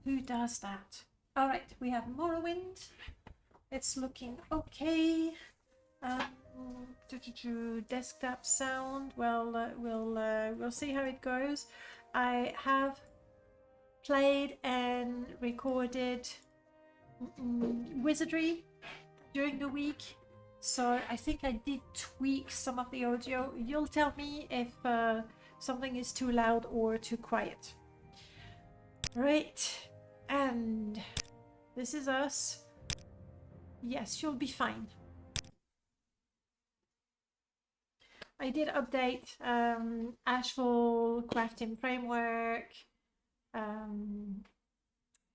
Who does that? All right, we have Morrowind. It's looking okay. Desktop sound. Well, we'll see how it goes. I have played and recorded Wizardry during the week, so I think I did tweak some of the audio. You'll tell me if something is too loud or too quiet. Right, and this is us. Yes, you'll be fine. I did update Ashfall, crafting framework,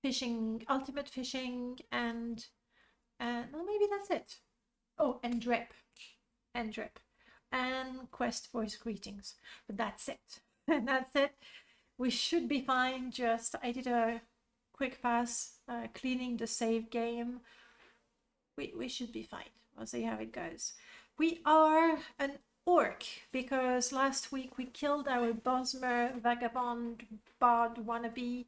fishing, ultimate fishing, and well, maybe that's it. Oh, and drip, and quest voice greetings. But that's it. That's it. We should be fine. Just I did a quick pass cleaning the save game. We should be fine. We'll see how it goes. We are an orc because last week we killed our Bosmer vagabond bard wannabe.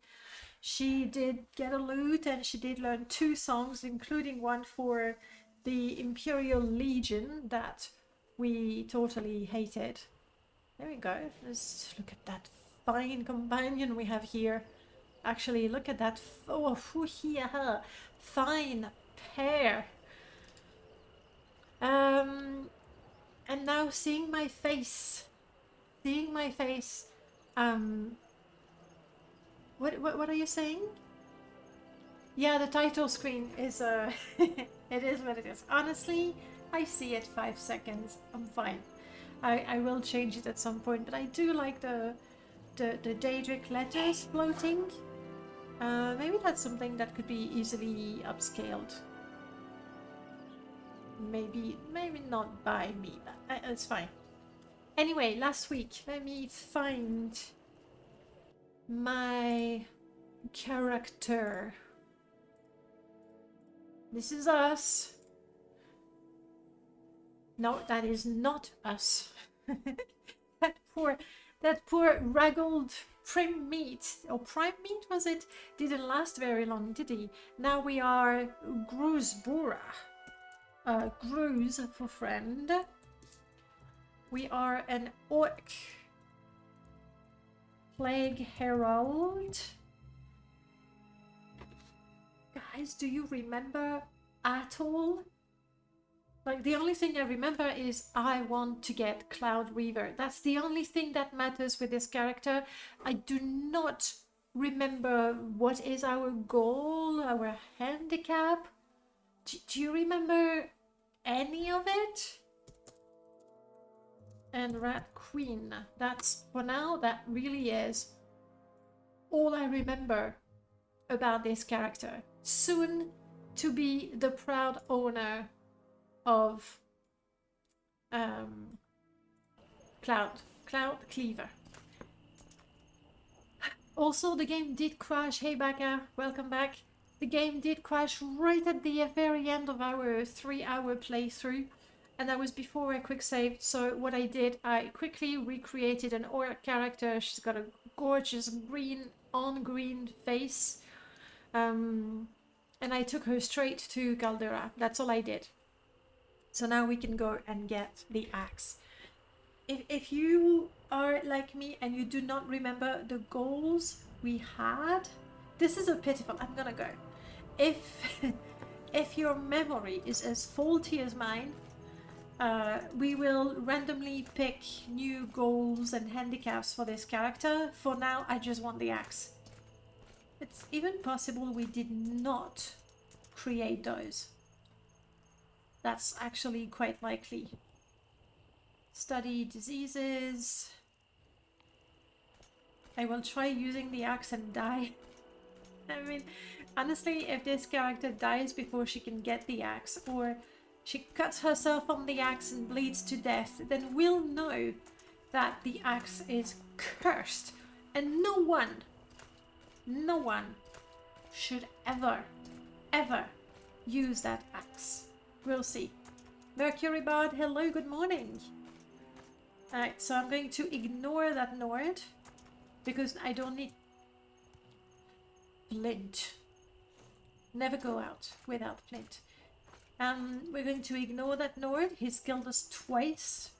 She did get a loot and she did learn 2 songs, including one for the Imperial Legion that we totally hated. There we go. Let's look at that fine companion we have here. Actually, look at that. Oh, yeah, fine pair. And now seeing my face, what are you saying? Yeah, the title screen is it is what it is. Honestly, I see it 5 seconds. I'm fine. I will change it at some point, but I do like the Daedric letters floating. Maybe that's something that could be easily upscaled. Maybe not by me, but it's fine. Anyway, last week, let me find my character. This is us. No, that is not us. that poor raggled prime meat, or prime meat was it? Didn't last very long, did he? Now we are Gruzbura. Gruz for friend. We are an orc. Plague Herald. Guys, do you remember at all? Like, the only thing I remember is I want to get Cloud Reaver. That's the only thing that matters with this character. I do not remember what is our goal, our handicap. Do you remember any of it? And Rat Queen. That's, for now, that really is all I remember about this character. Soon to be the proud owner of Cleaver. Also, the game did crash. Hey Becca, welcome back. The game did crash right at the very end of our 3-hour playthrough, and that was before I quick saved. So what I did, I quickly recreated an orc character. She's got a gorgeous green face, and I took her straight to Caldera. That's all I did. So now we can go and get the axe. If you are like me and you do not remember the goals we had, this is a pitiful. I'm gonna go. If your memory is as faulty as mine, we will randomly pick new goals and handicaps for this character. For now, I just want the axe. It's even possible we did not create those. That's actually quite likely. Study diseases. I will try using the axe and die. I mean, honestly, if this character dies before she can get the axe, or she cuts herself on the axe and bleeds to death, then we'll know that the axe is cursed. And no one should ever use that axe. We'll see. Mercury Bard, hello, good morning. Alright, so I'm going to ignore that Nord because I don't need flint. Never go out without flint. We're going to ignore that Nord. He's killed us twice.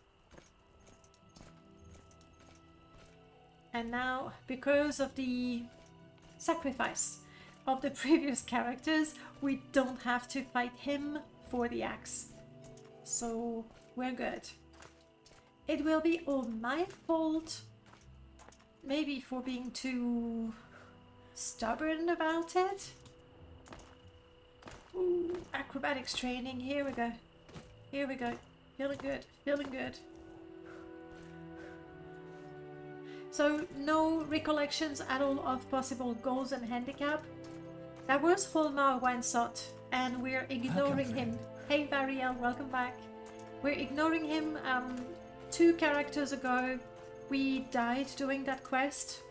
And now, because of the sacrifice of the previous characters, we don't have to fight him for the axe. So we're good. It will be all my fault, maybe for being too stubborn about it. Ooh, acrobatics training, here we go. Here we go. Feeling good, feeling good. So no recollections at all of possible goals and handicap. That was Holmar Wansot, and we're ignoring him. Hey Variel, welcome back. We're ignoring him. 2 characters ago, we died doing that quest.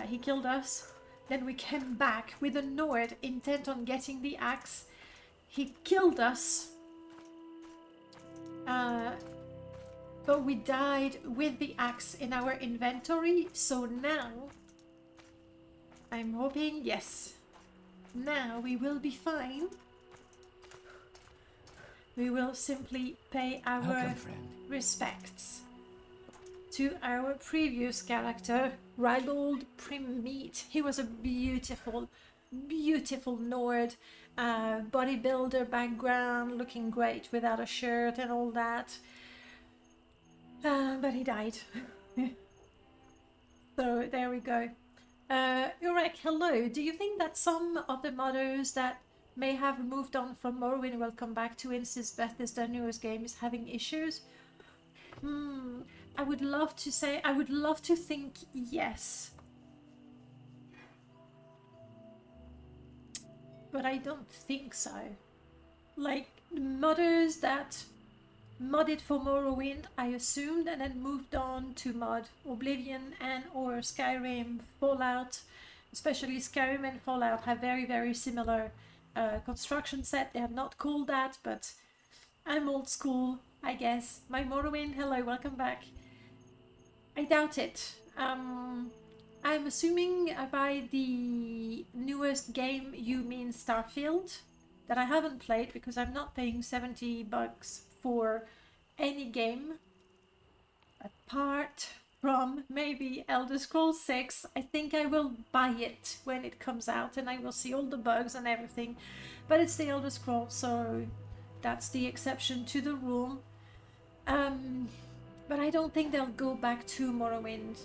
He killed us. Then we came back with a Nord intent on getting the axe. He killed us. But we died with the axe in our inventory. So now, I'm hoping, yes. Now we will be fine. We will simply pay our respects to our previous character, Morrowind Permadeath. He was a beautiful, beautiful Nord, bodybuilder background, looking great without a shirt and all that. But he died. So there we go. Urek, hello. Do you think that some of the modders that may have moved on from Morrowind will come back to it since Bethesda's newest game is having issues? I would love to say, I would love to think yes. But I don't think so. Like, modders that modded for Morrowind, I assumed, and then moved on to mod Oblivion and or Skyrim, Fallout. Especially Skyrim and Fallout have very, very similar construction set. They have not called that, but I'm old school, I guess. My Morrowind, hello, welcome back. I doubt it. I'm assuming by the newest game you mean Starfield, that I haven't played because I'm not paying $70 for any game apart from maybe Elder Scrolls 6. I think I will buy it when it comes out and I will see all the bugs and everything, but it's the Elder Scrolls, so that's the exception to the rule. But I don't think they'll go back to Morrowind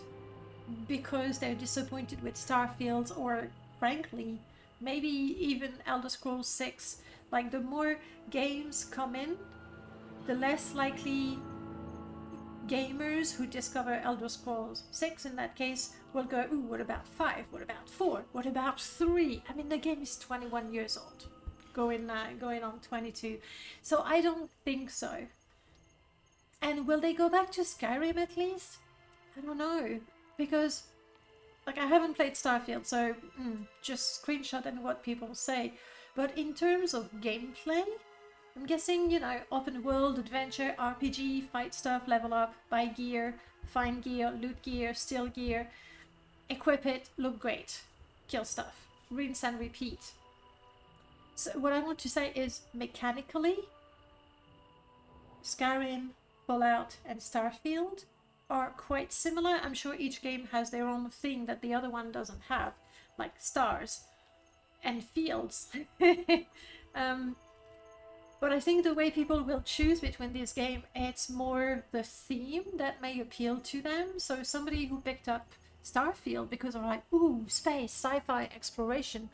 because they're disappointed with Starfield, or frankly maybe even Elder Scrolls 6. Like, the more games come in, the less likely gamers who discover Elder Scrolls 6 in that case will go, ooh, what about 5? What about 4? What about 3? I mean, the game is 21 years old, going on 22. So I don't think so. And will they go back to Skyrim at least? I don't know. Because, like, I haven't played Starfield, so just screenshot and what people say. But in terms of gameplay, I'm guessing, you know, open world, adventure, RPG, fight stuff, level up, buy gear, find gear, loot gear, steal gear, equip it, look great, kill stuff, rinse and repeat. So what I want to say is, mechanically, Skyrim, Fallout and Starfield are quite similar. I'm sure each game has their own thing that the other one doesn't have, like stars and fields. But I think the way people will choose between this game, it's more the theme that may appeal to them. So somebody who picked up Starfield because they're like, ooh, space, sci-fi, exploration,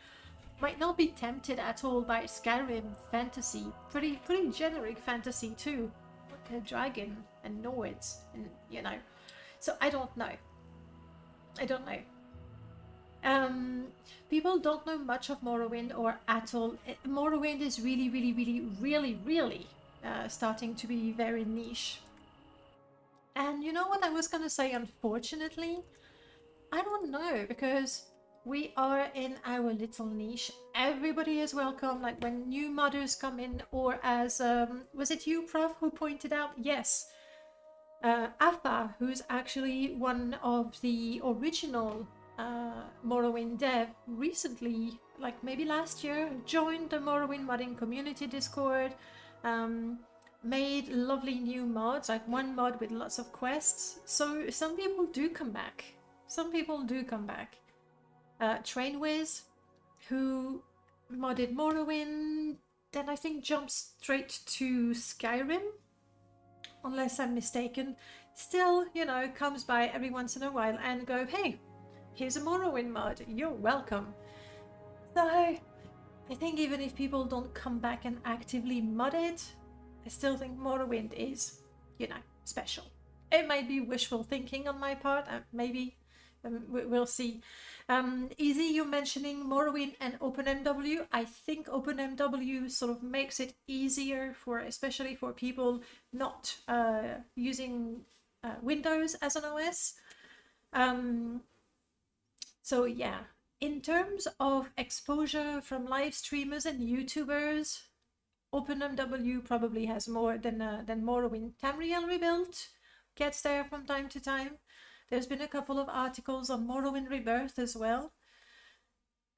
might not be tempted at all by Skyrim fantasy. Pretty generic fantasy too. A dragon and Nords, and you know. So I don't know. People don't know much of Morrowind or at all. Morrowind is really starting to be very niche. And you know what I was gonna say, unfortunately? I don't know, because we are in our little niche. Everybody is welcome, like when new modders come in, or as, was it you, Prof, who pointed out? Yes. Afa, who's actually one of the original Morrowind dev recently, like maybe last year, joined the Morrowind modding community Discord, made lovely new mods, like one mod with lots of quests. So some people do come back. Some people do come back. Trainwiz, who modded Morrowind, then I think jumped straight to Skyrim, unless I'm mistaken. Still, you know, comes by every once in a while and go, hey, here's a Morrowind mod, you're welcome. So I think even if people don't come back and actively mod it, I still think Morrowind is, you know, special. It might be wishful thinking on my part, maybe. We'll see. Easy, you mentioning Morrowind and OpenMW. I think OpenMW sort of makes it easier for, especially for people not using Windows as an OS. So yeah, in terms of exposure from live streamers and YouTubers, OpenMW probably has more than Morrowind. Tamriel Rebuilt gets there from time to time. There's been a couple of articles on Morrowind Rebirth as well.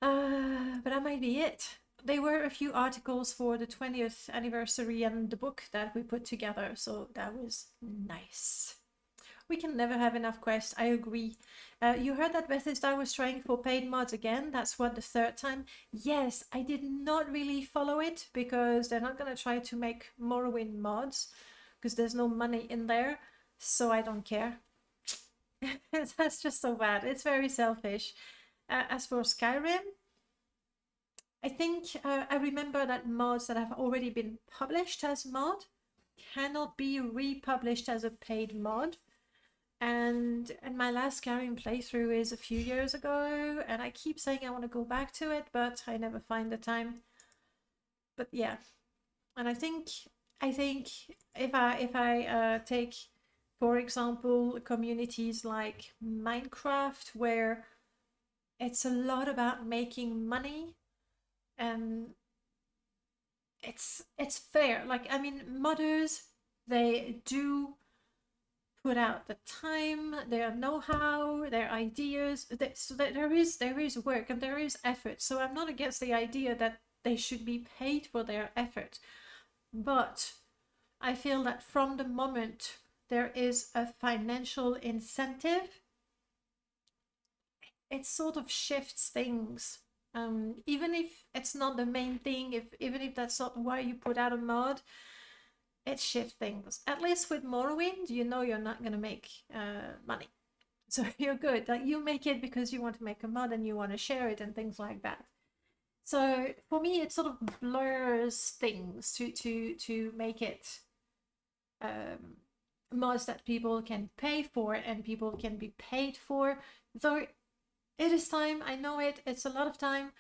But that might be it. There were a few articles for the 20th anniversary and the book that we put together, so that was nice. We can never have enough quests, I agree. You heard that Bethesda was trying for paid mods again? That's what, the third time? Yes, I did not really follow it because they're not going to try to make Morrowind mods because there's no money in there, so I don't care. That's just so bad. It's very selfish. As for Skyrim, I think I remember that mods that have already been published as mod cannot be republished as a paid mod. And my last Skyrim playthrough is a few years ago, and I keep saying I want to go back to it, but I never find the time. But yeah, and I think if I take, for example, communities like Minecraft, where it's a lot about making money, and it's fair. Like, I mean, modders, they do put out the time, their know-how, their ideas. So that there is work and there is effort. So I'm not against the idea that they should be paid for their effort, but I feel that from the moment there is a financial incentive, it sort of shifts things. Even if it's not the main thing, even if that's not why you put out a mod, it shifts things. At least with Morrowind, you know you're not gonna make money, so you're good. Like, you make it because you want to make a mod and you want to share it and things like that. So for me, it sort of blurs things to make it mods that people can pay for and people can be paid for. Though it is time, I know it's a lot of time.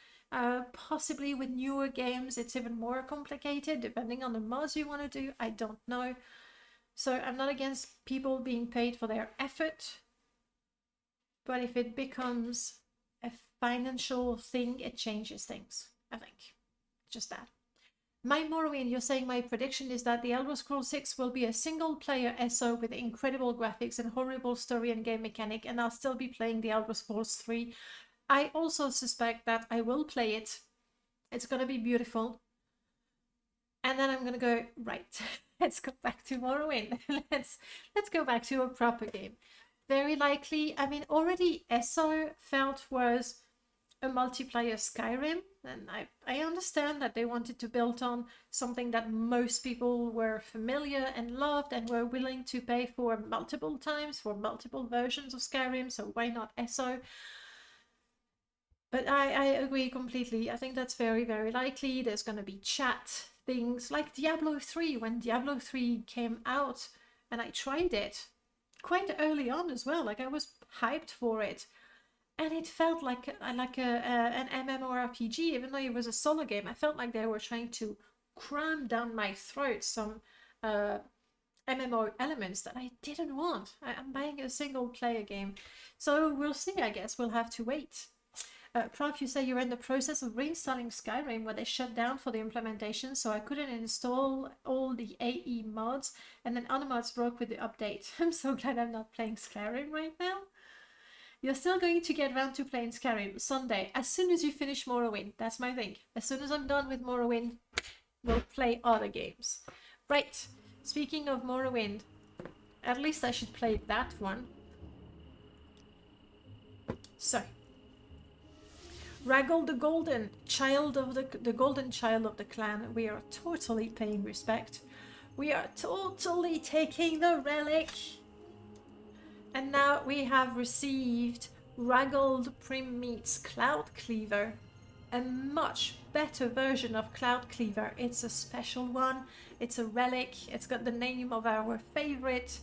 Possibly with newer games, it's even more complicated, depending on the mods you want to do. I don't know. So I'm not against people being paid for their effort. But if it becomes a financial thing, it changes things, I think. Just that. My Morrowind, you're saying my prediction is that the Elder Scrolls 6 will be a single-player SO with incredible graphics and horrible story and game mechanic, and I'll still be playing the Elder Scrolls 3. I also suspect that I will play it. It's gonna be beautiful. And then I'm gonna go, right, let's go back to Morrowind. let's go back to a proper game. Very likely, I mean, already ESO felt was a multiplayer Skyrim, and I understand that they wanted to build on something that most people were familiar and loved and were willing to pay for multiple times for multiple versions of Skyrim, so why not ESO? But I agree completely. I think that's very, very likely. There's going to be chat things like Diablo 3. When Diablo 3 came out, and I tried it quite early on as well, like I was hyped for it. And it felt like an MMORPG, even though it was a solo game. I felt like they were trying to cram down my throat some MMO elements that I didn't want. I'm buying a single player game. So we'll see, I guess. We'll have to wait. Prof, you say you're in the process of reinstalling Skyrim where they shut down for the implementation, so I couldn't install all the AE mods, and then other mods broke with the update. I'm so glad I'm not playing Skyrim right now. You're still going to get round to playing Skyrim Sunday, as soon as you finish Morrowind. That's my thing. As soon as I'm done with Morrowind, we'll play other games. Right, speaking of Morrowind, at least I should play that one. So, Raggle the Golden, child of the golden child of the clan. We are totally paying respect. We are totally taking the relic. And now we have received Raggled Prim meets Cloud Cleaver. A much better version of Cloud Cleaver. It's a special one. It's a relic. It's got the name of our favorite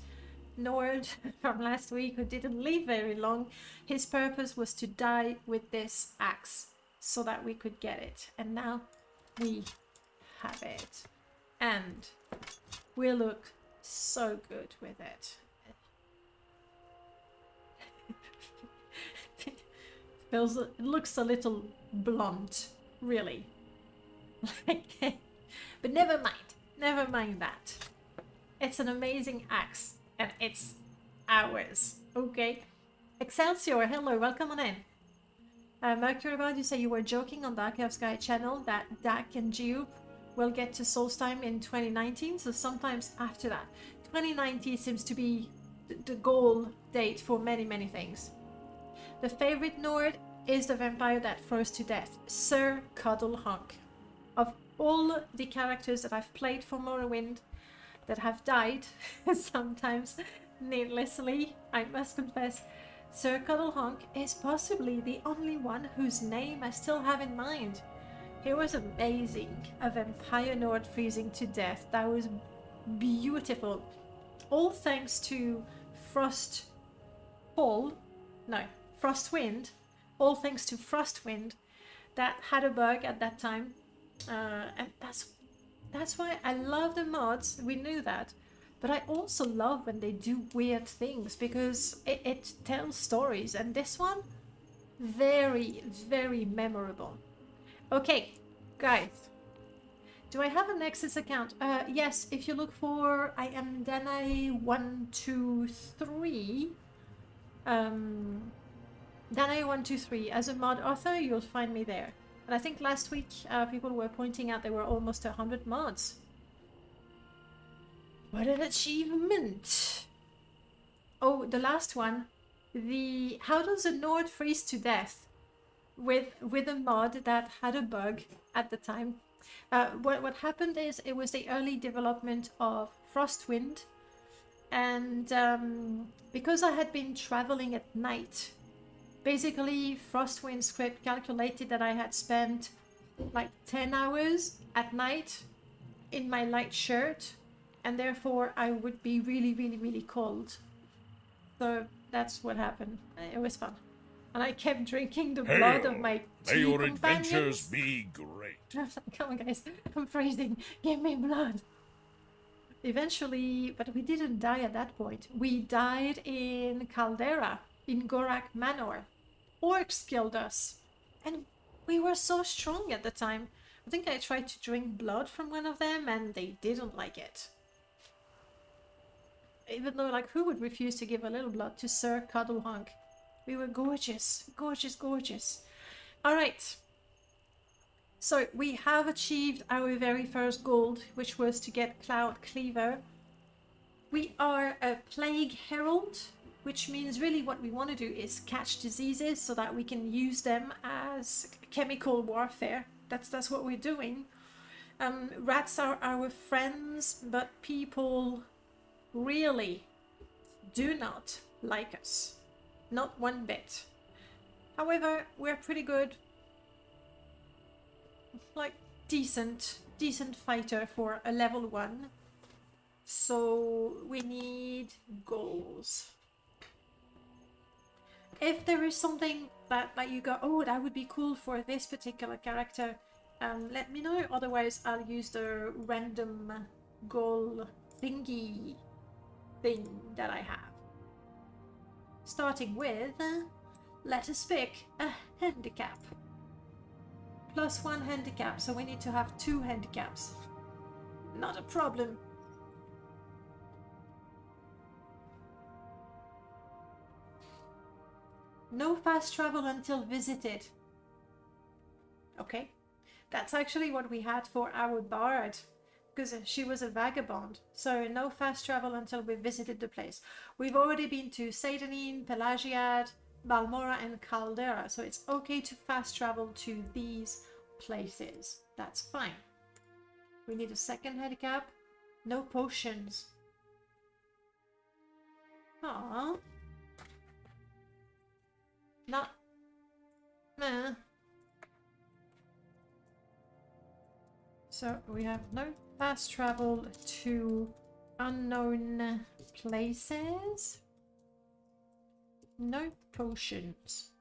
Nord from last week who didn't live very long. His purpose was to die with this axe so that we could get it. And now we have it. And we look so good with it. It looks a little blunt, really. But never mind that. It's an amazing axe, and it's ours, okay? Excelsior, hello, welcome on in. Mercury Bard, you say you were joking on the Archive Sky channel that Dak and Jupe will get to Solstheim in 2019, so sometimes after that. 2019 seems to be the goal date for many things. The favorite Nord is the vampire that froze to death, Sir Cuddlehunk. Of all the characters that I've played for Morrowind that have died, sometimes needlessly, I must confess, Sir Cuddlehunk is possibly the only one whose name I still have in mind. He was amazing, a vampire Nord freezing to death. That was beautiful. All thanks to Frostwind, all thanks to Frostwind that had a bug at that time. And that's why I love the mods, we knew that. But I also love when they do weird things because it tells stories. And this one, very memorable. Okay, guys. Do I have a Nexus account? Yes, if you look for I am Danae123. Danae123 as a mod author, you'll find me there. And I think last week people were pointing out there were almost 100 mods. What an achievement! Oh, the last one. How does a Nord freeze to death with a mod that had a bug at the time? What happened is it was the early development of Frostwind, and because I had been traveling at night, basically Frostwind script calculated that I had spent like 10 hours at night in my light shirt, and therefore I would be really cold. So that's what happened. It was fun. And I kept drinking the blood of my May your adventures be great. Come on, guys. I'm freezing. Give me blood. Eventually, but we didn't die at that point. We died in Caldera, in Gorak Manor. Orcs killed us. And we were so strong at the time. I think I tried to drink blood from one of them and they didn't like it. Even though, like, who would refuse to give a little blood to Sir Cuddlehunk? We were gorgeous. Gorgeous. Alright. So, we have achieved our very first goal, which was to get Cloud Cleaver. We are a Plague Herald, which means really what we want to do is catch diseases so that we can use them as chemical warfare. That's what we're doing. Rats are our friends, but people really do not like us. Not one bit. However, we're pretty good. Like, decent fighter for a level 1. So we need goals. If there is something that you go, oh, that would be cool for this particular character, let me know. Otherwise, I'll use the random goal thingy thing that I have. Starting with, let us pick a handicap. +1 handicap, so we need to have 2 handicaps. Not a problem. No fast travel until visited. Okay. That's actually what we had for our bard, because she was a vagabond. So no fast travel until we visited the place. We've already been to Seydanine, Pelagiad, Balmora and Caldera, so it's okay to fast travel to these places. That's fine. We need a second handicap. No potions. Aww. Not... Nah. So we have no fast travel to unknown places. No potions.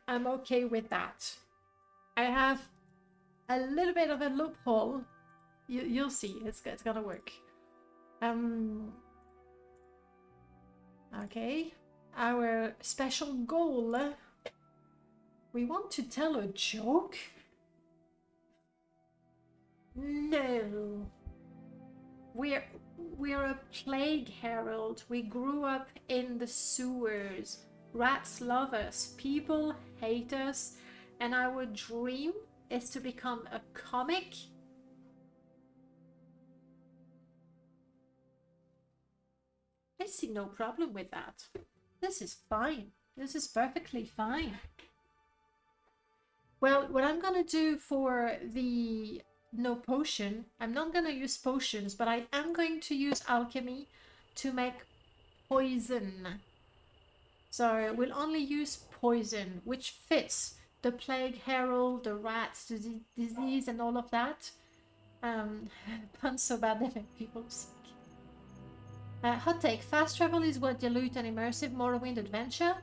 I'm okay with that. I have a little bit of a loophole. You'll see. It's gonna work. Okay. Our special goal. We want to tell a joke? No. We're a plague herald. We grew up in the sewers. Rats love us. People hate us. And our dream is to become a comic. I see no problem with that. This is fine. This is perfectly fine. Well, what I'm gonna do for the no potion, I'm not gonna use potions, but I am going to use alchemy to make poison. So we'll only use poison, which fits the plague herald, the rats, the disease, and all of that. Puns so bad they make people sick. Hot take: fast travel is what dilute an immersive Morrowind adventure.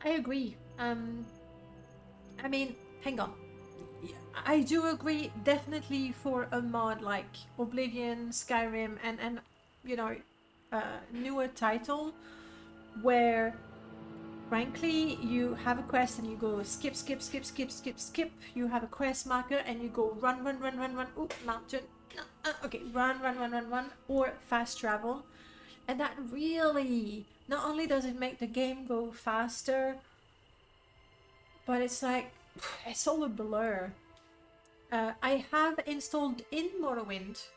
I agree. I mean, hang on. I do agree, definitely for a mod like Oblivion, Skyrim, and you know, newer title, where frankly you have a quest and you go skip, skip, skip, skip, skip, skip. You have a quest marker and you go run, run, run, run, run. Ooh, mountain. Okay, run, run, run, run, run, or fast travel, and that really not only does it make the game go faster, but it's like it's all a blur. I have installed in Morrowind,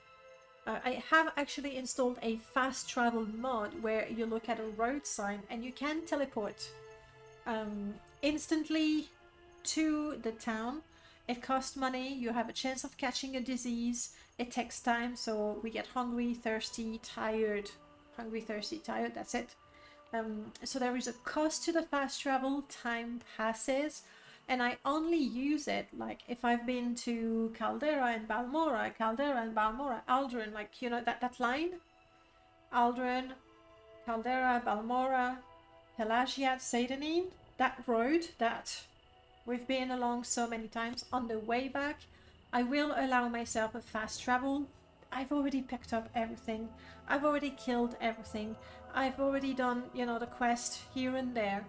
I have actually installed a fast travel mod where you look at a road sign and you can teleport instantly to the town. It costs money, you have a chance of catching a disease, it takes time, so we get hungry, thirsty, tired. Hungry, thirsty, tired, that's it. So there is a cost to the fast travel, time passes, and I only use it like if I've been to Caldera and Balmora, Ald-ruhn, like, you know, that line? Ald-ruhn, Caldera, Balmora, Pelagiad, Seydanine, that road that we've been along so many times. On the way back, I will allow myself a fast travel. I've already picked up everything. I've already killed everything. I've already done, you know, the quest here and there.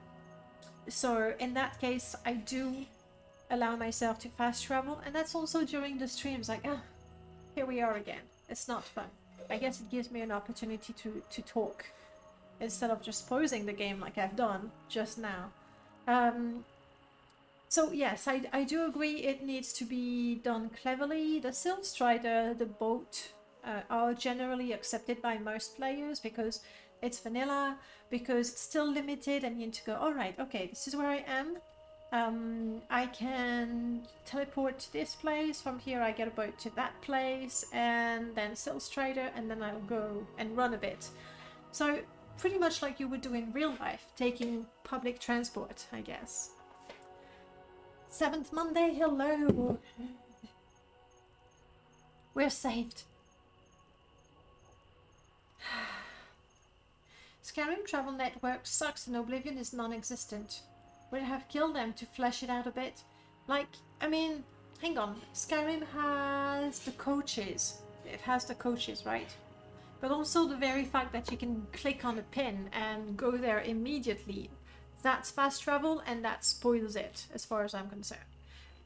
So in that case, I do allow myself to fast travel, and that's also during the streams, like, here we are again. It's not fun. I guess it gives me an opportunity to talk instead of just pausing the game like I've done just now. So yes, I do agree it needs to be done cleverly. The Silt Strider, the boat, are generally accepted by most players because it's vanilla, because it's still limited and you need to go, alright, okay, this is where I am. I can teleport to this place, from here I get a boat to that place, and then Silt Strider, and then I'll go and run a bit. So pretty much like you would do in real life, taking public transport, I guess. 7th Monday, hello! We're saved. Skyrim travel network sucks and Oblivion is non-existent. Would have killed them to flesh it out a bit. Like, I mean, hang on. Skyrim has the coaches. It has the coaches, right? But also the very fact that you can click on a pin and go there immediately. That's fast travel, and that spoils it, as far as I'm concerned.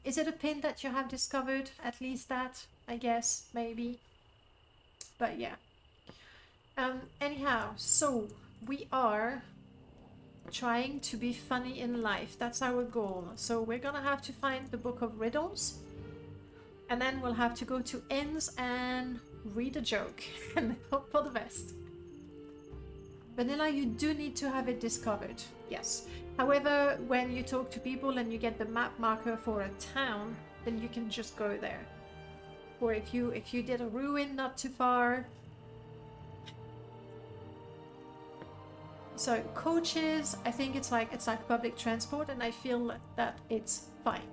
Is it a pin that you have discovered? At least that, I guess, maybe. But yeah. Anyhow, so we are trying to be funny in life. That's our goal. So we're gonna have to find the book of riddles, and then we'll have to go to ends and read a joke and hope for the best. Vanilla, you do need to have it discovered, yes. However, when you talk to people and you get the map marker for a town, then you can just go there. Or if you did a ruin not too far. So coaches, I think it's like public transport, and I feel that it's fine.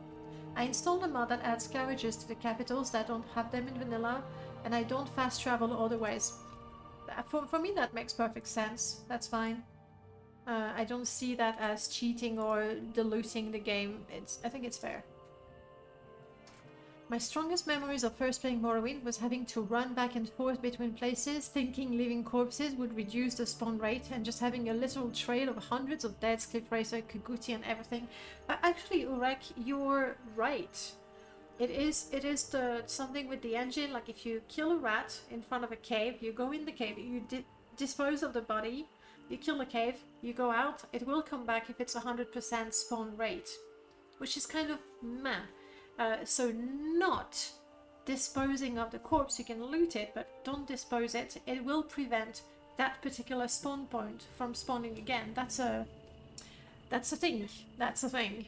I installed a mod that adds carriages to the capitals that don't have them in vanilla, and I don't fast travel otherwise. For me, that makes perfect sense. That's fine. I don't see that as cheating or diluting the game. I think it's fair. My strongest memories of first playing Morrowind was having to run back and forth between places, thinking leaving corpses would reduce the spawn rate, and just having a literal trail of hundreds of deads, Cliff Racer, Kaguti and everything. Actually, Urek, you're right. It is something with the engine, like if you kill a rat in front of a cave, you go in the cave, you dispose of the body, you kill the cave, you go out, it will come back if it's 100% spawn rate, which is kind of meh. So not disposing of the corpse, you can loot it, but don't dispose it. It will prevent that particular spawn point from spawning again. That's a thing. That's a thing.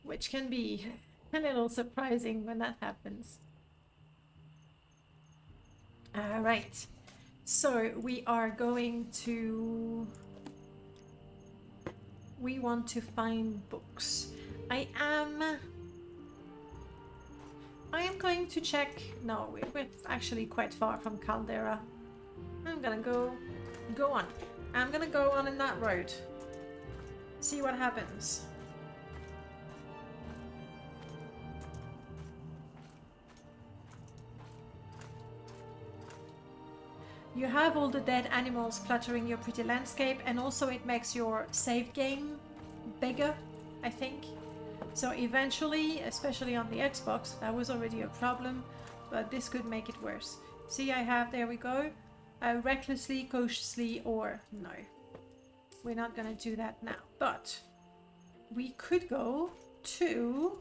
Which can be a little surprising when that happens. Alright. So we are going to... We want to find books. I am going to check... No, we're actually quite far from Caldera. I'm gonna go on. I'm gonna go on in that road. See what happens. You have all the dead animals cluttering your pretty landscape, and also it makes your save game bigger, I think. So eventually, especially on the Xbox, that was already a problem, but this could make it worse. See, I have, there we go, recklessly, cautiously, or no. We're not gonna do that now, but we could go to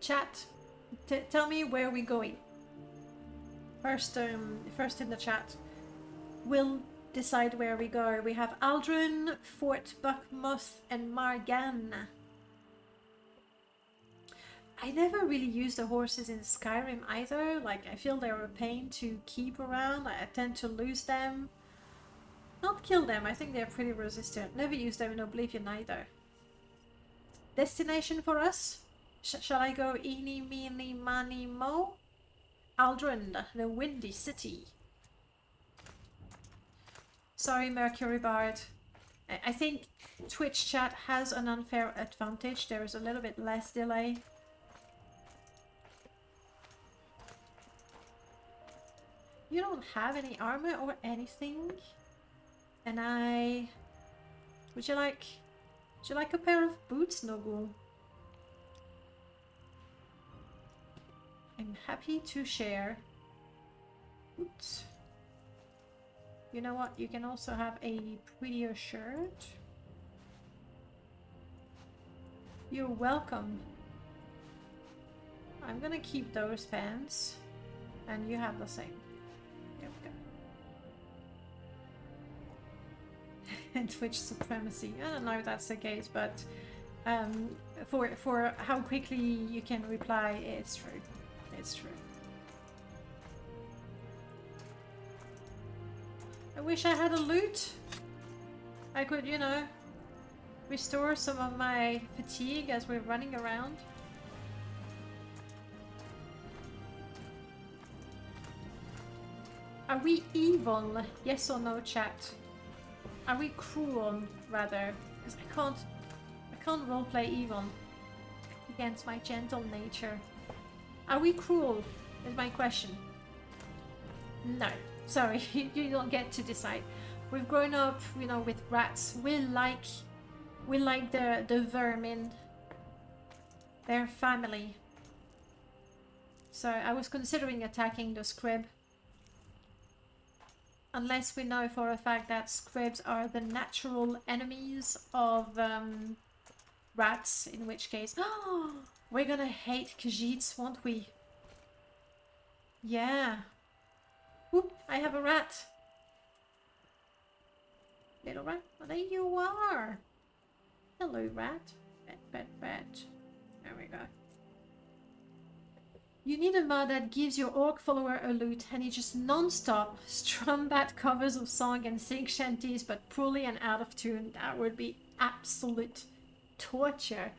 chat. Tell me where we're going. First in the chat. We'll decide where we go. We have Ald-ruhn, Fort Buckmuth, and Margan. I never really used the horses in Skyrim either. Like, I feel they're a pain to keep around. I tend to lose them. Not kill them, I think they're pretty resistant. Never used them in Oblivion either. Destination for us? Shall I go eeny, meeny, miny, mo? Ald-ruhn, the Windy City. Sorry, Mercury Bard. I think Twitch chat has an unfair advantage. There is a little bit less delay. You don't have any armor or anything? And would you like a pair of boots, Nogu? I'm happy to share boots. You know what? You can also have a prettier shirt. You're welcome. I'm gonna keep those pants, and you have the same. There we go. And Twitch supremacy. I don't know if that's the case, but for how quickly you can reply, it's true. It's true. I wish I had a loot. I could, you know, restore some of my fatigue as we're running around. Are we evil? Yes or no, chat? Are we cruel, rather? Because I can't roleplay evil against my gentle nature. Are we cruel? Is my question. No. Sorry, you don't get to decide. We've grown up, you know, with rats. We like the vermin. They're family. So I was considering attacking the scrib. Unless we know for a fact that squibs are the natural enemies of rats, in which case, we're gonna hate Khajiits, won't we? Yeah. Whoop, I have a rat. Little rat, well, there you are. Hello, rat. Rat. There we go. You need a mod that gives your orc follower a loot and he just non-stop strum bad covers of song and sing shanties but poorly and out of tune. That would be absolute torture.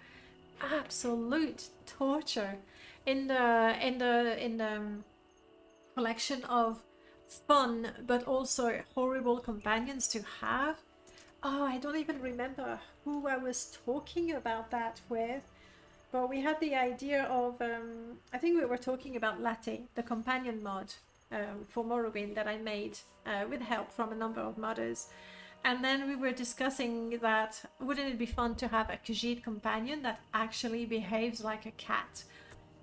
Absolute torture. In the collection of fun but also horrible companions to have. Oh, I don't even remember who I was talking about that with. But we had the idea of, I think we were talking about Latte, the companion mod for Morrowind that I made with help from a number of modders. And then we were discussing that wouldn't it be fun to have a Khajiit companion that actually behaves like a cat?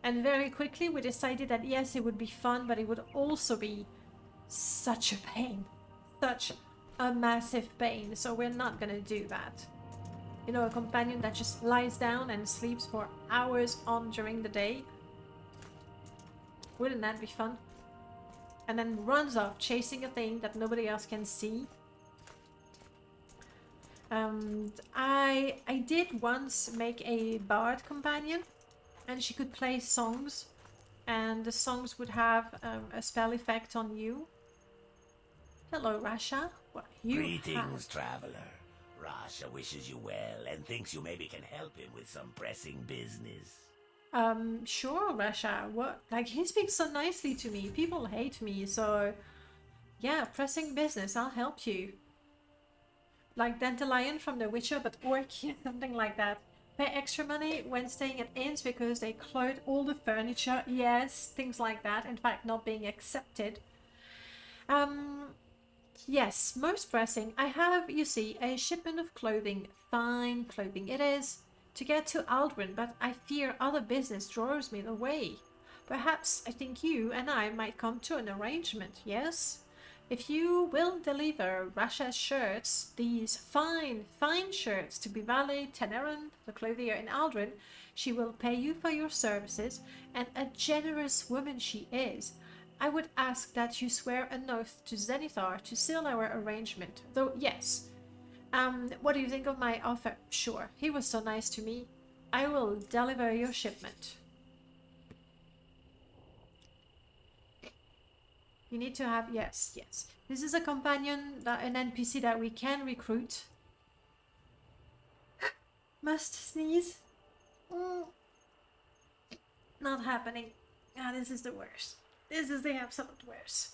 And very quickly we decided that yes, it would be fun, but it would also be such a pain. Such a massive pain. So we're not gonna do that. You know, a companion that just lies down and sleeps for hours on during the day. Wouldn't that be fun? And then runs off chasing a thing that nobody else can see. I did once make a bard companion, and she could play songs, and the songs would have a spell effect on you. Hello, Rasha. What you Greetings, traveler. Rasha wishes you well and thinks you maybe can help him with some pressing business. Sure, Rasha. What? Like, he's being so nicely to me. People hate me, so yeah, pressing business. I'll help you. Like Dandelion from The Witcher, but orc, something like that. Pay extra money when staying at inns because they clothe all the furniture. Yes, things like that. In fact, not being accepted. Yes, most pressing. I have, you see, a shipment of clothing. Fine clothing it is. To get to Ald-ruhn, but I fear other business draws me away. Perhaps I think you and I might come to an arrangement, yes? If you will deliver Rasha's shirts, these fine shirts to Bivale Teneran, the clothier in Ald-ruhn, she will pay you for your services, and a generous woman she is. I would ask that you swear an oath to Zenithar to seal our arrangement, though yes. What do you think of my offer? Sure, he was so nice to me. I will deliver your shipment. You need to have, yes. This is a companion, an NPC that we can recruit. Must sneeze. Not happening. Ah, this is the worst. This is the absolute worst.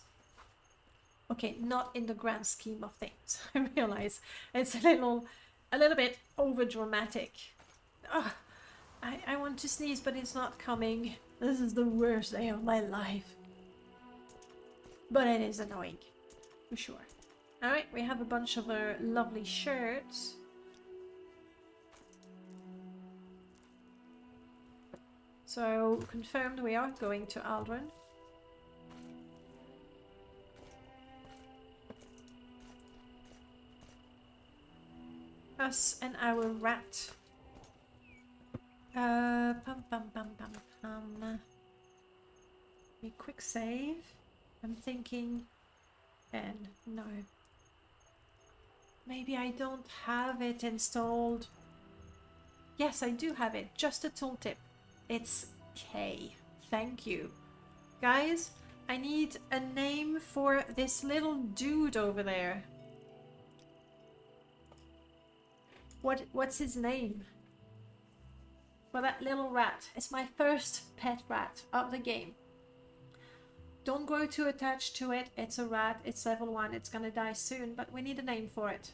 Okay, not in the grand scheme of things. I realize it's a little bit over dramatic. I want to sneeze, but it's not coming. This is the worst day of my life. But it is annoying, for sure. Alright, we have a bunch of lovely shirts. So, confirmed we are going to Ald-ruhn. Us and our rat. A quick save. I'm thinking, and no. Maybe I don't have it installed. Yes, I do have it. Just a tooltip. It's K. Thank you. Guys, I need a name for this little dude over there. What's his name? Well, that little rat. It's my first pet rat of the game. Don't grow too attached to it. It's a rat. It's level 1. It's gonna die soon, but we need a name for it.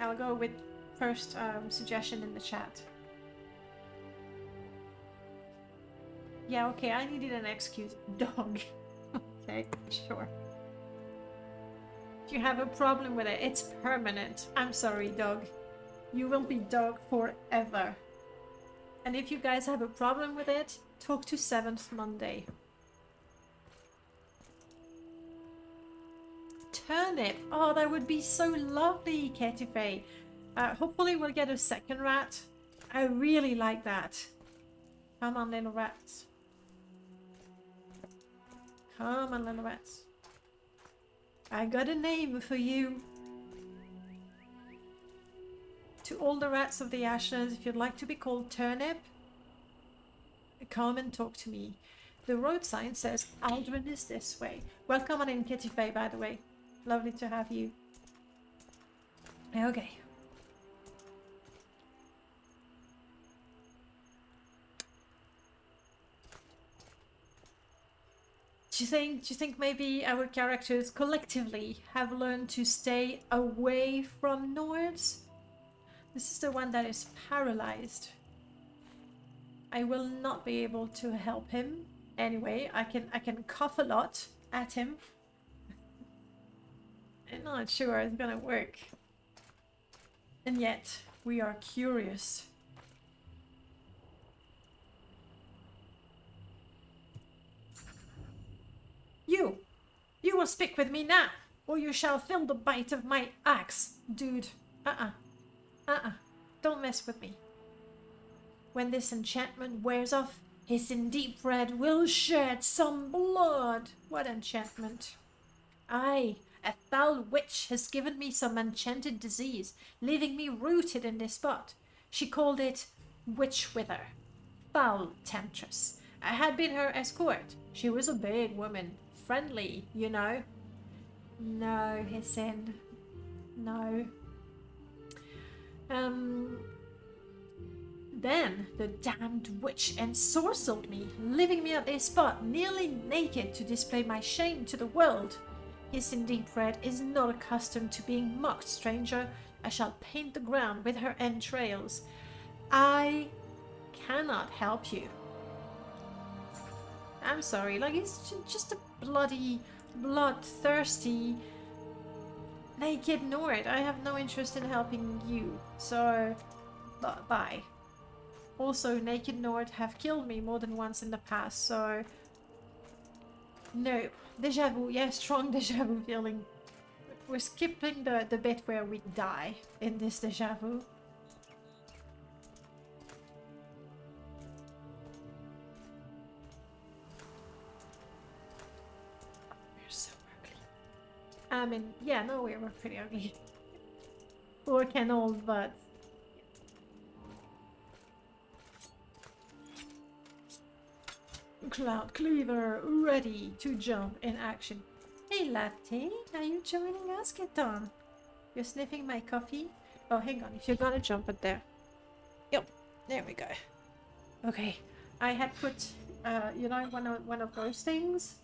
I'll go with first suggestion in the chat. Yeah, okay, I needed an excuse. Dog. Okay, sure. If you have a problem with it, it's permanent. I'm sorry, dog. You will be dog forever. And if you guys have a problem with it, talk to 7th Monday. turnip. Oh, that would be so lovely, Katy Faye. Hopefully we'll get a second rat. I really like that. Come on, little rats. Come on, little rats. I got a name for you. To all the rats of the Ashlands, if you'd like to be called Turnip, come and talk to me. The road sign says Ald-ruhn is this way. Welcome on in, Kitty Faye, by the way. Lovely to have you. Okay. Do you think maybe our characters collectively have learned to stay away from Nords? This is the one that is paralyzed. I will not be able to help him. Anyway, I can cough a lot at him. I'm not sure it's gonna work. And yet, we are curious. You will speak with me now, or you shall feel the bite of my axe, dude. Don't mess with me. When this enchantment wears off, his in deep red will shed some blood. What enchantment? Aye, a foul witch has given me some enchanted disease, leaving me rooted in this spot. She called it witch wither. Foul temptress. I had been her escort. She was a big woman. Friendly, you know. No, Hissen. No. Then the damned witch ensorcelled me, leaving me at this spot nearly naked to display my shame to the world. His in deep red is not accustomed to being mocked, stranger. I shall paint the ground with her entrails. I cannot help you. I'm sorry, like, it's just a bloody, bloodthirsty, naked Nord. I have no interest in helping you, so bye. Also, naked Nord have killed me more than once in the past, so no. Deja vu, yeah, strong deja vu feeling. We're skipping the bit where we die in this deja vu. We're so ugly. I mean, yeah, no, we're pretty ugly. Orc and old, but Cleaver, ready to jump in action. Hey Latte, are you joining us? Get on. You're sniffing my coffee? Oh, hang on, if you're gonna jump it there. Yep, there we go. Okay, I had put, you know, one of those things.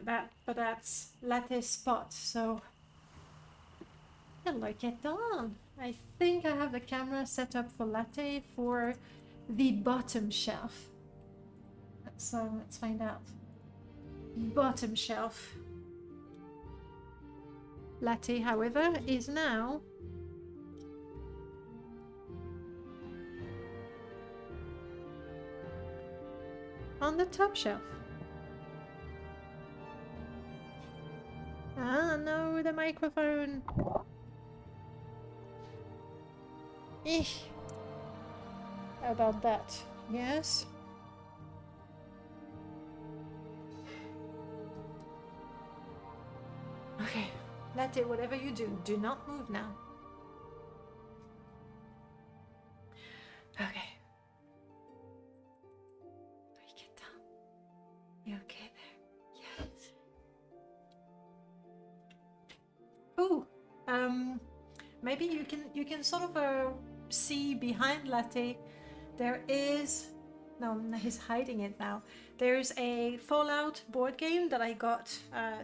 But that's Latte's spot, so... Hello, get on. I think I have the camera set up for Latte for the bottom shelf. So let's find out. Bottom shelf. Latte, however, is now on the top shelf. Ah, no, the microphone. Eesh. How about that? Yes. Okay, Latte, whatever you do not move now. Okay. Get down. You okay there? Yes. Ooh, maybe you can sort of see behind Latte. There is... No, he's hiding it now. There's a Fallout board game that I got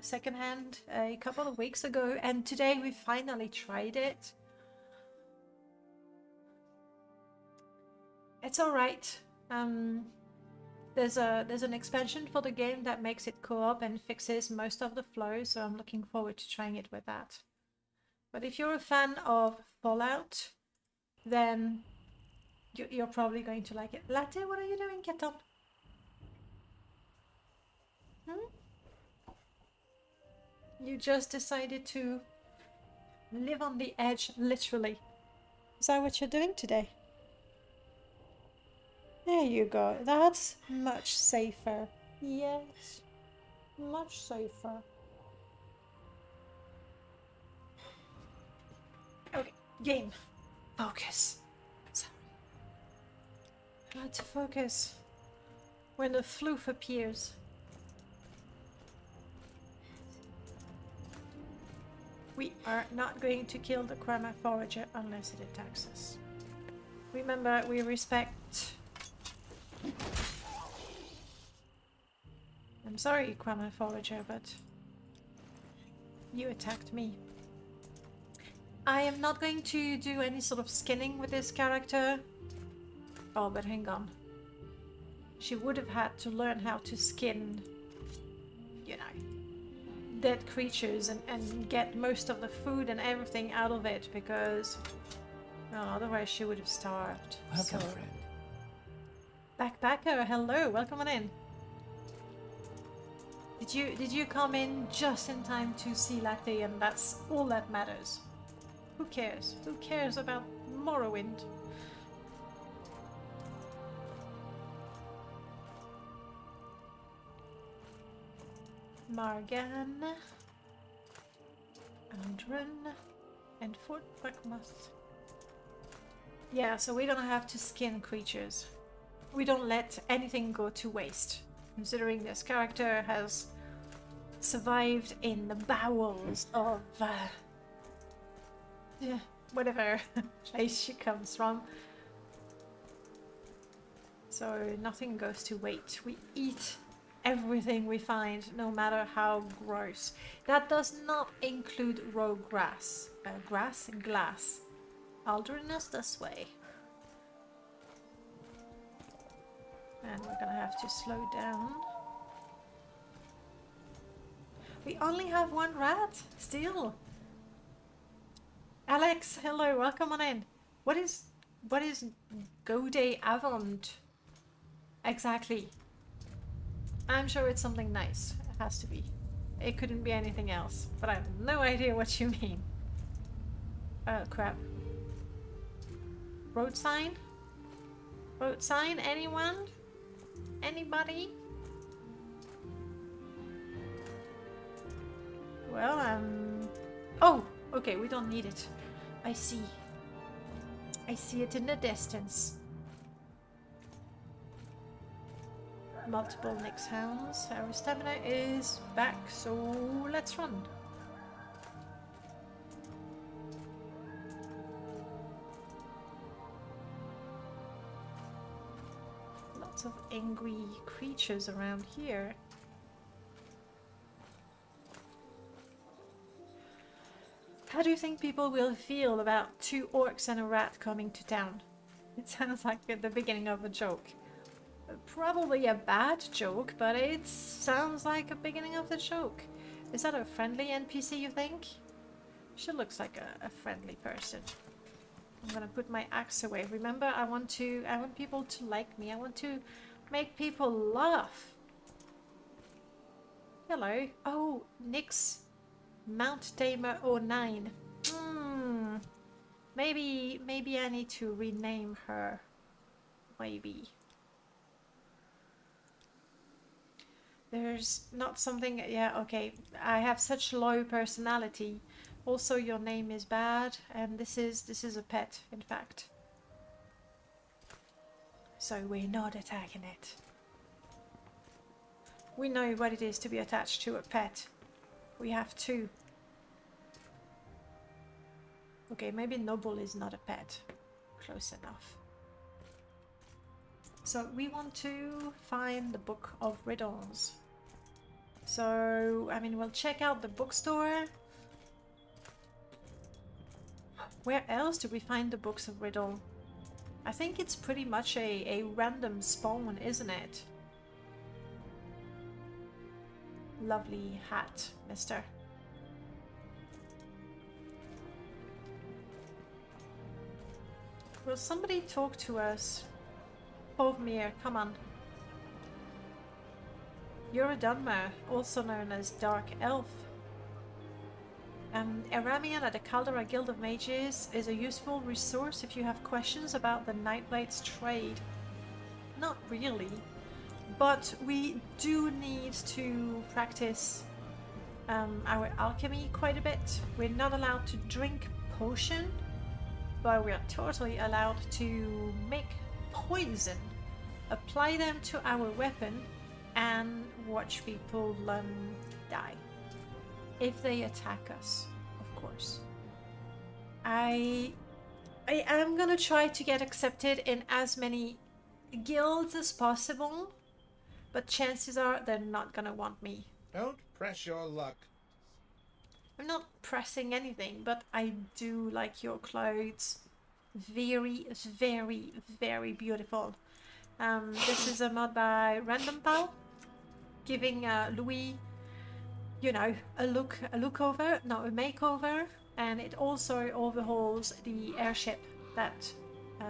secondhand a couple of weeks ago, and today we finally tried it. It's alright. There's an expansion for the game that makes it co-op and fixes most of the flow, so I'm looking forward to trying it with that. But if you're a fan of Fallout, then you're probably going to like it. Latte, what are you doing? Get up. Hmm? You just decided to live on the edge, literally. Is that what you're doing today? There you go. That's much safer. Yes. Much safer. Okay, game. Focus. Sorry. I had to focus when the floof appears. We are not going to kill the Krama Forager unless it attacks us. Remember, we respect... I'm sorry, Krama Forager, but you attacked me. I am not going to do any sort of skinning with this character. Oh, but hang on. She would have had to learn how to skin, you know, dead creatures and get most of the food and everything out of it, because well, otherwise she would have starved. Welcome, So, friend. Backpacker, hello, welcome on in. Did you come in just in time to see Latte, and that's all that matters? Who cares? Who cares about Morrowind? Margan, Ald-ruhn, and Fort Buckmoth. Yeah, so we're gonna have to skin creatures. We don't let anything go to waste, considering this character has survived in the bowels of whatever place she comes from. So nothing goes to waste. We eat everything we find, no matter how gross. That does not include raw grass. Grass and glass. Ald-ruhn is this way. And we're gonna have to slow down. We only have one rat, still. Alex, hello, welcome on in. What is Gode Avant? Exactly. I'm sure it's something nice. It has to be. It couldn't be anything else, but I have no idea what you mean. Oh crap. Road sign? Road sign? Anyone? Anybody? Well, oh, okay, we don't need it. I see. I see it in the distance. Multiple Nyx hounds. Our stamina is back, so let's run. Lots of angry creatures around here. How do you think people will feel about 2 orcs and a rat coming to town? It sounds like at the beginning of a joke. Probably a bad joke, but it sounds like a beginning of the joke. Is that a friendly NPC, you think? She looks like a friendly person. I'm gonna put my axe away. Remember, I want people to like me. I want to make people laugh. Hello. Oh, Nyx. Mount Tamer 09. Maybe I need to rename her. Maybe. There's not something... Yeah, okay. I have such low personality. Also, your name is bad, and this is a pet, in fact. So we're not attacking it. We know what it is to be attached to a pet. We have 2. Okay, maybe Noble is not a pet. Close enough. So we want to find the Book of Riddles. So, I mean, we'll check out the bookstore. Where else do we find the Books of Riddle? I think it's pretty much a random spawn, isn't it? Lovely hat, mister. Will somebody talk to us? Hovmir, come on. You're a Dunmer, also known as Dark Elf. Eramion at the Caldera Guild of Mages is a useful resource if you have questions about the Nightblade's trade. Not really, but we do need to practice our alchemy quite a bit. We're not allowed to drink potion, but we're totally allowed to make poison, apply them to our weapon, and watch people die. If they attack us, of course. I am gonna try to get accepted in as many guilds as possible, but chances are they're not gonna want me. Don't press your luck. I'm not pressing anything, but I do like your clothes. Very, very, very beautiful. This is a mod by Random Pal, giving Louis, you know, a makeover, and it also overhauls the airship that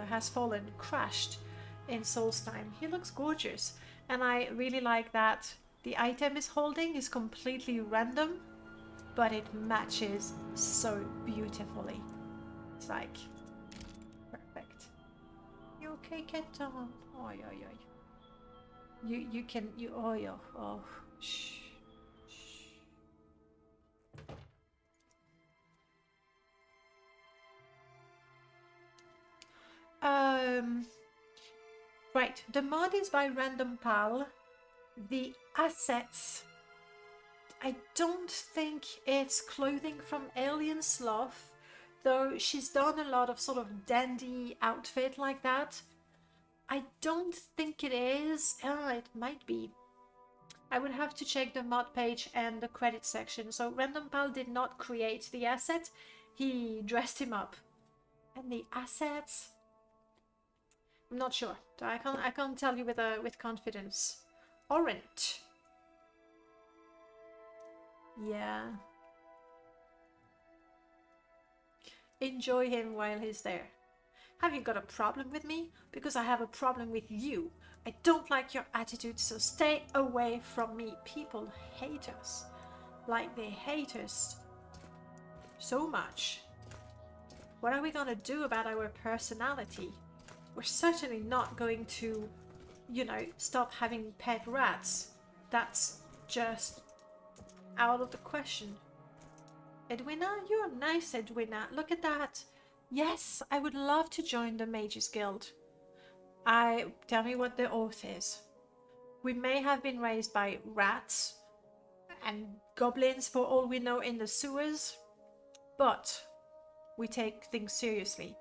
has crashed in Solstheim. He looks gorgeous, and I really like that the item is holding is completely random, but it matches so beautifully. It's like perfect. You okay, Keton? Oh, you can shh. Right, the mod is by Random Pal. The assets, I don't think it's clothing from Alien Sloth, though she's done a lot of sort of dandy outfit like that. I don't think it is. It might be. I would have to check the mod page and the credit section. So Random Pal did not create the asset, he dressed him up. And the assets, I'm not sure. I can't tell you with confidence. Orange. Yeah. Enjoy him while he's there. Have you got a problem with me? Because I have a problem with you. I don't like your attitude, so stay away from me. People hate us. Like they hate us so much. What are we gonna do about our personality? We're certainly not going to, you know, stop having pet rats. That's just out of the question. Edwina, you're nice, Edwina. Look at that. Yes, I would love to join the Mages Guild. Tell me what the oath is. We may have been raised by rats and goblins for all we know in the sewers, but we take things seriously.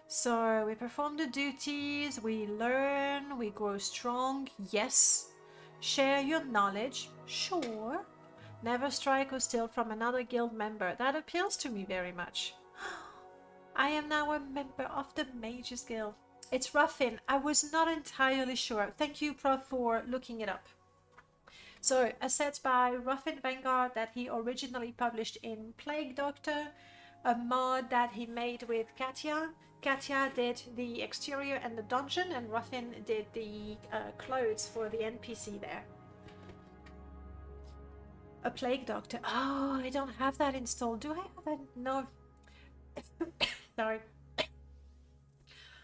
So we perform the duties, we learn, we grow strong, yes. Share your knowledge, sure. Never strike or steal from another guild member. That appeals to me very much. I am now a member of the Mages Guild. It's Ruffin. I was not entirely sure. Thank you, Prof, for looking it up. So, assets by Ruffin Vanguard that he originally published in Plague Doctor, a mod that he made with Katya. Katya did the exterior and the dungeon, and Ruffin did the clothes for the NPC there. A Plague Doctor. Oh, I don't have that installed. Do I have it? No. Sorry.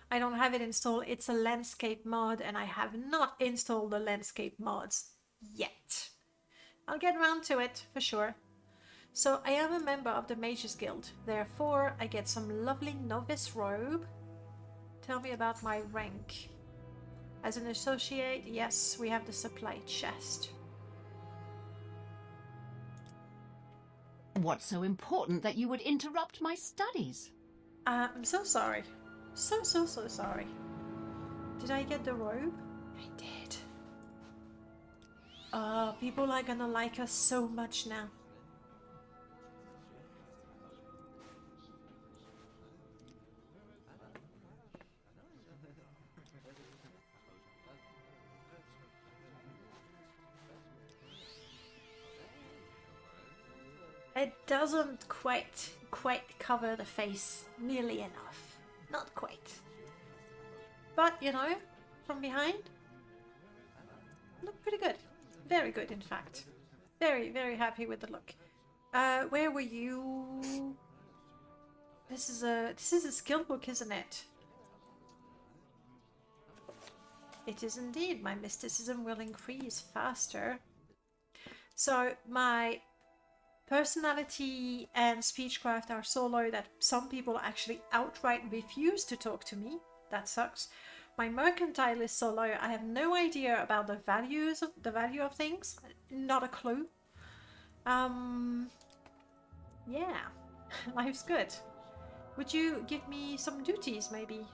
I don't have it installed. It's a landscape mod, and I have not installed the landscape mods yet. I'll get around to it for sure. So I am a member of the Mages Guild. Therefore, I get some lovely novice robe. Tell me about my rank. As an associate, yes, we have the supply chest. What's so important that you would interrupt my studies? I'm so sorry. So sorry. Did I get the robe? I did. People are gonna like us so much now. It doesn't quite cover the face nearly enough. Not quite. But, you know, from behind, look pretty good. Very good, in fact. Very, very happy with the look. Where were you? This is a skill book, isn't it? It is indeed. My mysticism will increase faster. So my personality and speechcraft are so low that some people actually outright refuse to talk to me. That sucks. My mercantile is so low, I have no idea about the value of things. Not a clue. Yeah, life's good. Would you give me some duties, maybe?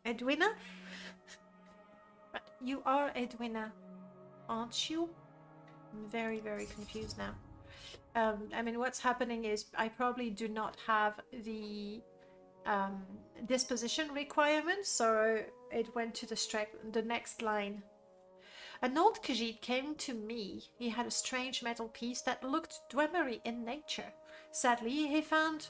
Edwina? But you are Edwina, aren't you? I'm very, very confused now. I mean, what's happening is I probably do not have the disposition requirement, so it went to the next line. An old Khajiit came to me. He had a strange metal piece that looked dwemery in nature. Sadly, he found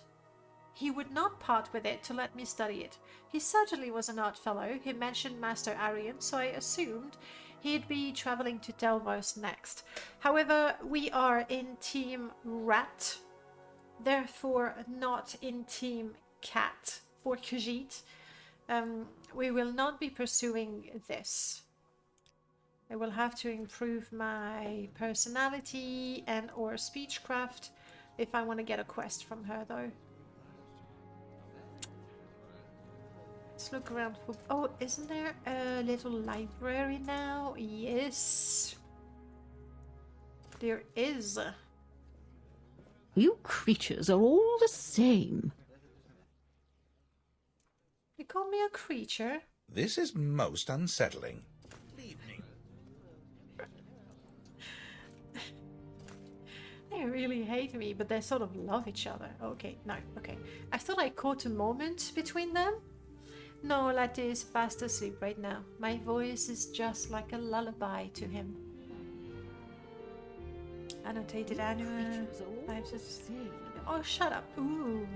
he would not part with it to let me study it. He certainly was an odd fellow. He mentioned Master Arian, so I assumed he'd be traveling to Delvos next. However, we are in Team Rat, therefore not in Team Cat for Khajiit. We will not be pursuing this. I will have to improve my personality and or speechcraft if I want to get a quest from her, though. Let's look around for... Oh, isn't there a little library now? Yes. There is. You creatures are all the same. You call me a creature? This is most unsettling. They really hate me, but they sort of love each other. Okay, no, okay. I thought I caught a moment between them. No, Latte is fast asleep right now. My voice is just like a lullaby to him. Annotated annual. Oh, shut up. Ooh.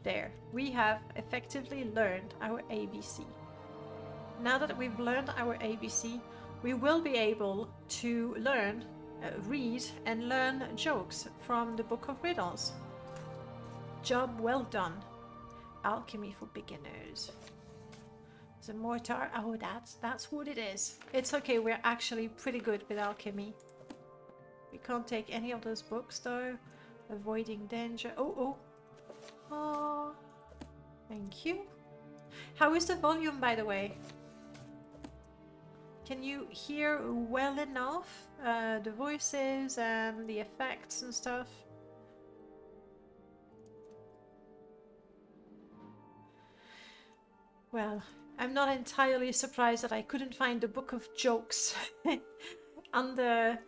There. We have effectively learned our ABC. Now that we've learned our ABC, we will be able to learn, read and learn jokes from the Book of Riddles. Job well done. Alchemy for beginners. The mortar. Oh, that's what it is. It's okay. We're actually pretty good with alchemy. We can't take any of those books though. Avoiding danger. Oh. Thank you. How is the volume, by the way? Can you hear well enough the voices and the effects and stuff? Well, I'm not entirely surprised that I couldn't find the book of jokes on the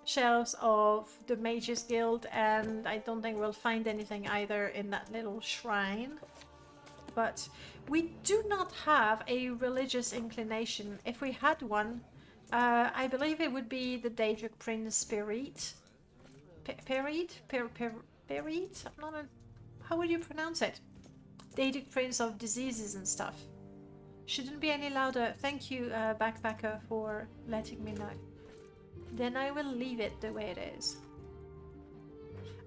shelves of the Mages Guild, and I don't think we'll find anything either in that little shrine. But we do not have a religious inclination. If we had one, I believe it would be the Daedric Prince Spirit. Perit? Perit? How would you pronounce it? Daedric Prince of Diseases and stuff. Shouldn't be any louder. Thank you, Backpacker, for letting me know. Then I will leave it the way it is.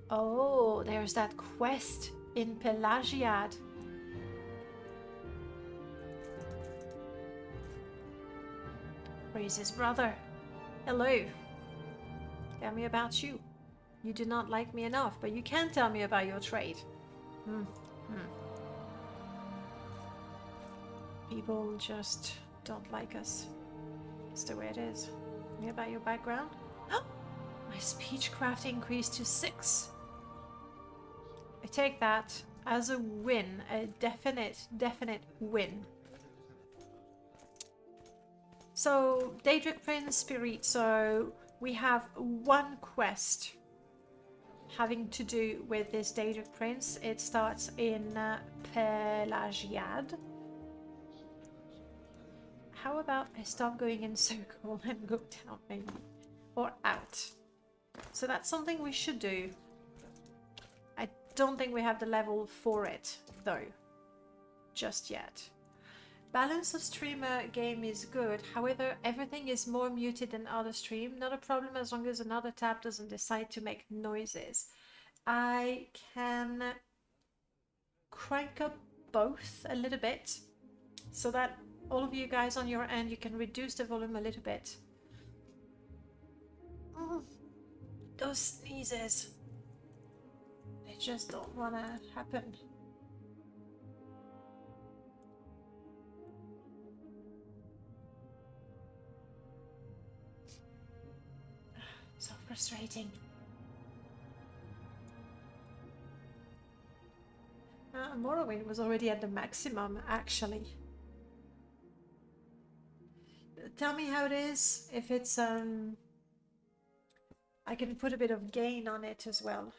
Oh, there's that quest in Pelagiad. Praise his brother. Hello. Tell me about you. You do not like me enough, but you can tell me about your trade. People just don't like us. It's the way it is. Tell me about your background. My speechcraft increased to 6. I take that as a win, a definite win. So, Daedric Prince Spirit, so we have one quest having to do with this Daedric Prince. It starts in Pelagiad. How about I stop going in circle and go down maybe? Or out. So that's something we should do. don't think we have the level for it, though. Just yet. Balance of streamer game is good. However, everything is more muted than other stream. Not a problem as long as another tab doesn't decide to make noises. I can crank up both a little bit so that all of you guys on your end, you can reduce the volume a little bit. Those sneezes, they just don't want to happen. So frustrating. Morrowind was already at the maximum, actually. Tell me how it is, if it's I can put a bit of gain on it as well.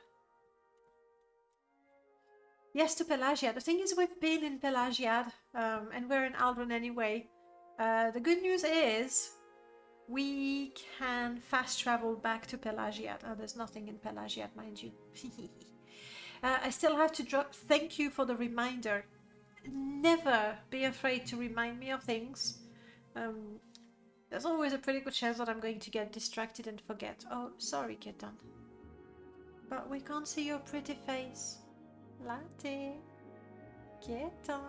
Yes, to Pelagia. The thing is, we've been in Pelagia, and we're in Ald-ruhn anyway. The good news is we can fast travel back to Pelagia. Oh, there's nothing in Pelagia, mind you. I still have to drop. Thank you for the reminder. Never be afraid to remind me of things. There's always a pretty good chance that I'm going to get distracted and forget. Oh, sorry, Ketan. But we can't see your pretty face. Latte. Ketan.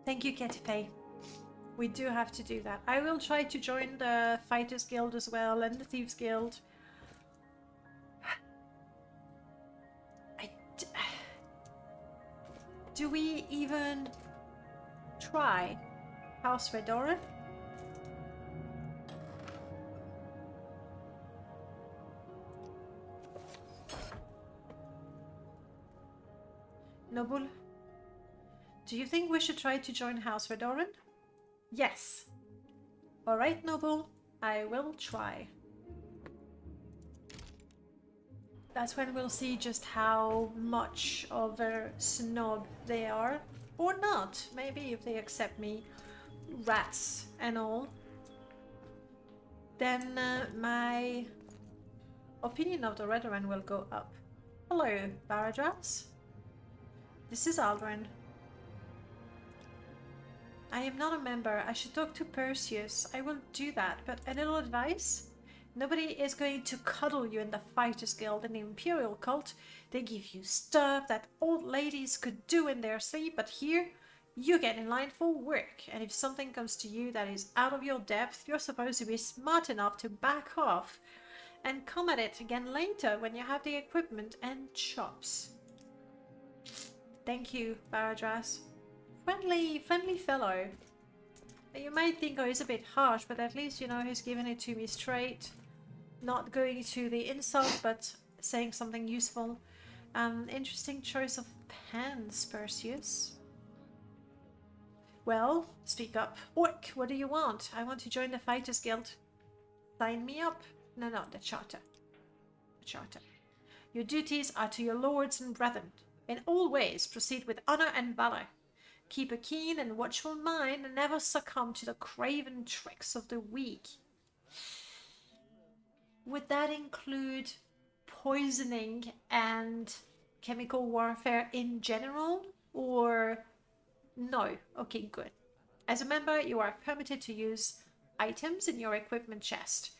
Thank you, Ketife. We do have to do that. I will try to join the Fighters Guild as well and the Thieves Guild. Do we even try House Redora? Noble, do you think we should try to join House Redora? Yes. Alright, Noble, I will try. That's when we'll see just how much of a snob they are. Or not. Maybe if they accept me, rats and all, then my opinion of the Redorun will go up. Hello, Baradras. This is Ald-ruhn. I am not a member. I should talk to Perseus. I will do that, but a little advice? Nobody is going to cuddle you in the Fighters Guild and the Imperial Cult. They give you stuff that old ladies could do in their sleep, but here, you get in line for work. And if something comes to you that is out of your depth, you're supposed to be smart enough to back off and come at it again later when you have the equipment and chops. Thank you, Baradras. Friendly fellow. You might think, oh, he's a bit harsh, but at least, you know, he's giving it to me straight. Not going to the insult, but saying something useful. Interesting choice of pens, Perseus. Well, speak up. Orc, what do you want? I want to join the Fighters Guild. Sign me up. No, the charter. The charter. Your duties are to your lords and brethren. In all ways, proceed with honor and valor. Keep a keen and watchful mind and never succumb to the craven tricks of the weak. Would that include poisoning and chemical warfare in general, or no? Okay, good. As a member, you are permitted to use items in your equipment chest.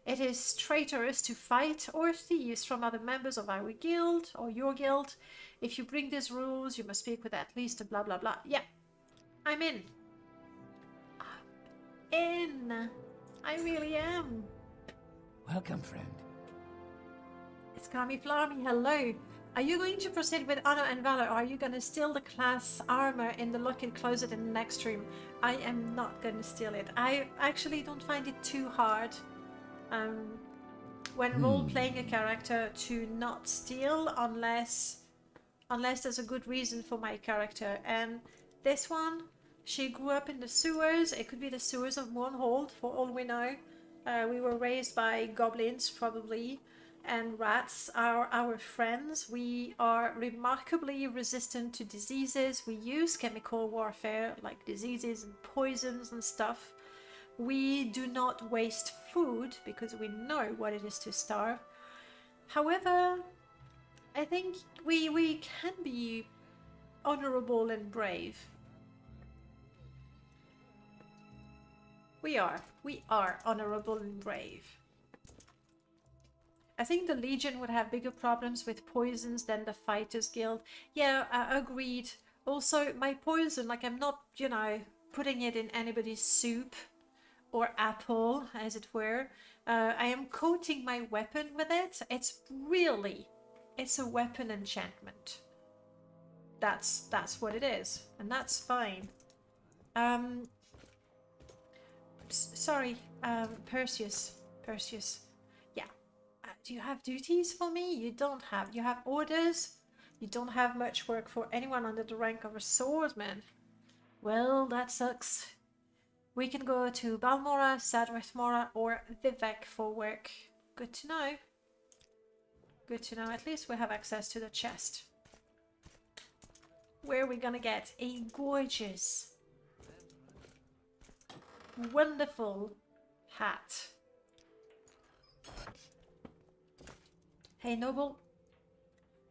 It is traitorous to fight or thieves from other members of our guild or your guild. If you bring these rules, you must speak with at least a blah blah blah. Yeah, I'm in. I'm in. I really am. Welcome, friend. It's Kami Flarmy, hello. Are you going to proceed with honor and valor, or are you going to steal the class armor in the lock-in closet in the next stream? I am not going to steal it. I actually don't find it too hard when role-playing a character to not steal unless there's a good reason for my character. And this one, she grew up in the sewers. It could be the sewers of Mournhold, for all we know. We were raised by goblins, probably, and rats are our friends. We are remarkably resistant to diseases. We use chemical warfare, like diseases and poisons and stuff. We do not waste food because we know what it is to starve. However, I think we can be honorable and brave. We are honorable and brave. I think the Legion would have bigger problems with poisons than the Fighters Guild. Yeah, agreed. Also, my poison, like I'm not, you know, putting it in anybody's soup or apple, as it were. I am coating my weapon with it. It's a weapon enchantment. That's what it is, and that's fine. Sorry, Perseus. Yeah. Do you have duties for me? You don't have. You have orders? You don't have much work for anyone under the rank of a swordsman. Well, that sucks. We can go to Balmora, Sadrithmora, or Vivek for work. Good to know. Good to know. At least we have access to the chest. Where are we gonna get a gorgeous, wonderful hat? Hey, Noble.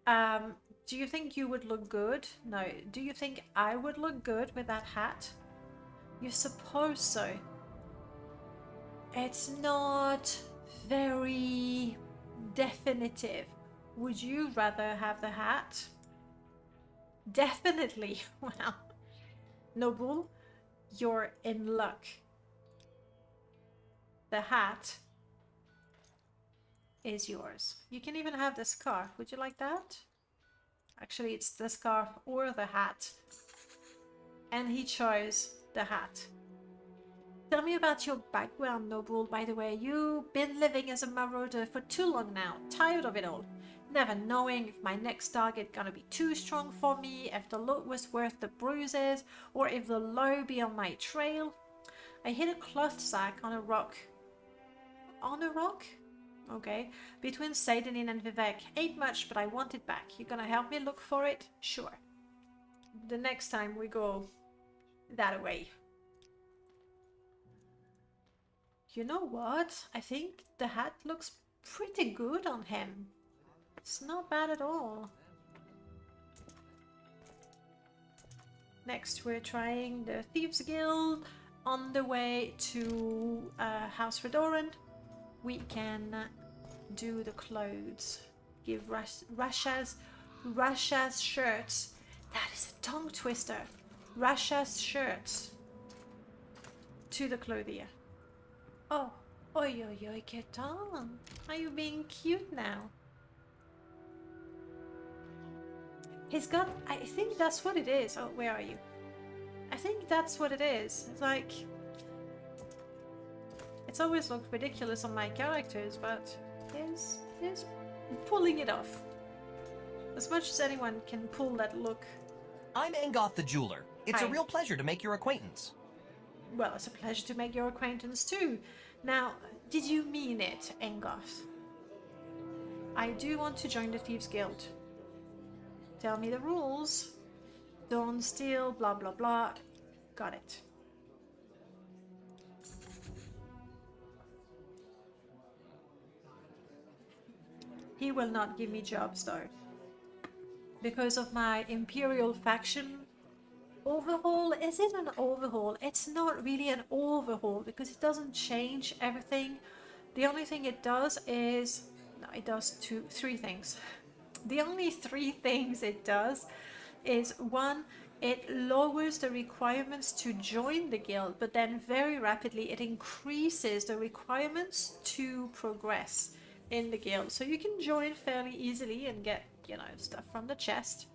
Do you think you would look good? No. Do you think I would look good with that hat? You suppose so. It's not very definitive. Would you rather have the hat? Definitely. Well, Noble, you're in luck. The hat is yours. You can even have the scarf. Would you like that? Actually, it's the scarf or the hat. And he chose the hat. Tell me about your background, Noble. By the way, you've been living as a marauder for too long now. Tired of it all. Never knowing if my next target gonna be too strong for me, if the loot was worth the bruises, or if the low be on my trail. I hit a cloth sack on a rock. On a rock? Okay. Between Sadanin and Vivek. Ain't much, but I want it back. You gonna help me look for it? Sure. The next time we go that way. You know what? I think the hat looks pretty good on him. It's not bad at all. Next we're trying the Thieves Guild. On the way to House Ald-ruhn, we can do the clothes. Give Rasha's shirts. That is a tongue twister. Rasha's shirts to the clothier. Oh, oi, get on. Are you being cute now? He's got, I think that's what it is. Oh, where are you? I think that's what it is. It's like, it's always looked ridiculous on my characters, but he's pulling it off. As much as anyone can pull that look. I'm Engoth the Jeweler. It's Hi. a real pleasure to make your acquaintance. Well, it's a pleasure to make your acquaintance too. Now, did you mean it, Engoth? I do want to join the Thieves Guild. Tell me the rules. Don't steal, blah blah blah. Got it. He will not give me jobs though. Because of my Imperial faction overhaul. Is it an overhaul? It's not really an overhaul because it doesn't change everything. The only thing it does is... No, it does three things. The only three things it does is, one, it lowers the requirements to join the guild, but then very rapidly it increases the requirements to progress in the guild. So you can join fairly easily and get, you know, stuff from the chest.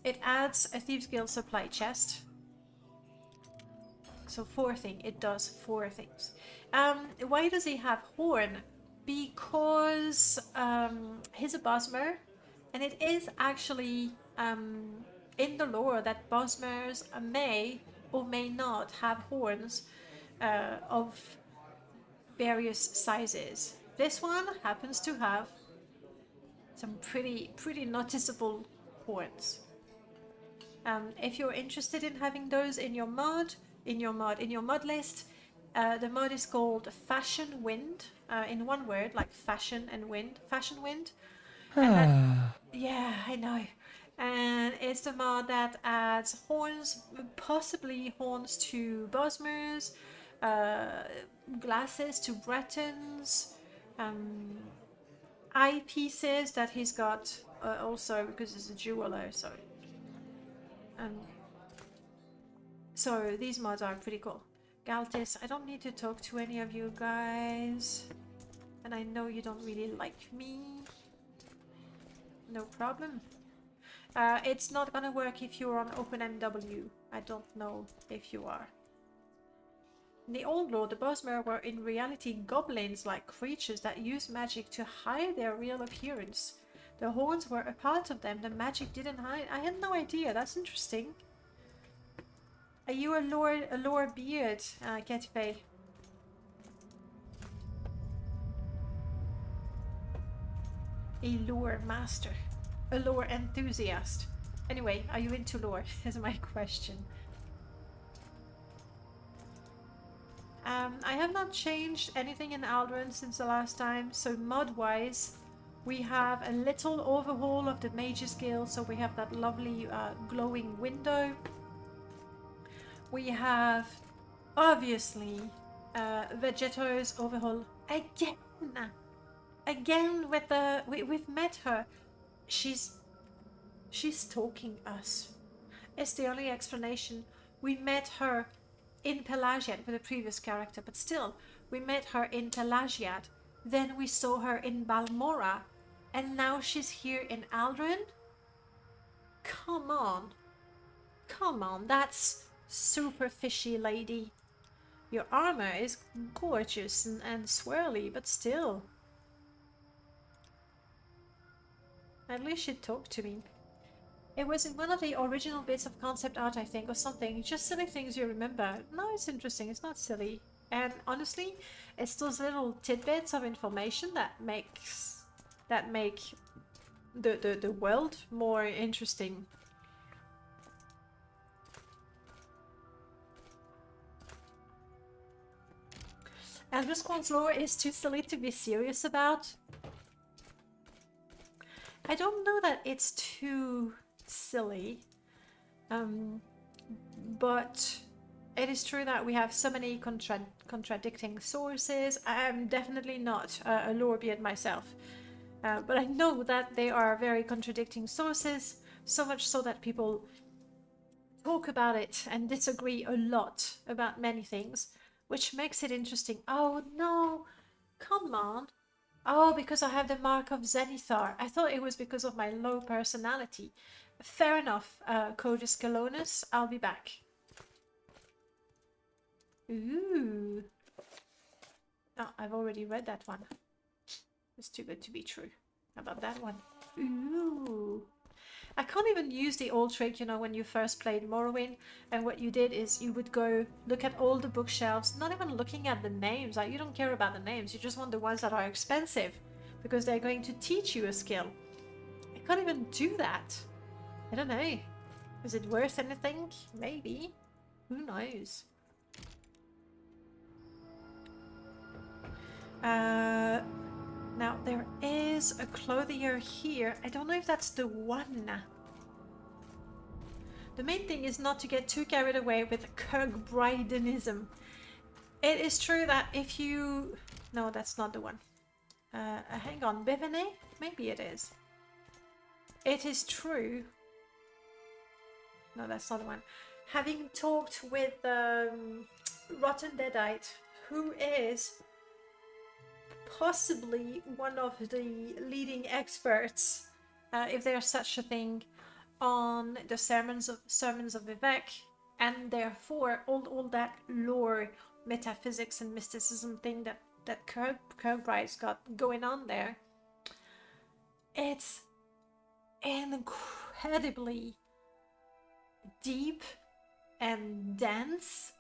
It adds a Thieves Guild supply chest. So it does four things. Why does he have horn? Because he's a Bosmer, and it is actually in the lore that Bosmers may or may not have horns of various sizes. This one happens to have some pretty noticeable horns. If you're interested in having those in your mod list, The mod is called Fashion Wind, in one word, like fashion and wind. Fashion Wind. And that, yeah, I know. And it's the mod that adds horns, possibly horns to Bosmers, glasses to Bretons, eyepieces that he's got also because he's a jeweler. So these mods are pretty cool. Galtis, I don't need to talk to any of you guys. And I know you don't really like me. No problem. It's not gonna work if you're on OpenMW. I don't know if you are. In the old lore, the Bosmer were in reality goblins-like creatures that used magic to hide their real appearance. The horns were a part of them, the magic didn't hide. I had no idea, that's interesting. Are you a lore beard, Ketife? A lore master. A lore enthusiast. Anyway, are you into lore? Is my question. I have not changed anything in Ald-ruhn since the last time, so mod-wise, we have a little overhaul of the Mage's Guild, so we have that lovely glowing window. We have, obviously, Vegeto's overhaul again. Again with the... We've met her. She's stalking us. It's the only explanation. We met her in Pelagiad with a previous character, but still, we met her in Pelagiad. Then we saw her in Balmora, and now she's here in Ald-ruhn? Come on. Come on, that's super fishy, lady. Your armor is gorgeous and swirly, but still. At least she talked to me. It was in one of the original bits of concept art, I think, or something. Just silly things you remember. No, it's interesting. It's not silly. And honestly, it's those little tidbits of information that make the world more interesting. Ald-ruhn's lore is too silly to be serious about. I don't know that it's too silly, but it is true that we have so many contradicting sources. I'm definitely not a lore beard myself, but I know that they are very contradicting sources, so much so that people talk about it and disagree a lot about many things, which makes it interesting. Oh no, come on. Oh, because I have the mark of Zenithar. I thought it was because of my low personality. Fair enough, Codus Galonus. I'll be back. Ooh. Oh, I've already read that one. It's too good to be true. How about that one? Ooh. I can't even use the old trick, you know, when you first played Morrowind, and what you did is you would go look at all the bookshelves, not even looking at the names. Like, you don't care about the names, you just want the ones that are expensive, because they're going to teach you a skill. I can't even do that. I don't know. Is it worth anything? Maybe. Who knows? Now, there is a clothier here. I don't know if that's the one. The main thing is not to get too carried away with Kirkbridenism. It is true that if you... No, that's not the one. Hang on, Bivene? Maybe it is. It is true. No, that's not the one. Having talked with Rotten Deadite, who is possibly one of the leading experts, if there's such a thing, on the sermons of Vivek, and therefore all that lore, metaphysics and mysticism thing that Kirkbride's got going on there. It's incredibly deep and dense.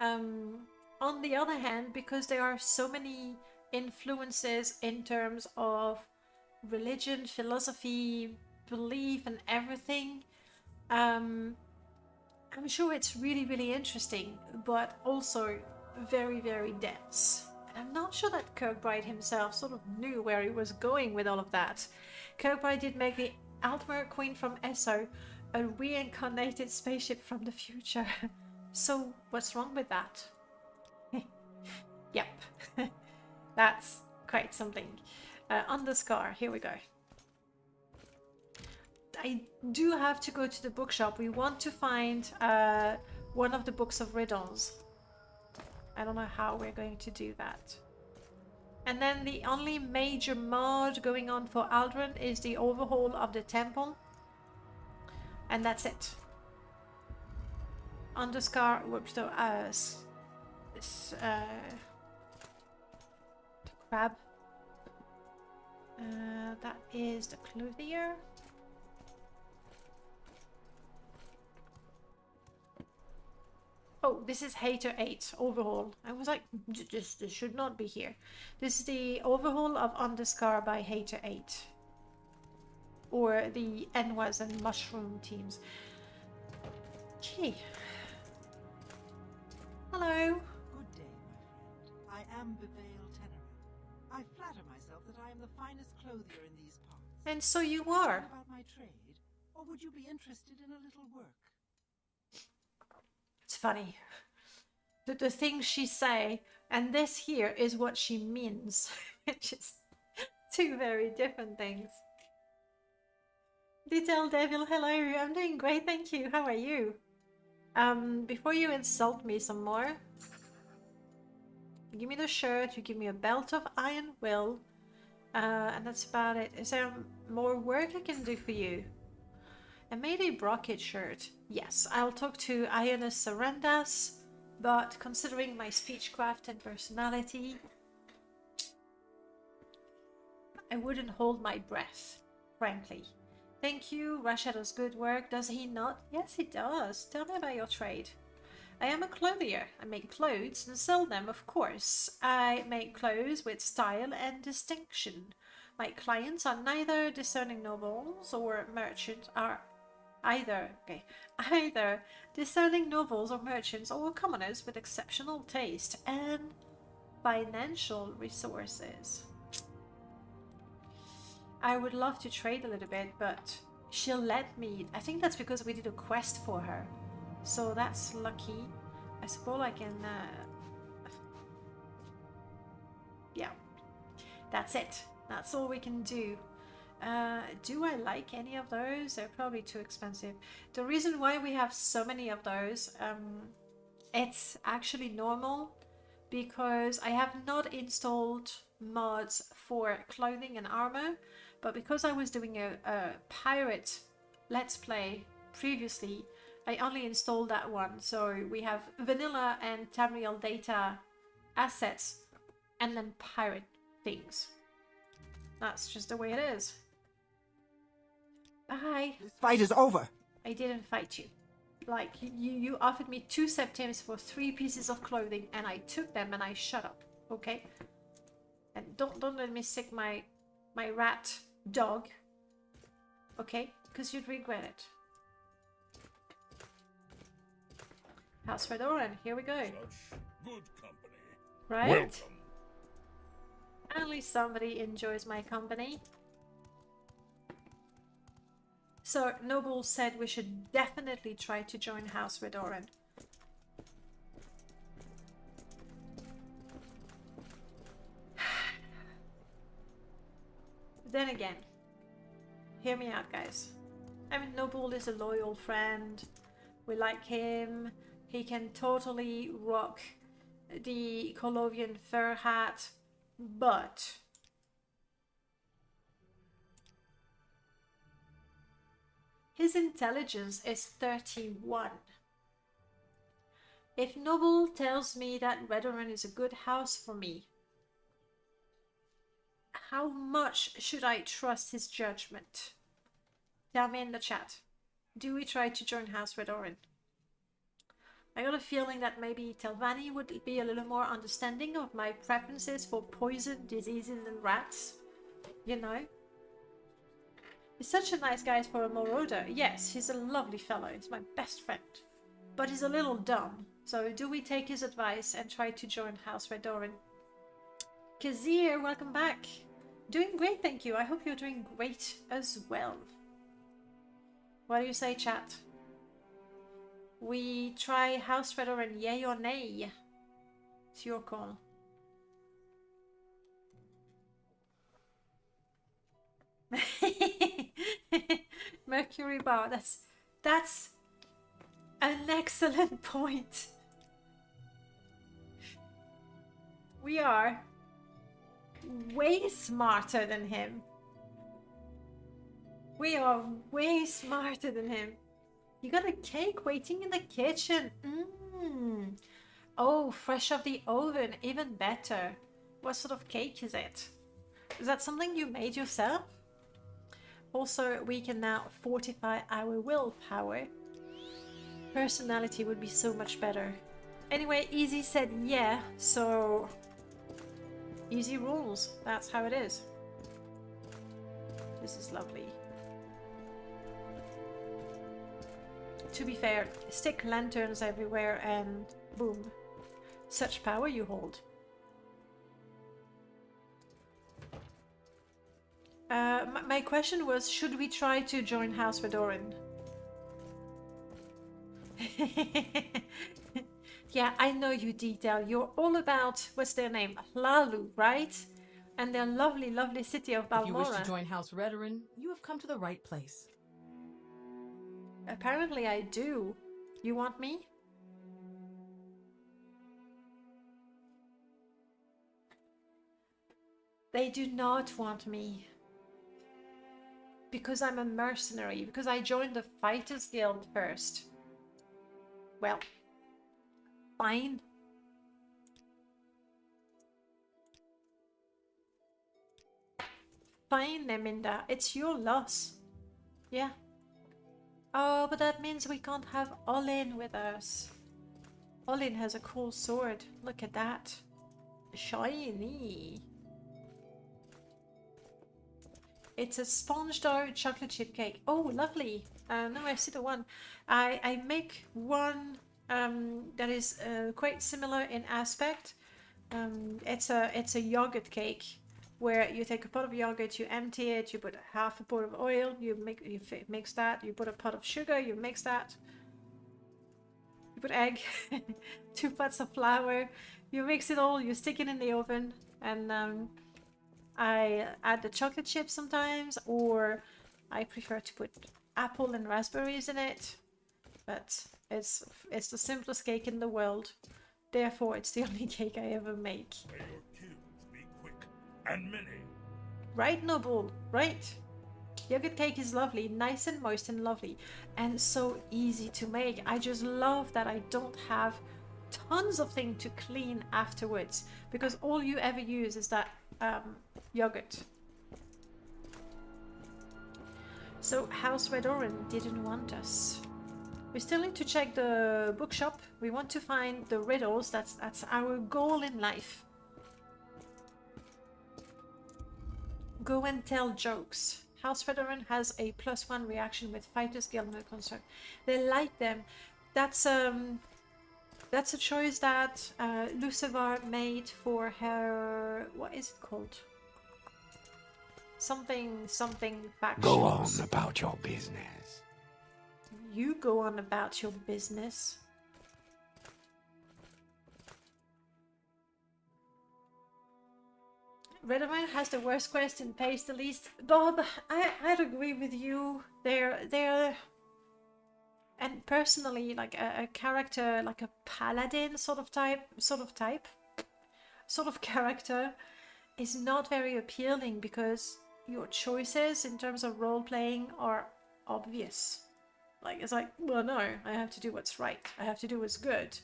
On the other hand, because there are so many influences in terms of religion, philosophy, belief and everything, I'm sure it's really, really interesting, but also very, very dense. And I'm not sure that Kirkbride himself sort of knew where he was going with all of that. Kirkbride did make the Ald-ruhn Queen from Esso a reincarnated spaceship from the future. So what's wrong with that? Yep. That's quite something. On the scar, here we go. I do have to go to the bookshop. We want to find one of the books of riddles. I don't know how we're going to do that. And then the only major mod going on for Ald-ruhn is the overhaul of the temple. And that's it. Underscar, whoops, the crab. That is the clothier. Oh, this is Hater 8 overhaul. I was like, this should not be here. This is the overhaul of Underscar by Hater 8. Or the Enwas and Mushroom teams. Okay. Hello. Good day, my friend. I am Bevail Tenera. I flatter myself that I am the finest clothier in these parts. And so you What are. about my trade? Or would you be interested in a little work? It's funny. The things she say, and this here is what she means. Which is two very different things. Detail Devil, hello. I'm doing great, thank you. How are you? Before you insult me some more, you give me the shirt, you give me a belt of iron will, and that's about it. Is there more work I can do for you? I made a Brocket shirt. Yes, I'll talk to Ionis Sarandas, but considering my speechcraft and personality, I wouldn't hold my breath, frankly. Thank you, Russia does good work, does he not? Yes, he does. Tell me about your trade. I am a clothier. I make clothes and sell them, of course. I make clothes with style and distinction. My clients are neither discerning nobles or merchants, either discerning nobles or merchants or commoners with exceptional taste and financial resources. I would love to trade a little bit, but she'll let me. I think that's because we did a quest for her. So that's lucky. I suppose I can... yeah. That's it. That's all we can do. Do I like any of those? They're probably too expensive. The reason why we have so many of those, it's actually normal because I have not installed mods for clothing and armor, but because I was doing a pirate let's play previously, I only installed that one. So we have vanilla and Tamriel data assets and then pirate things. That's just the way it is. Bye. This fight is over. I didn't fight you. Like, you offered me 2 septims for 3 pieces of clothing and I took them and I shut up, okay? And don't let me sick my rat dog, okay? Because you'd regret it. House Redoran, here we go. Such good company. Right? Welcome. At least somebody enjoys my company. So, Noble said we should definitely try to join House Redoran. Then again, hear me out, guys. I mean, Noble is a loyal friend. We like him. He can totally rock the Colovian fur hat, but his intelligence is 31. If Noble tells me that Redoran is a good house for me, how much should I trust his judgment? Tell me in the chat. Do we try to join House Redoran? I got a feeling that maybe Telvanni would be a little more understanding of my preferences for poison, diseases, and rats. You know? He's such a nice guy for a marauder. Yes, he's a lovely fellow. He's my best friend. But he's a little dumb. So do we take his advice and try to join House Red-Doran? Kazir, welcome back. Doing great, thank you. I hope you're doing great as well. What do you say, chat? We try House Red-Doran, yay or nay? It's your call. Mercury bar, that's an excellent point. We are way smarter than him. We are way smarter than him. You got a cake waiting in the kitchen. Oh, fresh off the oven, even better. What sort of cake is it? Is that something you made yourself? Also, we can now fortify our willpower. Personality would be so much better. Anyway, Easy said yeah, so easy rules. That's how it is. This is lovely. To be fair, stick lanterns everywhere and boom. Such power you hold. My question was, should we try to join House Red-Doran? Yeah, I know you, Detail. You're all about, what's their name? Hlalu, right? And their lovely, lovely city of Balmora. If you wish to join House Red-Doran, you have come to the right place. Apparently I do. You want me? They do not want me. Because I'm a mercenary. Because I joined the Fighters Guild first. Well, fine. Fine, Neminda. It's your loss. Yeah. Oh, but that means we can't have Olin with us. Olin has a cool sword. Look at that. Shiny. It's a sponge dough chocolate chip cake. Oh, lovely. No, I see the one. I make one that is quite similar in aspect. It's a yogurt cake where you take a pot of yogurt, you empty it, you put half a pot of oil, you mix that, you put a pot of sugar, you mix that, you put egg, 2 pots of flour, you mix it all, you stick it in the oven, and I add the chocolate chips sometimes, or I prefer to put apple and raspberries in it, but it's the simplest cake in the world. Therefore, it's the only cake I ever make. May your kills be quick and many. Right, Noble? Right. Yogurt cake is lovely, nice and moist and lovely, and so easy to make. I just love that I don't have tons of things to clean afterwards, because all you ever use is that yogurt. So House Red-Doran didn't want us. We still need to check the bookshop. We want to find the riddles. That's our goal in life. Go and tell jokes. House Red-Doran has a +1 reaction with Fighters Guild and Construct. They like them. That's a choice that Lucifer made for her. What is it called? Something factions. Go on about your business. You go on about your business. Red-Doran has the worst quest and pays the least. Bob, I'd agree with you. They're and personally, like a character, like a paladin sort of character is not very appealing because your choices in terms of role-playing are obvious. Like, it's like, well, no, I have to do what's right. I have to do what's good.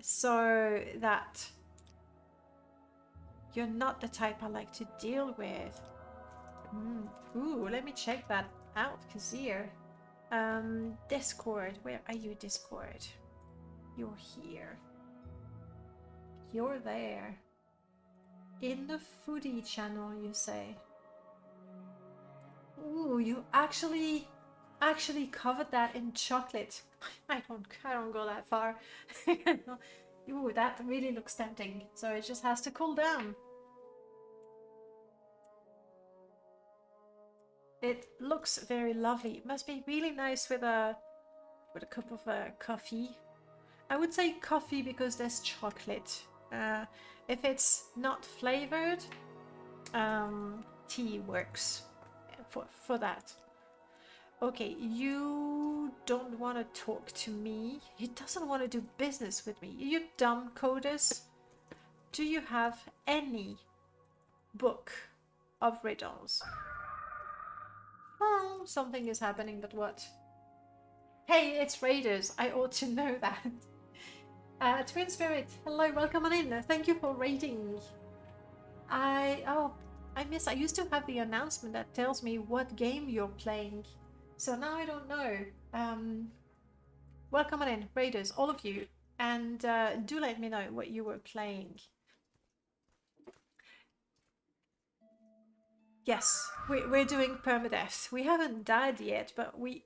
So that you're not the type I like to deal with. Ooh, let me check that out, Kazir. Discord, where are you, Discord? You're here. You're there. In the foodie channel, you say. Ooh, you actually actually covered that in chocolate. I don't go that far. Ooh, that really looks tempting. So it just has to cool down. It looks very lovely. It must be really nice with a cup of coffee. I would say coffee because there's chocolate. If it's not flavored, tea works for that. Okay, you don't want to talk to me. He doesn't want to do business with me. You dumb coders. Do you have any book of riddles? Oh, something is happening, but what? Hey, it's Raiders. I ought to know that. Twin Spirit, hello, welcome on in. Thank you for raiding. I used to have the announcement that tells me what game you're playing. So now I don't know. Welcome on in, Raiders, all of you. And do let me know what you were playing. Yes, we're doing Permadeath. We haven't died yet, but we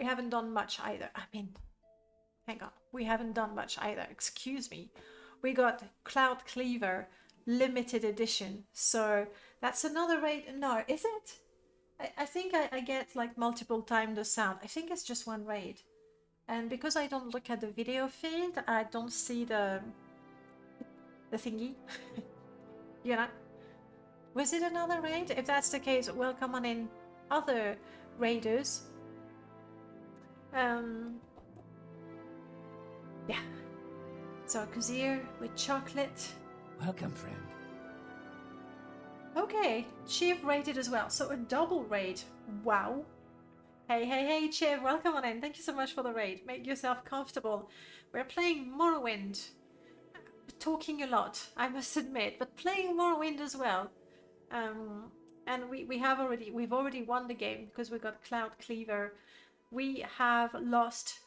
haven't done much either. I mean, hang on. We haven't done much either. Excuse me. We got Cleaver limited edition. So that's another raid. No, is it? I think I get like multiple times the sound. I think it's just one raid. And because I don't look at the video feed, I don't see the thingy. You know? Was it another raid? If that's the case, welcome on in other raiders. Yeah. So Kazir with chocolate. Welcome, friend. Okay, Chiv raided as well. So a double raid. Wow. Hey, Chiv, welcome on in. Thank you so much for the raid. Make yourself comfortable. We're playing Morrowind. Talking a lot, I must admit, but playing Morrowind as well. And we've already won the game because we got Cleaver. We have lost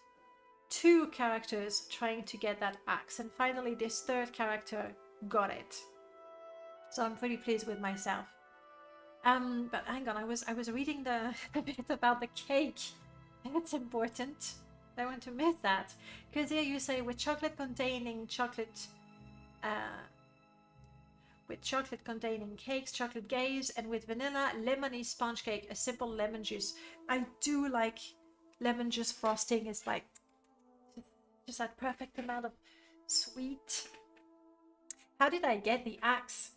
2 characters trying to get that axe, and finally this third character got it. So I'm pretty pleased with myself. But hang on, I was reading the bit about the cake. That's important. I want to miss that. Because here you say with chocolate containing cakes, chocolate gaze, and with vanilla, lemony sponge cake, a simple lemon juice. I do like lemon juice frosting. It's like just that perfect amount of sweet. How did I get the axe?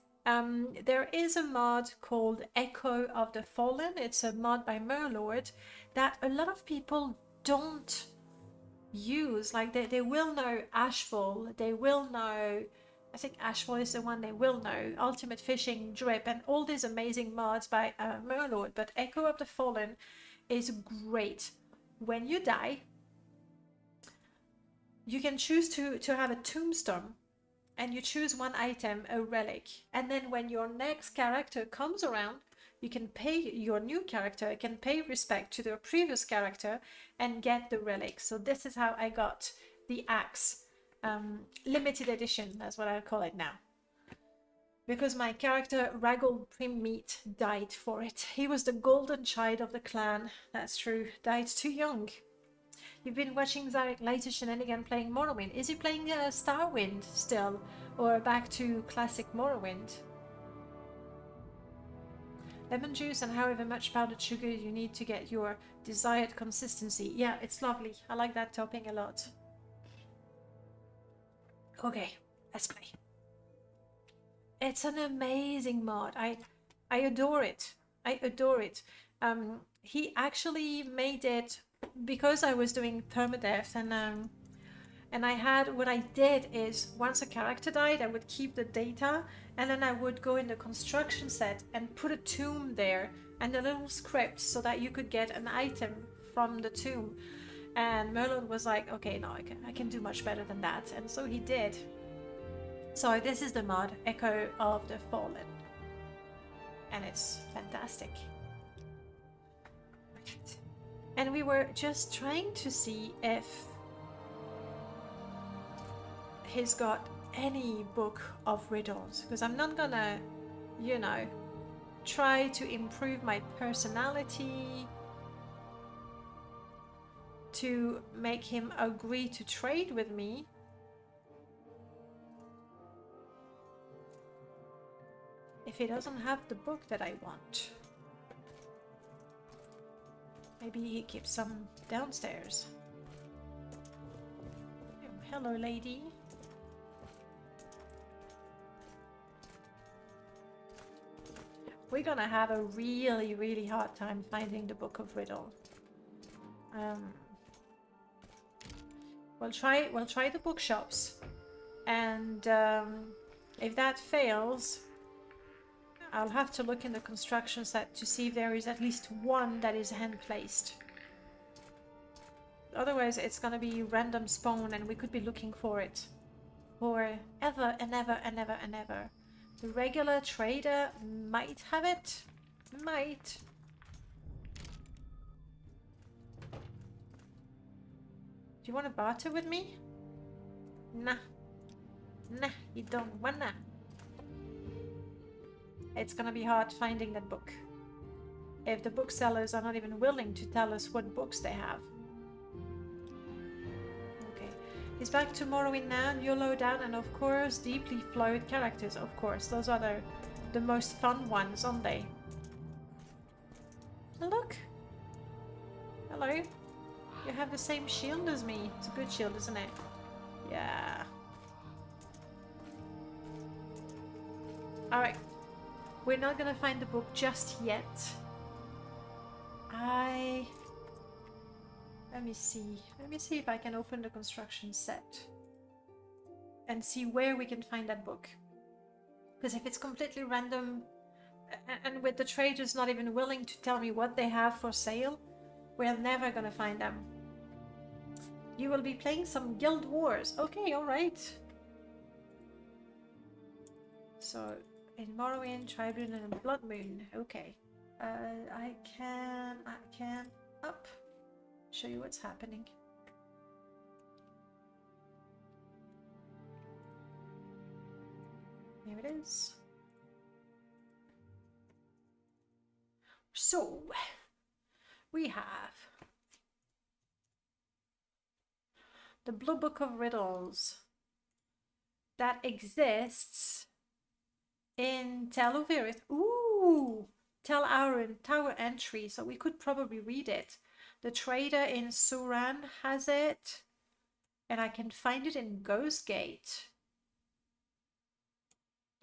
There is a mod called Echo of the Fallen. It's a mod by Morrowind that a lot of people don't use. Like they will know Ashfall, they will know, I think Ashfall is the one they will know, Ultimate Fishing, Drip, and all these amazing mods by Morrowind. But Echo of the Fallen is great. When you die, you can choose to have a tombstone, and you choose one item, a relic, and then when your next character comes around, you can pay, your new character can pay respect to their previous character and get the relic. So this is how I got the axe. Limited edition, that's what I call it now. Because my character, Raggle Primmeat, died for it. He was the golden child of the clan, that's true, died too young. You've been watching Zarek Later Shenanigan playing Morrowind. Is he playing Starwind still? Or back to classic Morrowind? Lemon juice and however much powdered sugar you need to get your desired consistency. Yeah, it's lovely. I like that topping a lot. Okay, let's play. It's an amazing mod. I adore it. I adore it. He actually made it because I was doing permadeath, and I had, what I did is once a character died, I would keep the data, and then I would go in the construction set and put a tomb there and a little script so that you could get an item from the tomb. And Merlin was like, okay, no, I can do much better than that, and so he did. So this is the mod, Echo of the Fallen, and it's fantastic. And we were just trying to see if he's got any book of riddles, because I'm not gonna, you know, try to improve my personality to make him agree to trade with me. If he doesn't have the book that I want. Maybe he keeps some downstairs. Oh, hello, lady. We're gonna have a really, really hard time finding the Book of Riddle. We'll try the bookshops, and if that fails, I'll have to look in the construction set to see if there is at least one that is hand placed. Otherwise, it's gonna be random spawn, and we could be looking for it for ever and ever and ever and ever. The regular trader might have it. Might. Do you want to barter with me? Nah. Nah, you don't wanna. It's gonna be hard finding that book. If the booksellers are not even willing to tell us what books they have. Okay. He's back to Morrowind now, new loadout, and of course, deeply flowed characters, of course. Those are the most fun ones, aren't they? Look! Hello. You have the same shield as me. It's a good shield, isn't it? Yeah. Alright. We're not gonna find the book just yet. Let me see. Let me see if I can open the construction set. And see where we can find that book. Because if it's completely random, and with the traders not even willing to tell me what they have for sale, we're never gonna find them. You will be playing some Guild Wars. Okay, alright. So, in Morrowind, Tribune, and Blood Moon. Okay. I can up. Show you what's happening. Here it is. So, we have the Blue Book of Riddles that exists in Tel-Uvirith. Ooh! Ald-ruhn Tower entry, so we could probably read it. The trader in Suran has it, and I can find it in Ghostgate.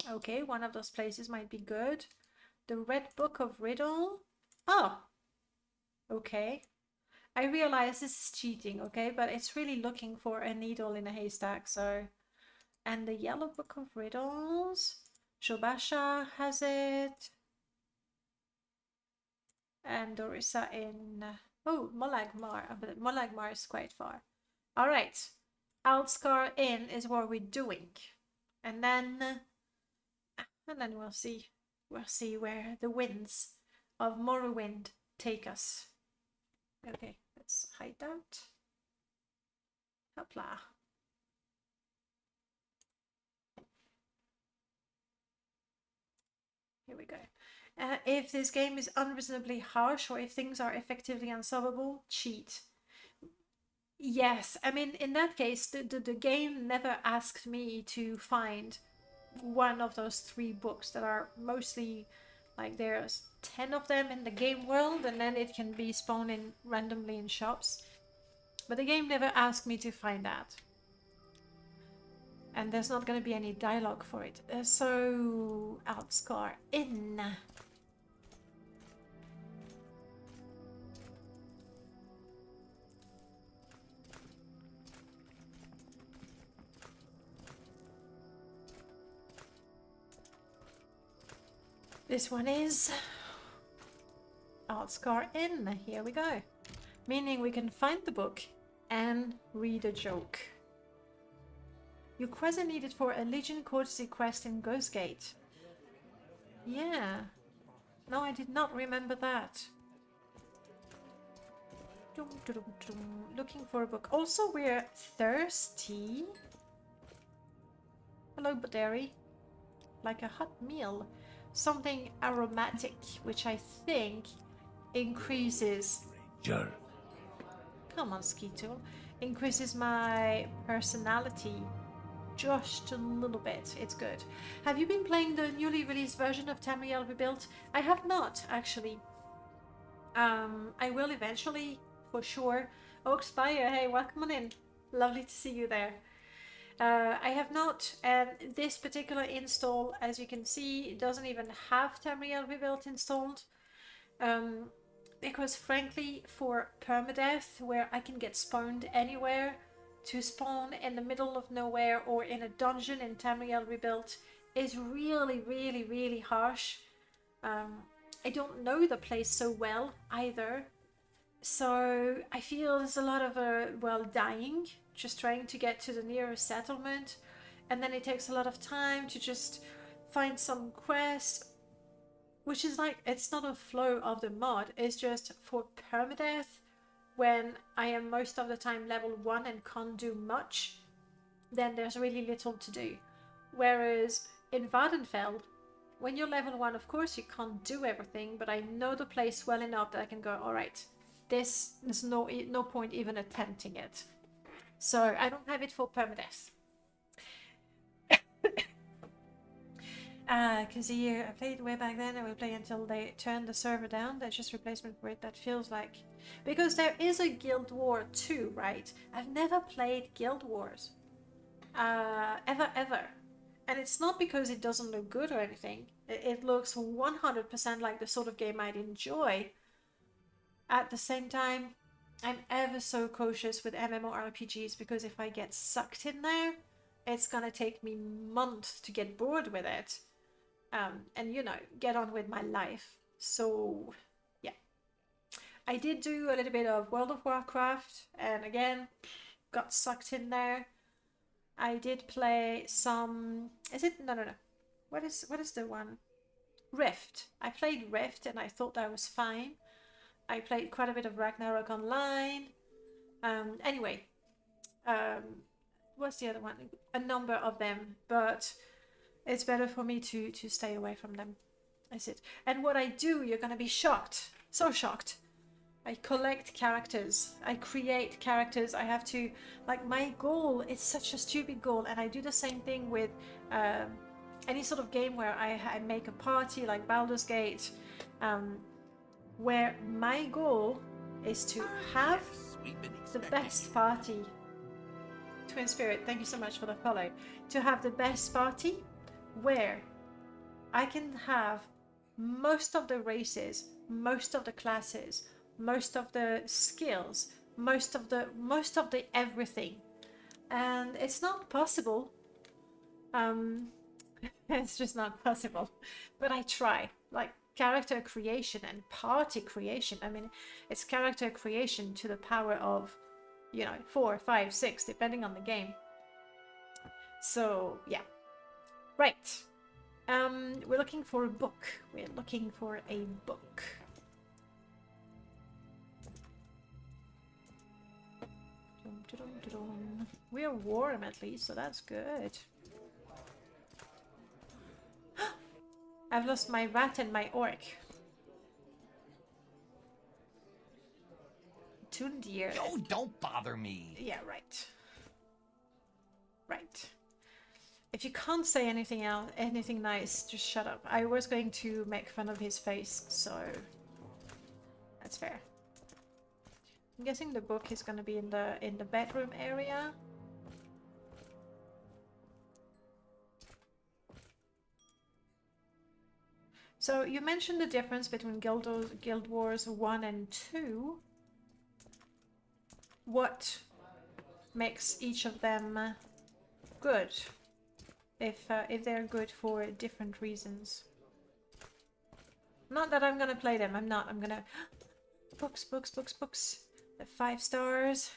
Okay, one of those places might be good. The Red Book of Riddle. Oh, okay. I realize this is cheating, okay, but it's really looking for a needle in a haystack, so. And the Yellow Book of Riddles. Shobasha has it. And Dorissa in... oh, Molagmar. But Molagmar is quite far. Alright. Alskar Inn is what we're doing. And then we'll see. We'll see where the winds of Morrowind take us. Okay, let's hide out. Hopla. Here we go. If this game is unreasonably harsh or if things are effectively unsolvable, cheat. Yes, I mean, in that case, the game never asked me to find one of those 3 books that are mostly, like, there's 10 of them in the game world, and then it can be spawning randomly in shops. But the game never asked me to find that. And there's not going to be any dialogue for it. So, Alskar Inn. This one is Alskar Inn. Here we go. Meaning we can find the book and read a joke. You quasi needed for a Legion courtesy quest in Ghostgate. Yeah. No, I did not remember that. Looking for a book. Also, we're thirsty. Hello, Baderi. Like a hot meal. Something aromatic, which I think increases... Sure. Come on, Skeetle. Increases my personality just a little bit. It's good. Have you been playing the newly released version of Tamriel Rebuilt? I have not, actually. I will eventually, for sure. Oak Spire, hey, welcome on in. Lovely to see you there. I have not, and this particular install, as you can see, doesn't even have Tamriel Rebuilt installed. Because frankly, for Permadeath, where I can get spawned anywhere, to spawn in the middle of nowhere or in a dungeon in Tamriel Rebuilt is really, really, really harsh. I don't know the place so well either. So I feel there's a lot of, well, dying, just trying to get to the nearest settlement. And then it takes a lot of time to just find some quest, which is like, it's not a flow of the mod, it's just for Permadeath, when I am most of the time level 1 and can't do much, then there's really little to do. Whereas in Vardenfell, when you're level 1, of course you can't do everything, but I know the place well enough that I can go, alright, there's no point even attempting it. So I don't have it for Permadeath. Because I played way back then, I will play until they turn the server down. That's just replacement for it. That feels like... Because there is a Guild War 2, right? I've never played Guild Wars. Ever. And it's not because it doesn't look good or anything. It looks 100% like the sort of game I'd enjoy. At the same time, I'm ever so cautious with MMORPGs, because if I get sucked in there, it's gonna take me months to get bored with it. And, you know, get on with my life. So, yeah. I did do a little bit of World of Warcraft, and again, got sucked in there. I did play some... Is it? No. What is the one? Rift. I played Rift, and I thought that was fine. I played quite a bit of Ragnarok Online. Anyway. What's the other one? A number of them, but it's better for me to stay away from them. That's it. And what I do, you're gonna be shocked. So shocked. I collect characters. I create characters. I have to, like, my goal, it's such a stupid goal, and I do the same thing with any sort of game where I make a party, like Baldur's Gate, where my goal is to have the best party. Twin Spirit, thank you so much for the follow. To have the best party where I can have most of the races, most of the classes, most of the skills, most of the everything. And it's not possible. It's just not possible. But I try. Like character creation and party creation. I mean, it's character creation to the power of, you know, 4, 5, 6, depending on the game. So, yeah. Right. We're looking for a book. We're looking for a book. We're warm at least, so that's good. I've lost my rat and my orc. Tundir. Oh, don't bother me. Yeah, right. Right. If you can't say anything else, anything nice, just shut up. I was going to make fun of his face, so that's fair. I'm guessing the book is going to be in the bedroom area. So you mentioned the difference between Guild Wars 1 and 2. What makes each of them good? If they're good for different reasons. Not that I'm gonna play them. I'm not. I'm gonna... Books. The 5 stars.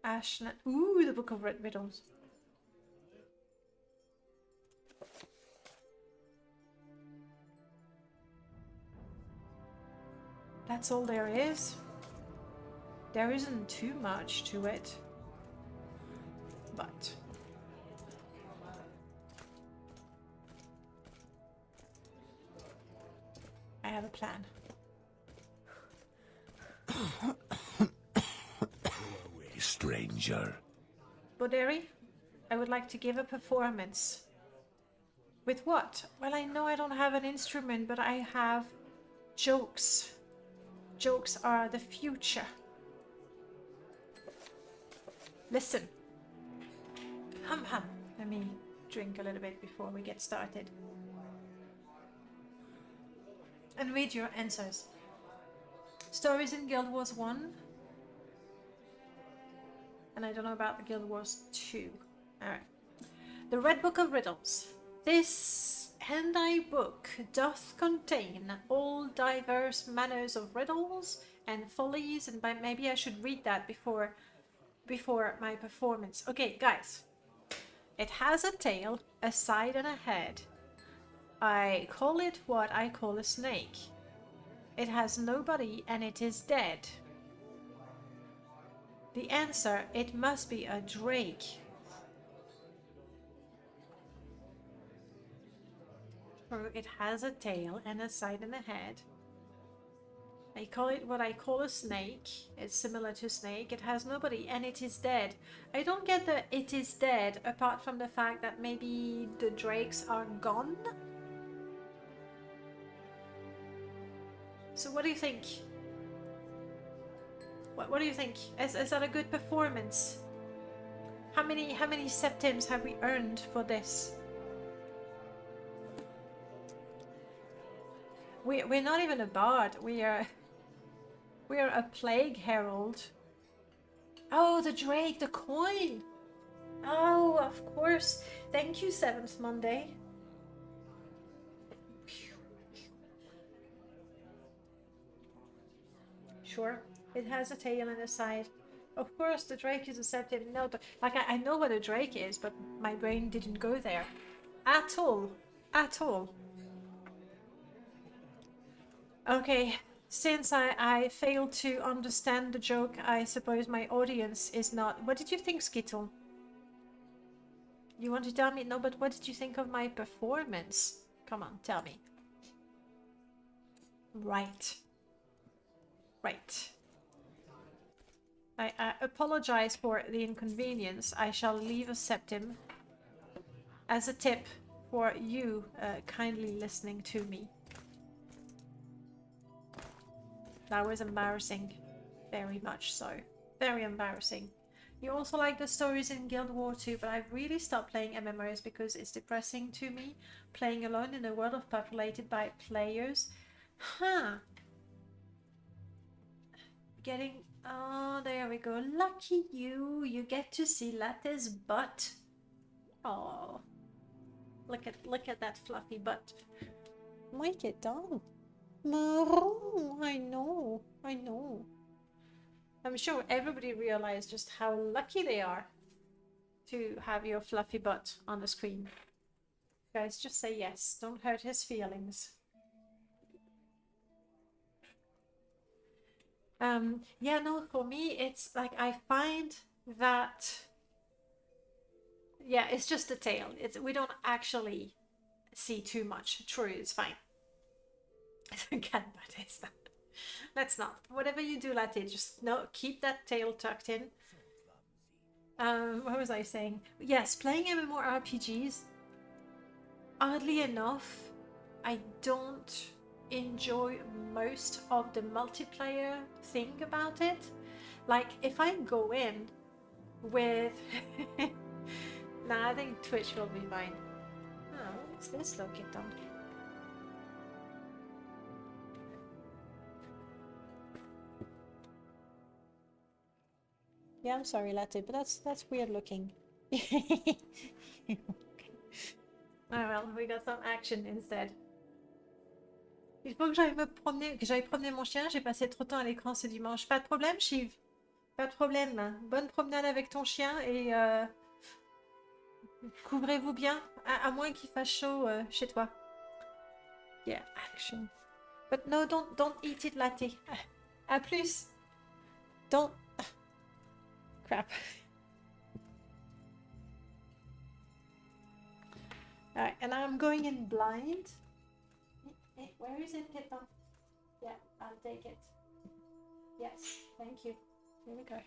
Ashland. Ooh, the Book of Riddles. That's all there is. There isn't too much to it. But I have a plan. Away, stranger. Boderi, I would like to give a performance. With what? Well, I know I don't have an instrument, but I have jokes. Jokes are the future. Listen. Hum hum. Let me drink a little bit before we get started. And read your answers. Stories in Guild Wars 1. And I don't know about the Guild Wars 2. Alright. The Red Book of Riddles. This Hendai book doth contain all diverse manners of riddles and follies, and maybe I should read that before my performance. Okay, guys. It has a tail, a side and a head. I call it what I call a snake. It has no body and it is dead. The answer, it must be a drake. True, it has a tail and a side and a head. I call it what I call a snake. It's similar to snake. It has no body and it is dead. I don't get the it is dead apart from the fact that maybe the drakes are gone. So what do you think? What do you think? Is that a good performance? How many septims have we earned for this? We're not even a bard. We are a plague herald. Oh, the drake, the coin. Oh, of course. Thank you, Seventh Monday. Sure. It has a tail and a side. Of course, the drake is a septim. No, like I know what a drake is, but my brain didn't go there. At all. At all. Okay, since I failed to understand the joke, I suppose my audience is not... What did you think, Skittle? You want to tell me? No, but what did you think of my performance? Come on, tell me. Right. Right. I apologize for the inconvenience. I shall leave a septim as a tip for you kindly listening to me. That was embarrassing. Very much so. Very embarrassing. You also like the stories in Guild War 2, but I've really stopped playing MMOs because it's depressing to me. Playing alone in a world populated by players. Huh. Getting... Oh, there we go. Lucky you. You get to see Latte's butt. Oh. Look at that fluffy butt. Make it down. Maroon, I know. I'm sure everybody realized just how lucky they are to have your fluffy butt on the screen. Guys, just say yes. Don't hurt his feelings. Yeah, no, for me, it's like I find that... Yeah, it's just the tail. We don't actually see too much. True, it's fine. Cat butt, it's not. Let's not. Whatever you do, Latte, just keep that tail tucked in. What was I saying? Yes, playing MMORPGs, oddly enough, I don't enjoy most of the multiplayer thing about it. Like, if I go in with... Nah, I think Twitch will be fine. Oh, what's this looking done? Yeah, I'm sorry, Latte, but that's weird looking. Okay. Oh well, we got some action instead. Il faut que j'aille promener mon chien. J'ai passé trop de temps à l'écran ce dimanche. Pas de problème, Shiv. Pas de problème. Bonne promenade avec ton chien et couvrez-vous bien, à moins qu'il fasse chaud chez toi. Yeah, action. But no, don't eat it, Latte. À plus. Don't. Crap. Alright, and I'm going in blind. Where is it, Pippa? Yeah, I'll take it. Yes, thank you. Here we go.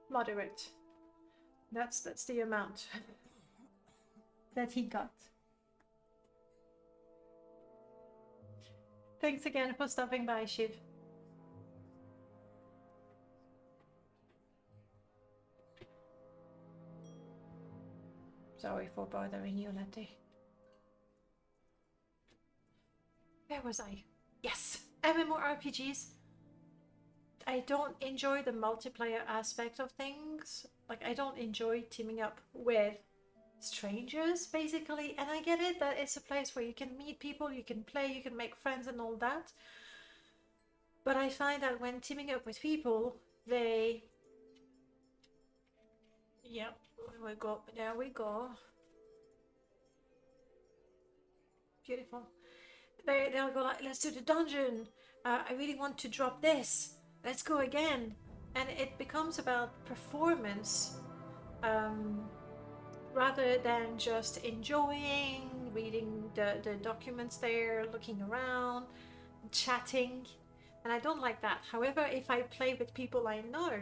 Moderate. That's the amount that he got. Thanks again for stopping by, Shiv. Sorry for bothering you, Letty. Where was I? Yes! MMORPGs. I don't enjoy the multiplayer aspect of things. Like, I don't enjoy teaming up with strangers, basically. And I get it, that it's a place where you can meet people, you can play, you can make friends and all that. But I find that when teaming up with people, they... Yep, there we go. Beautiful. They'll go like, let's do the dungeon. I really want to drop this. Let's go again. And it becomes about performance rather than just enjoying, reading the documents there, looking around, chatting. And I don't like that. However, if I play with people I know,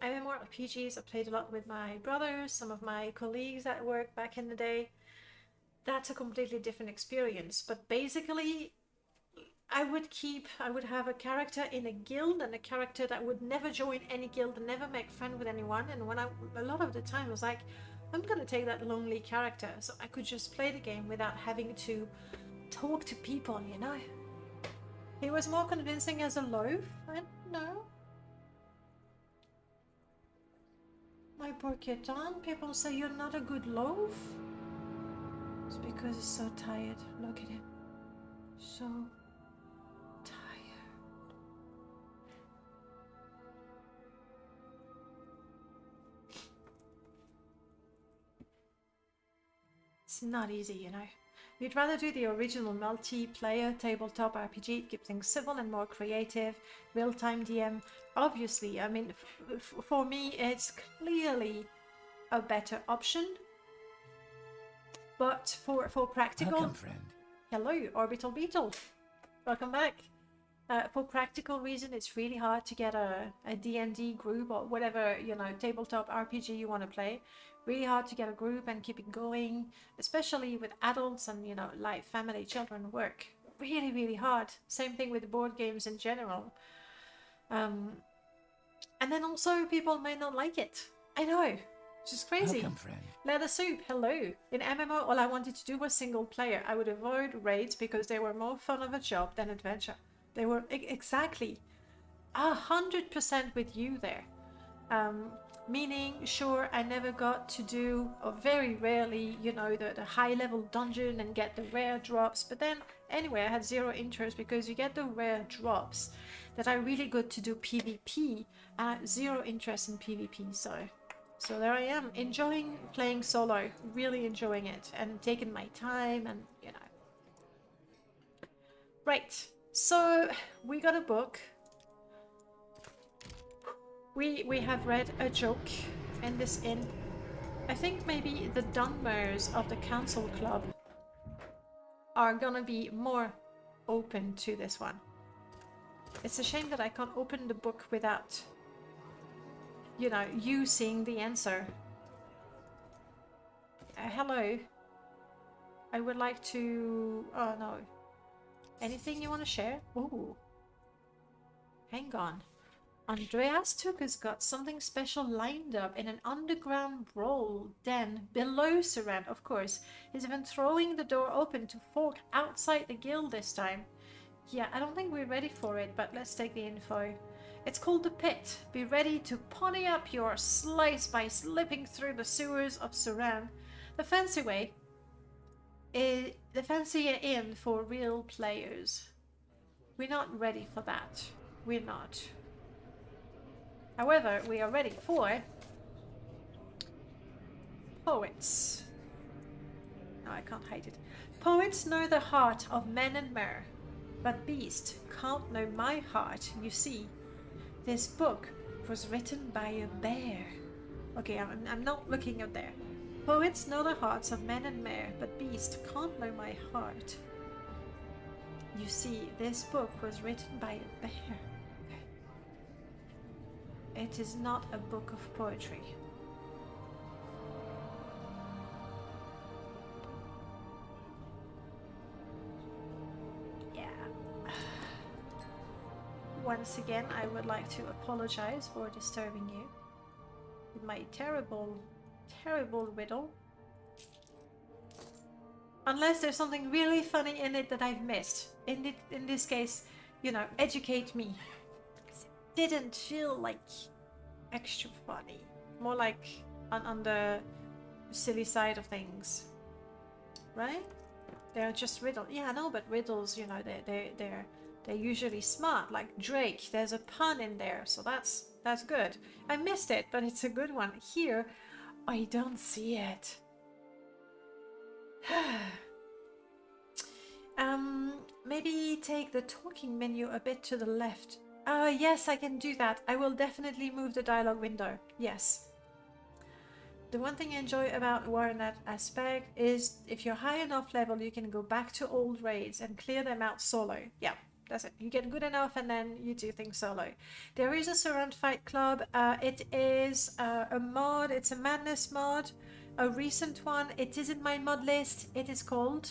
MMORPGs, I played a lot with my brothers, some of my colleagues at work back in the day. That's a completely different experience. But basically, I would have a character in a guild and a character that would never join any guild and never make friends with anyone. And when a lot of the time I was like, I'm gonna take that lonely character so I could just play the game without having to talk to people, you know? He was more convincing as a loaf. I don't know. My poor Ketan, people say you're not a good loaf. It's because he's so tired. Look at him. So tired. It's not easy, you know. You'd rather do the original multiplayer tabletop RPG, keep things civil and more creative, real-time DM. Obviously, I mean, for me, it's clearly a better option. But for practical... Welcome, friend. Hello, Orbital Beetle. Welcome back. For practical reason, it's really hard to get a D&D group or whatever, you know, tabletop RPG you want to play. Really hard to get a group and keep it going, especially with adults and, you know, life, family, children, work. Really, really hard. Same thing with board games in general. And then also people may not like it. I know. It's just crazy. Welcome, friend. Leather Soup, hello. In MMO, all I wanted to do was single player. I would avoid raids because they were more fun of a job than adventure. They were exactly 100% with you there. Meaning, sure, I never got to do, or very rarely, you know, the high level dungeon and get the rare drops. But then, anyway, I had zero interest because you get the rare drops that are really good to do PvP. And I had zero interest in PvP, so there I am, enjoying playing solo, really enjoying it, and taking my time, and you know. Right, so we got a book. We have read a joke in this inn. I think maybe the Dunmers of the Council Club are gonna be more open to this one. It's a shame that I can't open the book without, you know, you seeing the answer. Hello. I would like to... Oh, no. Anything you want to share? Ooh. Hang on. Andreas Took has got something special lined up in an underground brawl den below Saran, of course. He's even throwing the door open to folk outside the guild this time. Yeah, I don't think we're ready for it, but let's take the info. It's called the Pit. Be ready to pony up your slice by slipping through the sewers of Saran. The fancy way is the fancier inn for real players. We're not ready for that. We're not. However, we are ready for poets. No, I can't hide it. Poets know the heart of men and mer, but beast can't know my heart, you see. This book was written by a bear. Okay, I'm not looking up there. Poets know the hearts of men and mer, but beast can't know my heart. You see, this book was written by a bear. It is not a book of poetry. Yeah. Once again, I would like to apologize for disturbing you with my terrible, terrible riddle. Unless there's something really funny in it that I've missed. In this case, you know, educate me. Because it didn't feel like extra funny. More like on the silly side of things. Right? They're just riddles. Yeah, I know, but riddles, you know, they're usually smart. Like Drake, there's a pun in there, so that's good. I missed it, but it's a good one. Here, I don't see it. Maybe take the talking menu a bit to the left. Yes, I can do that. I will definitely move the dialogue window. Yes. The one thing I enjoy about War in that aspect is if you're high enough level, you can go back to old raids and clear them out solo. Yeah, that's it. You get good enough and then you do things solo. There is a Surround Fight Club. It is a mod. It's a Madness mod. A recent one. It is in my mod list. It is called...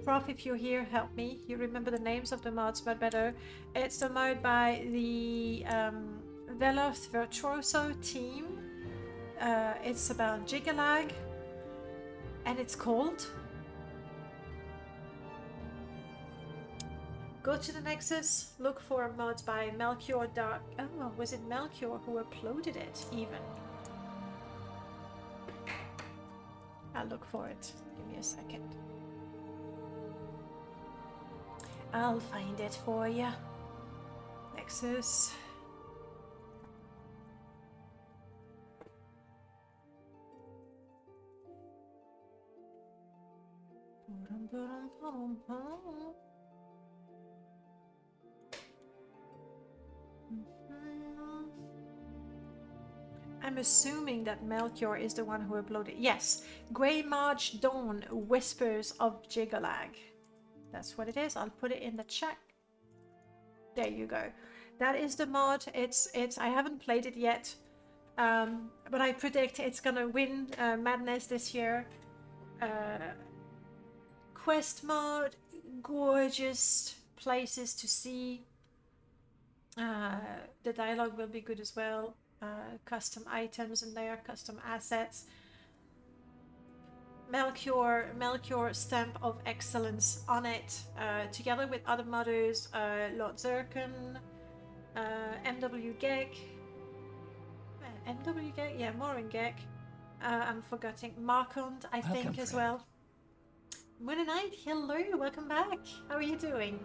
Prof, if you're here, help me. You remember the names of the mods, but better. It's the mod by the Veloth Virtuoso team. It's about Gigalag. And it's called... Go to the Nexus, look for mods by Melchior Dark... Oh, was it Melchior who uploaded it, even? I'll look for it. Give me a second. I'll find it for you. Nexus. I'm assuming that Melchior is the one who uploaded. Yes, Grey March Dawn, Whispers of Gigalag. That's what it is. I'll put it in the chat. There you go. That is the mod. It's. I haven't played it yet, but I predict it's gonna win Madness this year. Quest mod, gorgeous places to see. The dialogue will be good as well. Custom items in there, custom assets. Melchior stamp of excellence on it, together with other modders, Lord Zirkon, MW Gek, yeah, Morrowind Gek. I'm forgetting Markond, I think, as well. Moon Knight, hello, welcome back. How are you doing?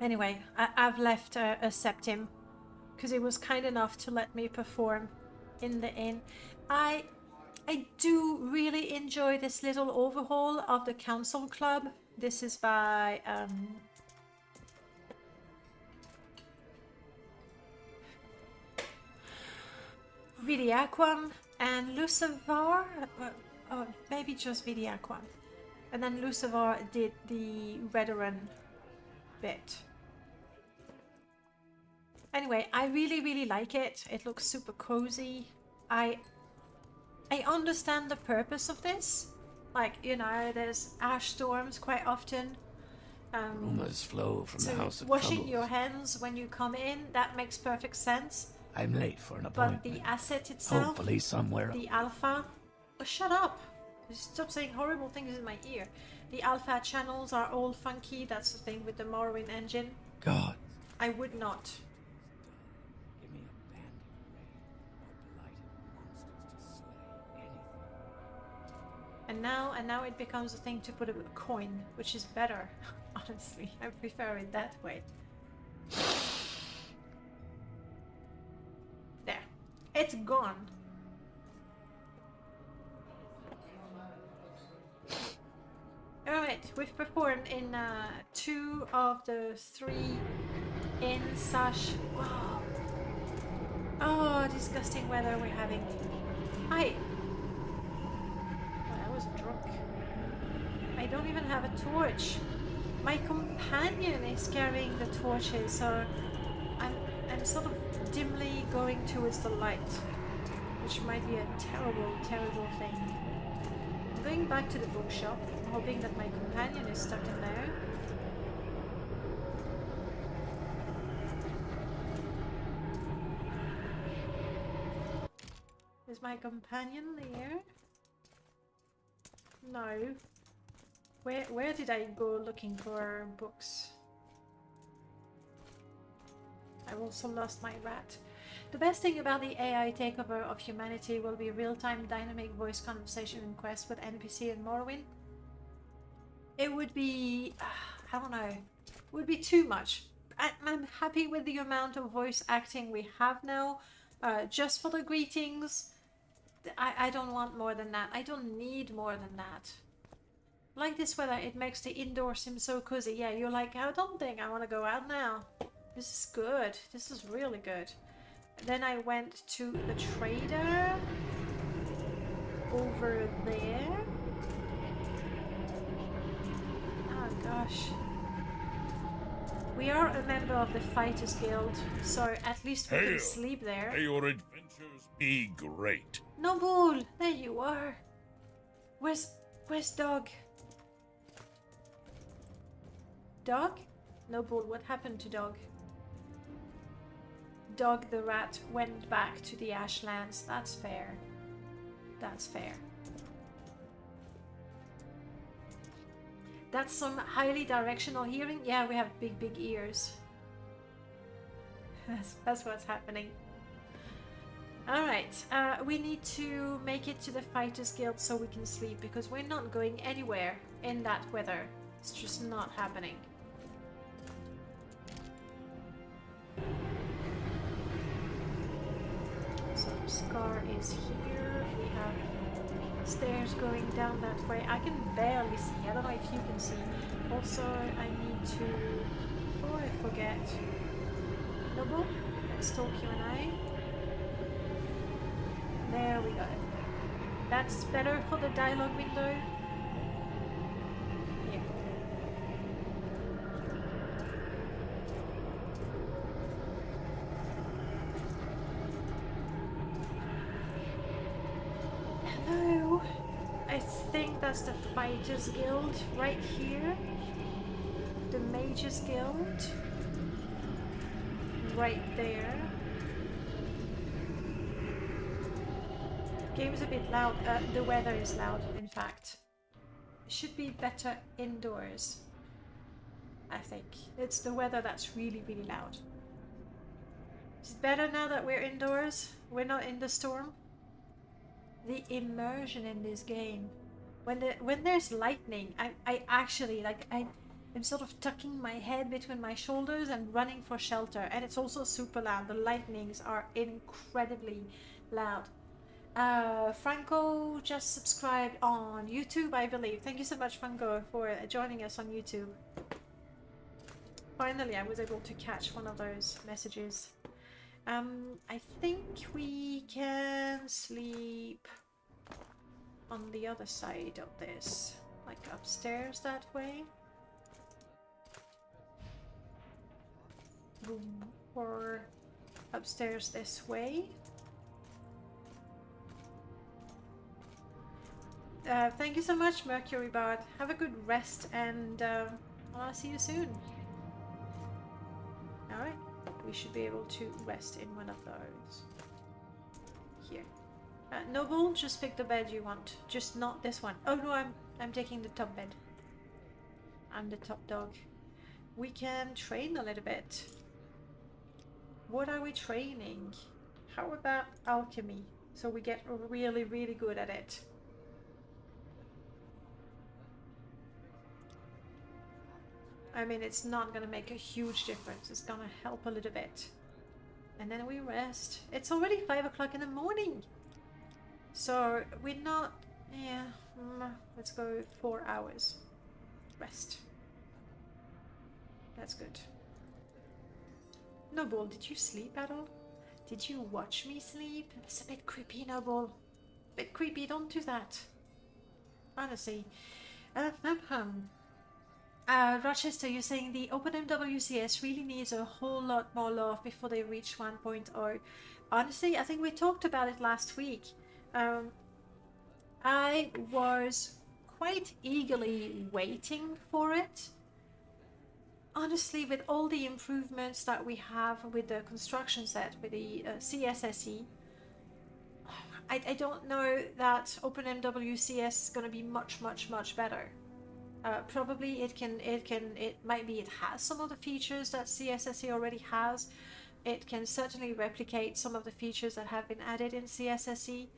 Anyway, I've left a Septim because it was kind enough to let me perform in the inn. I do really enjoy this little overhaul of the Council Club. This is by Vidiaquam and Lucivar, or maybe just Vidiaquam. And then Lucivar did the Red-ruhn bit. Anyway, I really like it. It looks super cozy. I understand the purpose of this. Like, you know, there's ash storms quite often. Rumors flow from so the House of washing Troubles. your hands when you come in, that makes perfect sense. I'm late for an But appointment. the asset itself, Hopefully somewhere. the alpha... Oh, shut up! Stop saying horrible things in my ear. The alpha channels are all funky. That's the thing with the Morrowind engine. God. I would not. Give me a bandit raid or blighted monsters to slay. Anything. And now it becomes a thing to put a coin, which is better. Honestly, I prefer it that way. There. It's gone. Alright, we've performed in 2 of the 3 in Sash. Wow. Oh, disgusting weather we're having. Hi. Oh, I wasn't drunk. torch. My companion is carrying the torches, so I'm sort of dimly going towards the light, which might be a terrible, terrible thing. I'm going back to the bookshop, hoping that my companion is stuck in there. Is my companion there? No. Where did I go looking for books? I've also lost my rat. The best thing about the AI takeover of humanity will be real-time dynamic voice conversation and quests with NPC and Morrowind. It would be... I don't know. It would be too much. I'm happy with the amount of voice acting we have now. Just for the greetings. I don't want more than that. I don't need more than that. Like this weather, it makes the indoor seem so cozy. Yeah, you're like, I don't think I want to go out now. This is good. This is really good. Then I went to the trader over there. Oh gosh. We are a member of the Fighters Guild, so at least we can sleep there. May your adventures be great. Noble, there you are. Where's Dog? Dog? Noble, what happened to Dog? Dog the rat went back to the Ashlands. That's fair. That's fair. That's some highly directional hearing. Yeah, we have big ears. That's what's happening. Alright, we need to make it to the Fighters Guild so we can sleep, because we're not going anywhere in that weather. It's just not happening. So Scar is here. We have stairs going down that way. I can barely see. I don't know if you can see. Also, I need to... Before I forget... Noble, let's talk you and I. There we go. That's better for the dialogue window. Yeah. Hello. I think that's the Fighters Guild right here. The Mages Guild. Right there. Game is a bit loud. The weather is loud, in fact. It should be better indoors, I think. It's the weather that's really loud. Is it better now that we're indoors? We're not in the storm? The immersion in this game. When there's lightning, I actually, like, I'm sort of tucking my head between my shoulders and running for shelter. And it's also super loud. The lightnings are incredibly loud. Franco just subscribed on YouTube, I believe. Thank you so much, Franco, for joining us on YouTube. Finally, I was able to catch one of those messages. I think we can sleep on the other side of this, like upstairs that way. Boom. Or upstairs this way. Thank you so much, Mercury Bard. Have a good rest, and I'll see you soon. Alright, we should be able to rest in one of those. Here. Noble, just pick the bed you want. Just not this one. Oh no, I'm taking the top bed. I'm the top dog. We can train a little bit. What are we training? How about alchemy? So we get really good at it. I mean, it's not gonna make a huge difference. It's gonna help a little bit. And then we rest. It's already 5 o'clock in the morning. So we're not... Yeah, let's go 4 hours. Rest. That's good. Noble, did you sleep at all? Did you watch me sleep? It's a bit creepy, Noble. A bit creepy, don't do that. Honestly. Rochester, you're saying the OpenMWCS really needs a whole lot more love before they reach 1.0. Honestly, I think we talked about it last week. I was quite eagerly waiting for it. Honestly, with all the improvements that we have with the construction set, with the CSSE, I don't know that OpenMWCS is going to be much better. Probably it might be it has some of the features that CSSE already has. It can certainly replicate some of the features that have been added in CSSE.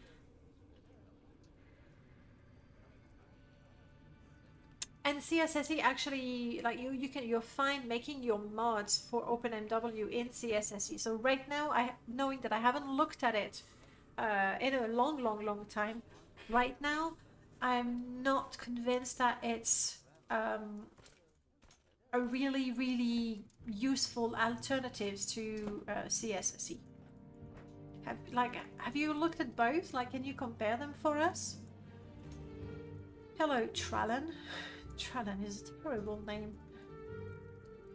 And CSSE actually, like you're fine making your mods for OpenMW in CSSE. So right now, knowing that I haven't looked at it in a long time, right now I'm not convinced that it's a really useful alternatives to CSSE. Have you looked at both? Like, can you compare them for us? Hello, Trallon. Trallon is a terrible name.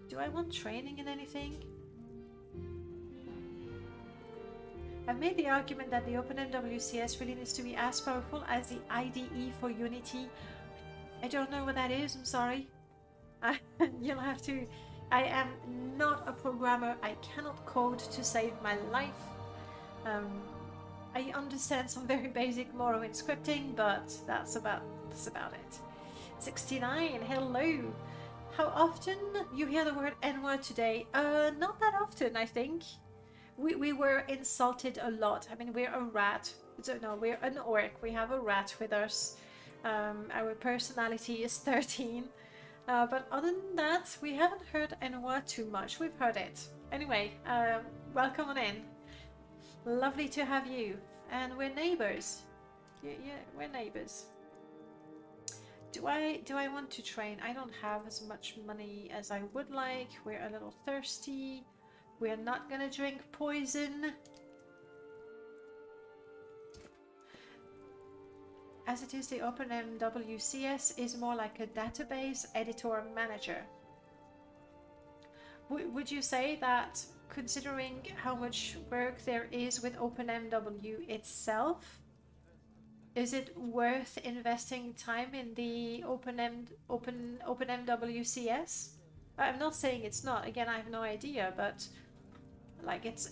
Do I want training in anything? I've made the argument that the OpenMWCS really needs to be as powerful as the IDE for Unity. I don't know what that is, I'm sorry. You'll have to... I am not a programmer. I cannot code to save my life. I understand some very basic Morrowind scripting, but that's about it. 69, hello. How often you hear the word N-word today? Not that often, I think. We were insulted a lot. I mean, we're a rat. So no, we're an orc. We have a rat with us. Our personality is 13. But other than that, we haven't heard N-word too much. We've heard it. Anyway, welcome on in. Lovely to have you. And we're neighbors. Yeah, we're neighbors. Do I want to train? I don't have as much money as I would like. We're a little thirsty. We're not gonna drink poison. As it is, the OpenMWCS is more like a database editor manager. Would you say that, considering how much work there is with OpenMW itself, is it worth investing time in the OpenMWCS? I'm not saying it's not. Again, I have no idea, but like it's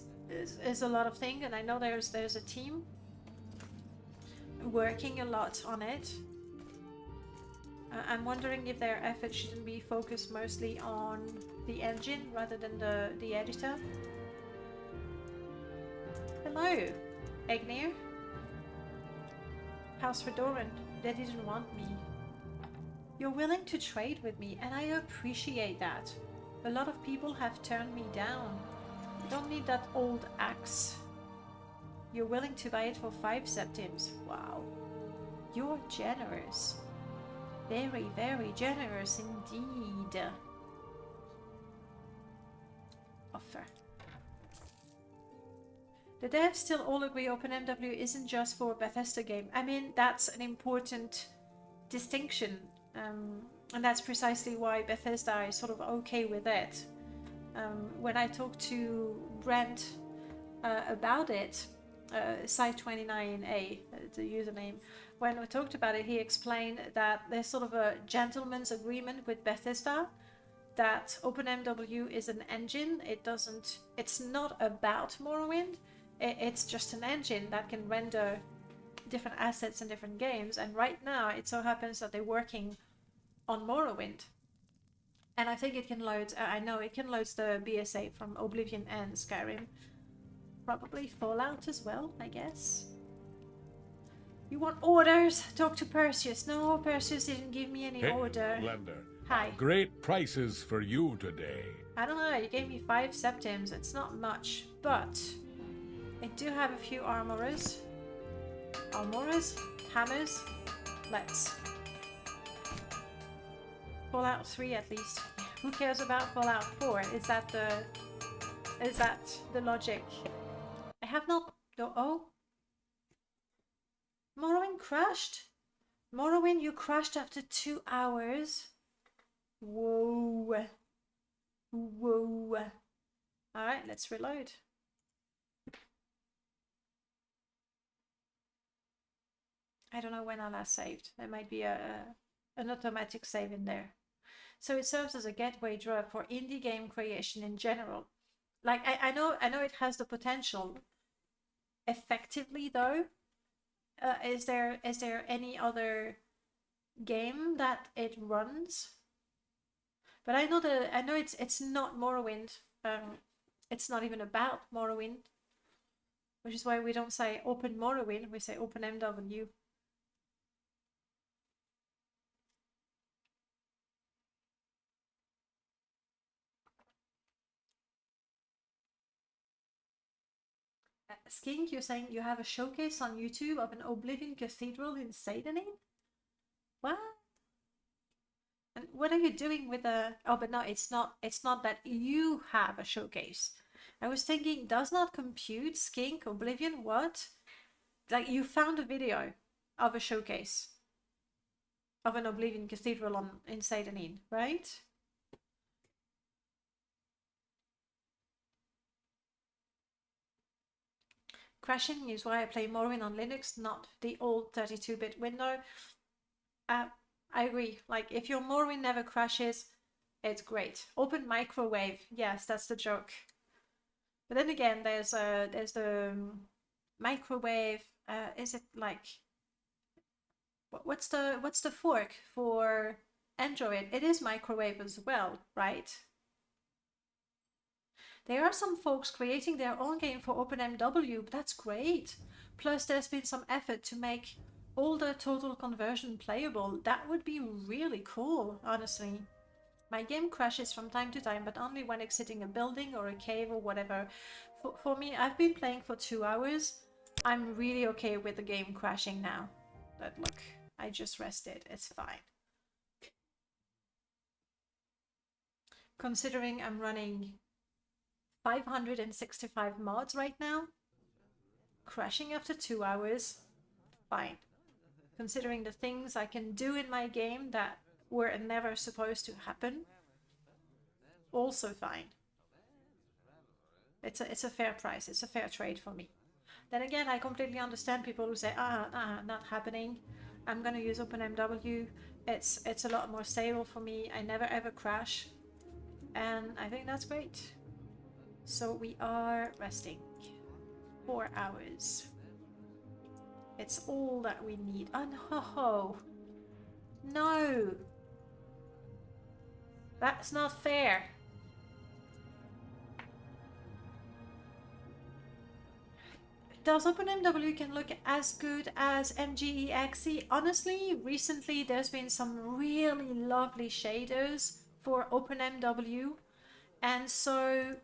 a lot of things, and I know there's a team working a lot on it. I'm wondering if their effort shouldn't be focused mostly on the engine rather than the editor. Hello, Egnir. House Redoran, they didn't want me. You're willing to trade with me, and I appreciate that. A lot of people have turned me down. I don't need that old axe. You're willing to buy it for 5 septims. Wow. You're generous. Very, very generous indeed. Offer. The devs still all agree OpenMW isn't just for a Bethesda game. I mean, that's an important distinction. And that's precisely why Bethesda is sort of okay with it. When I talked to Brent about it, Site29A, the username, when we talked about it, he explained that there's sort of a gentleman's agreement with Bethesda that OpenMW is an engine. It's not about Morrowind. It's just an engine that can render different assets in different games, and right now it so happens that they're working on Morrowind, and I think it can load I know it can load the BSA from Oblivion and Skyrim, probably Fallout as well, I guess. You want orders? Talk to Perseus. No, Perseus didn't give me any order. Blender. Hi. Great prices for you today. I don't know, you gave me 5 septims. It's not much, but I do have a few armorers. Hammers. Let's. Fallout 3 at least. Who cares about Fallout 4? Is that the logic? I have not... Oh? Morrowind crashed? Morrowind, you crashed after 2 hours? Whoa. Whoa. Alright, let's reload. I don't know when I last saved. There might be an automatic save in there. So it serves as a gateway drug for indie game creation in general. Like I know it has the potential. Effectively though, is there any other game that it runs? But I know it's not Morrowind. It's not even about Morrowind, which is why we don't say open Morrowind. We say open MW. Skink, you're saying you have a showcase on YouTube of an Oblivion Cathedral in Sadanin? What? And what are you doing with a... Oh, but no, it's not that you have a showcase. I was thinking, does not compute, Skink, Oblivion, what? Like, you found a video of a showcase of an Oblivion Cathedral in Sadanin, right? Crashing is why I play Morrowind on Linux, not the old 32-bit window. I agree. Like, if your Morrowind never crashes, it's great. Open microwave. Yes, that's the joke. But then again, there's the microwave. Is it like... What's the fork for Android? It is microwave as well, right? There are some folks creating their own game for OpenMW, but that's great. Plus, there's been some effort to make all the total conversion playable. That would be really cool, honestly. My game crashes from time to time, but only when exiting a building or a cave or whatever. For me, I've been playing for 2 hours. I'm really okay with the game crashing now. But look, I just rested. It's fine. Considering I'm running 565 mods right now, crashing after 2 hours, fine. Considering the things I can do in my game that were never supposed to happen, also fine. It's a fair price. It's a fair trade for me. Then again, I completely understand people who say, not happening. I'm gonna use OpenMW. It's a lot more stable for me. I never ever crash, and I think that's great. So we are resting 4 hours. It's all that we need. Oh no! No! That's not fair. Does OpenMW can look as good as MGEXE? Honestly, recently there's been some really lovely shaders for OpenMW, and so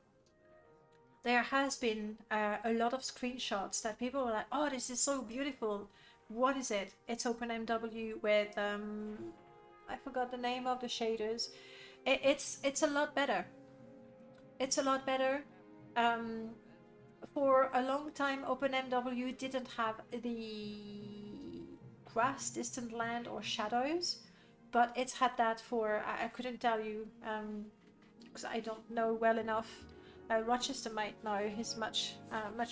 there has been a lot of screenshots that people were like, oh, this is so beautiful. What is it? It's OpenMW with, I forgot the name of the shaders. It's a lot better. It's a lot better. For a long time, OpenMW didn't have the grass, distant land, or shadows, but it's had that for, I couldn't tell you, because I don't know well enough. Rochester might know, he's much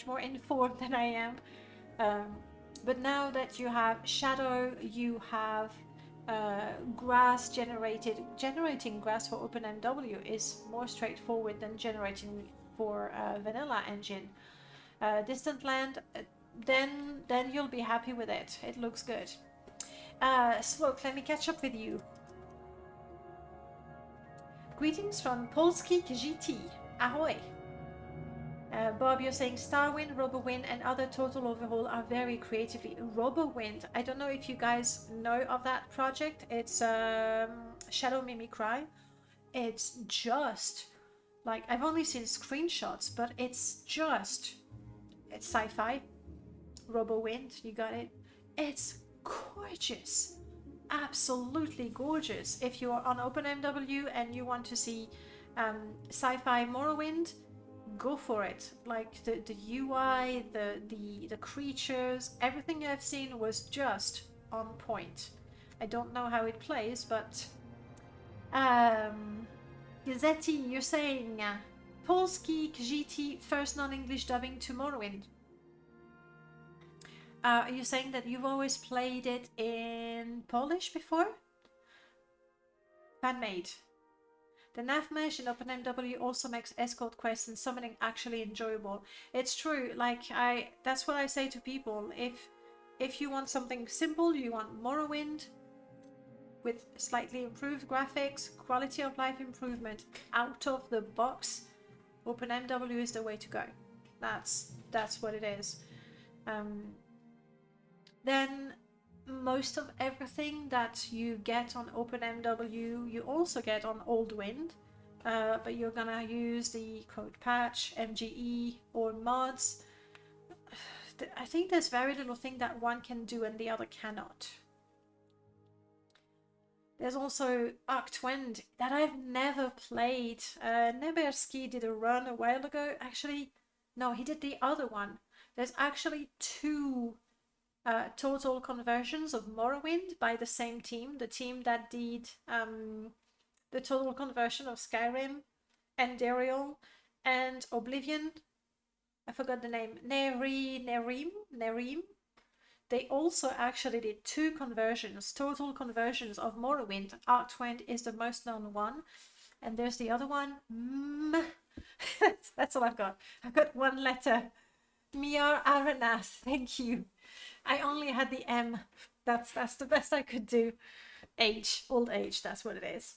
more informed than I am. But now that you have shadow, you have grass generating grass for OpenMW is more straightforward than generating for vanilla engine. Distant land, then you'll be happy with it. It looks good. Sloke, let me catch up with you. Greetings from Polski GT. Ahoy! Bob, you're saying Starwind, Robowind, and other Total Overhaul are very creatively. Robowind, I don't know if you guys know of that project. It's Shadow Mimicry. It's just like, I've only seen screenshots, but it's sci-fi. Robowind, you got it. It's gorgeous. Absolutely gorgeous. If you're on OpenMW and you want to see sci-fi Morrowind, go for it. Like the UI, the creatures, everything I've seen was just on point. I don't know how it plays, but Gazzetti, you're saying Polski KGT first non-English dubbing to Morrowind. Are you saying that you've always played it in Polish before? Fan-made. The nav mesh in OpenMW also makes escort quests and summoning actually enjoyable. It's true, like that's what I say to people. If you want something simple, you want Morrowind with slightly improved graphics, quality of life improvement out of the box, OpenMW is the way to go. That's what it is. Then most of everything that you get on OpenMW, you also get on Ald-ruhn, but you're gonna use the code patch, MGE, or mods. I think there's very little thing that one can do and the other cannot. There's also Ald-ruhn that I've never played. Neberski did a run a while ago. Actually, no, he did the other one. There's actually two total conversions of Morrowind by the same team. The team that did the total conversion of Skyrim, Endariel, and Oblivion. I forgot the name. Nerim. They also actually did two conversions, total conversions of Morrowind. Ald-ruhn is the most known one. And there's the other one. That's all I've got. I've got one letter. Miar Aranas. Thank you. I only had the M. That's the best I could do. Old age, that's what it is.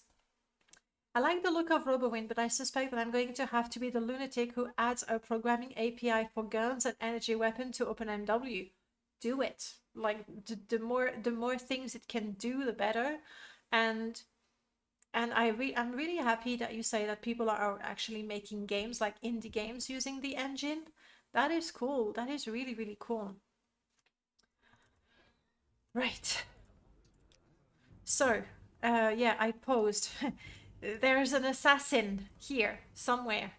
I like the look of Morrowind, but I suspect that I'm going to have to be the lunatic who adds a programming API for guns and energy weapon to OpenMW. Do it. Like the more things it can do, the better. And I'm really happy that you say that people are actually making games, like indie games, using the engine. That is cool. That is really, really cool. Right. So, yeah, I posed. There's an assassin here somewhere.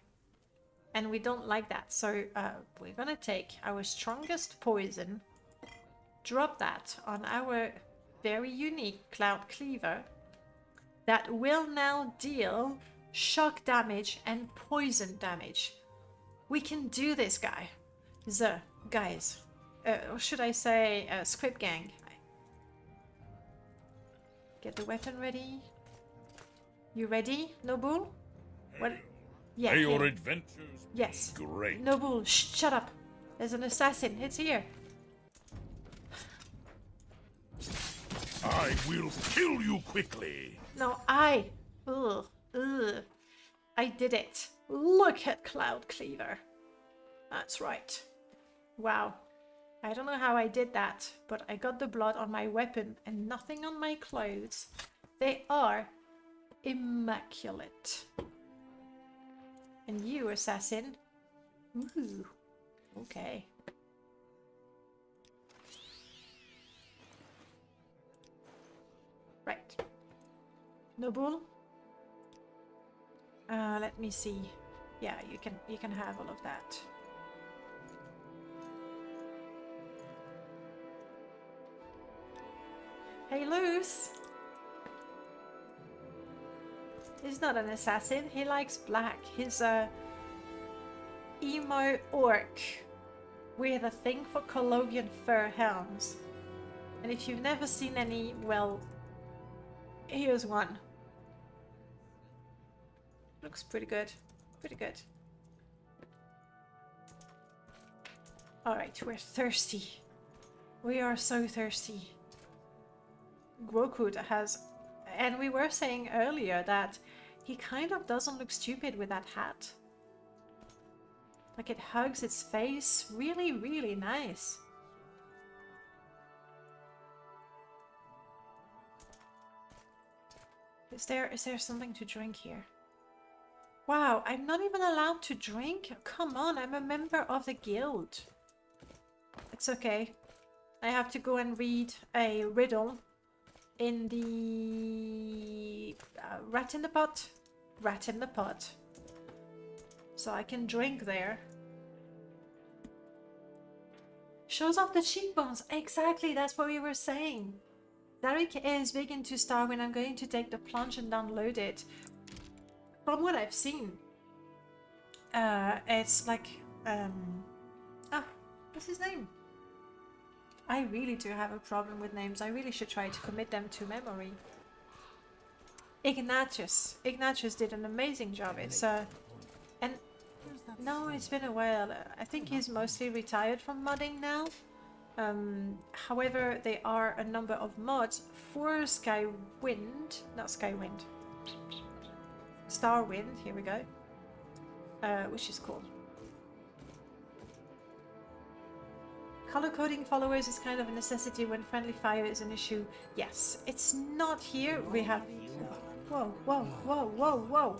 And we don't like that. So, we're gonna take our strongest poison, drop that on our very unique Cloud Cleaver that will now deal shock damage and poison damage. We can do this, guys. Or should I say Script Gang. Get the weapon ready. You ready, Noble? What? Yeah. May your adventures yes. be great. Noble, shut up. There's an assassin. It's here. I will kill you quickly. No, I did it. Look at Cloud Cleaver. That's right. Wow. I don't know how I did that, but I got the blood on my weapon and nothing on my clothes. They are immaculate. And you, assassin. Ooh. Okay. Right. Noble. Let me see. Yeah, you can have all of that. Hey, Luce. He's not an assassin. He likes black. He's a emo orc with a thing for Colovian fur helms. And if you've never seen any, well, here's one. Looks pretty good. Pretty good. Alright, we're thirsty. We are so thirsty. Grokut has... And we were saying earlier that he kind of doesn't look stupid with that hat. Like it hugs its face. Really, really nice. Is there something to drink here? Wow, I'm not even allowed to drink? Come on, I'm a member of the guild. It's okay. I have to go and read a riddle in the rat in the pot. Rat in the pot. So I can drink there. Shows off the cheekbones. Exactly, that's what we were saying. Zarek is big into Starwind. I'm going to take the plunge and download it. From what I've seen, it's like, what's his name? I really do have a problem with names. I really should try to commit them to memory. Ignatius. Ignatius did an amazing job. It's and no, it's been a while. I think he's mostly retired from modding now. However, there are a number of mods for Skywind, not Skywind, Starwind. Here we go. Which is cool. Color coding followers is kind of a necessity when friendly fire is an issue. Yes, it's not here. We have. Whoa, whoa, whoa, whoa, whoa.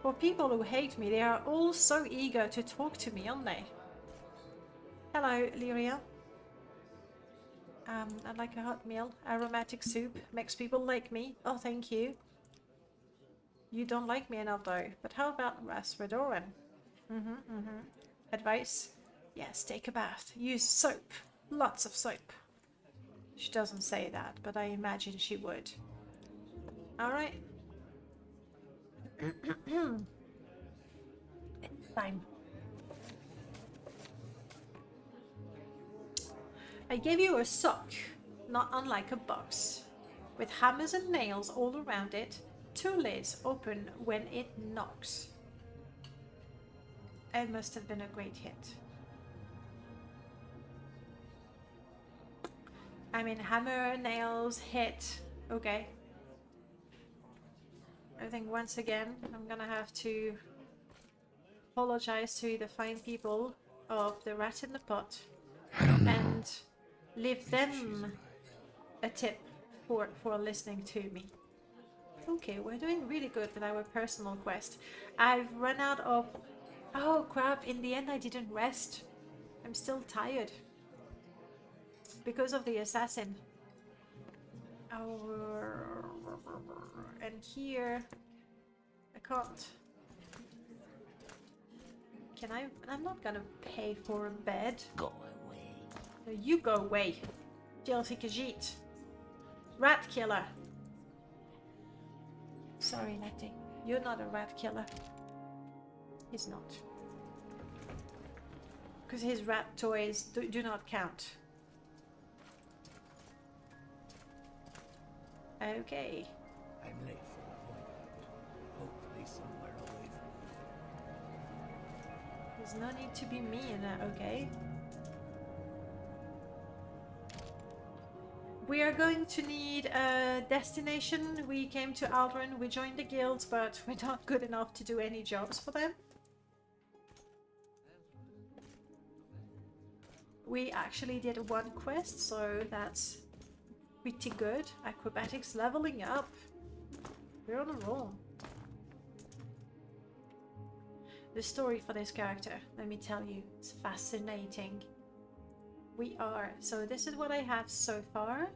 For people who hate me, they are all so eager to talk to me, aren't they? Hello, Lyria. I'd like a hot meal. Aromatic soup makes people like me. Oh, thank you. You don't like me enough though. But how about Ald-ruhn? Advice? Yes, take a bath. Use soap. Lots of soap. She doesn't say that, but I imagine she would. Alright. Fine. I gave you a sock, not unlike a box, with hammers and nails all around it. 2 lids open when it knocks. It must have been a great hit. I mean, hammer, nails, hit. Okay. I think once again, I'm gonna have to apologize to the fine people of the Rat in the Pot and leave them a tip for listening to me. Okay, we're doing really good with our personal quest. I've run out of... Oh crap, in the end I didn't rest. I'm still tired. Because of the assassin. Oh, and here... I can't... Can I? I'm not gonna pay for a bed. Go away. No, you go away. Filthy Khajiit. Rat killer. Sorry, Letty. You're not a rat killer. He's not. Because his rat toys do not count. Okay. I'm late for an appointment. Hopefully somewhere away from There's no need to be mean, okay? We are going to need a destination. We came to Ald-ruhn, we joined the guild, but we're not good enough to do any jobs for them. We actually did 1 quest, so that's pretty good. Acrobatics leveling up. We're on a roll. The story for this character, let me tell you, it's fascinating. We are. So this is what I have so far.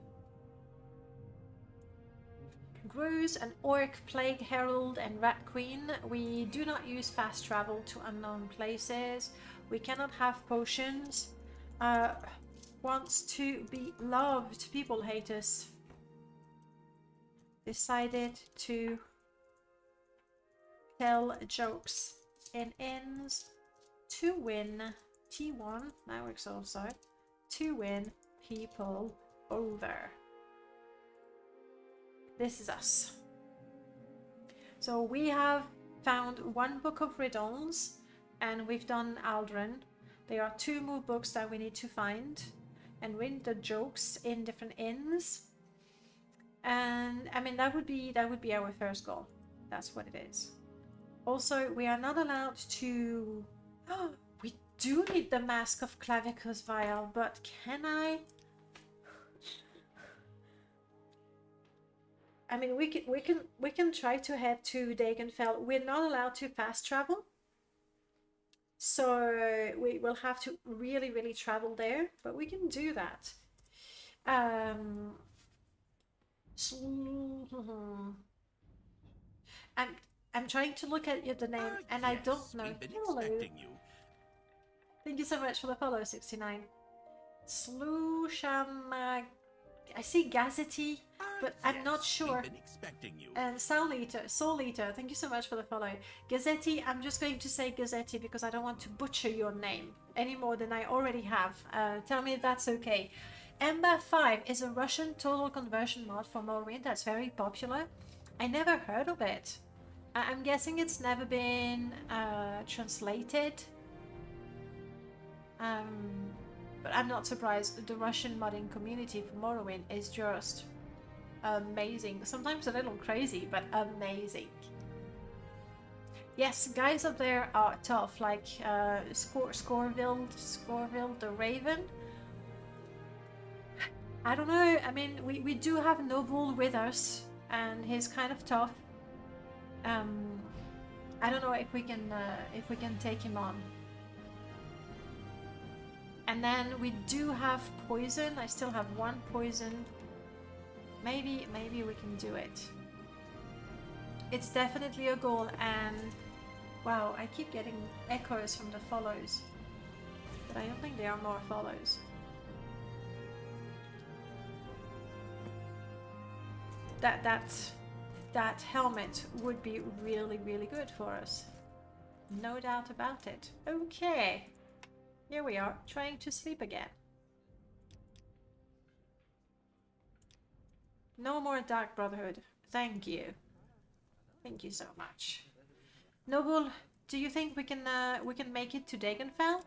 Gruz, an orc, plague herald, and rat queen. We do not use fast travel to unknown places. We cannot have potions. Wants to be loved. People hate us. Decided to tell jokes in inns to win T1. That works also. To win people over. This is us. So we have found 1 book of riddles and we've done Ald-ruhn. There are 2 more books that we need to find and read the jokes in different inns. And I mean that would be our first goal. That's what it is. Also, we are not allowed to... Oh, we do need the Mask of Clavicus vial, but can I? I mean, we can try to head to Dagenfell. We're not allowed to fast travel, so we will have to really travel there. But we can do that. I'm trying to look at the name, and I don't know. We've been Hello. expecting you. Thank you so much for the follow, 69. Slusham. I see Gazety, but I'm not sure. We've been expecting you. And Soul Eater, thank you so much for the follow. Gazzetti, I'm just going to say Gazzetti because I don't want to butcher your name any more than I already have. Tell me if that's okay. Ember 5 is a Russian total conversion mod for Morrowind that's very popular. I never heard of it. I'm guessing it's never been translated. But I'm not surprised. The Russian modding community for Morrowind is just amazing. Sometimes a little crazy, but amazing. Yes, guys up there are tough, like Scorville the Raven. I don't know, I mean, we do have Noble with us, and he's kind of tough. I don't know if we can take him on. And then we do have poison. I still have one poison. Maybe we can do it. It's definitely a goal, and wow, I keep getting echoes from the follows. But I don't think there are more follows. That helmet would be really, really good for us. No doubt about it. Okay. Here we are, trying to sleep again. No more Dark Brotherhood. Thank you. Thank you so much. Noble, do you think we can make it to Dagenfell?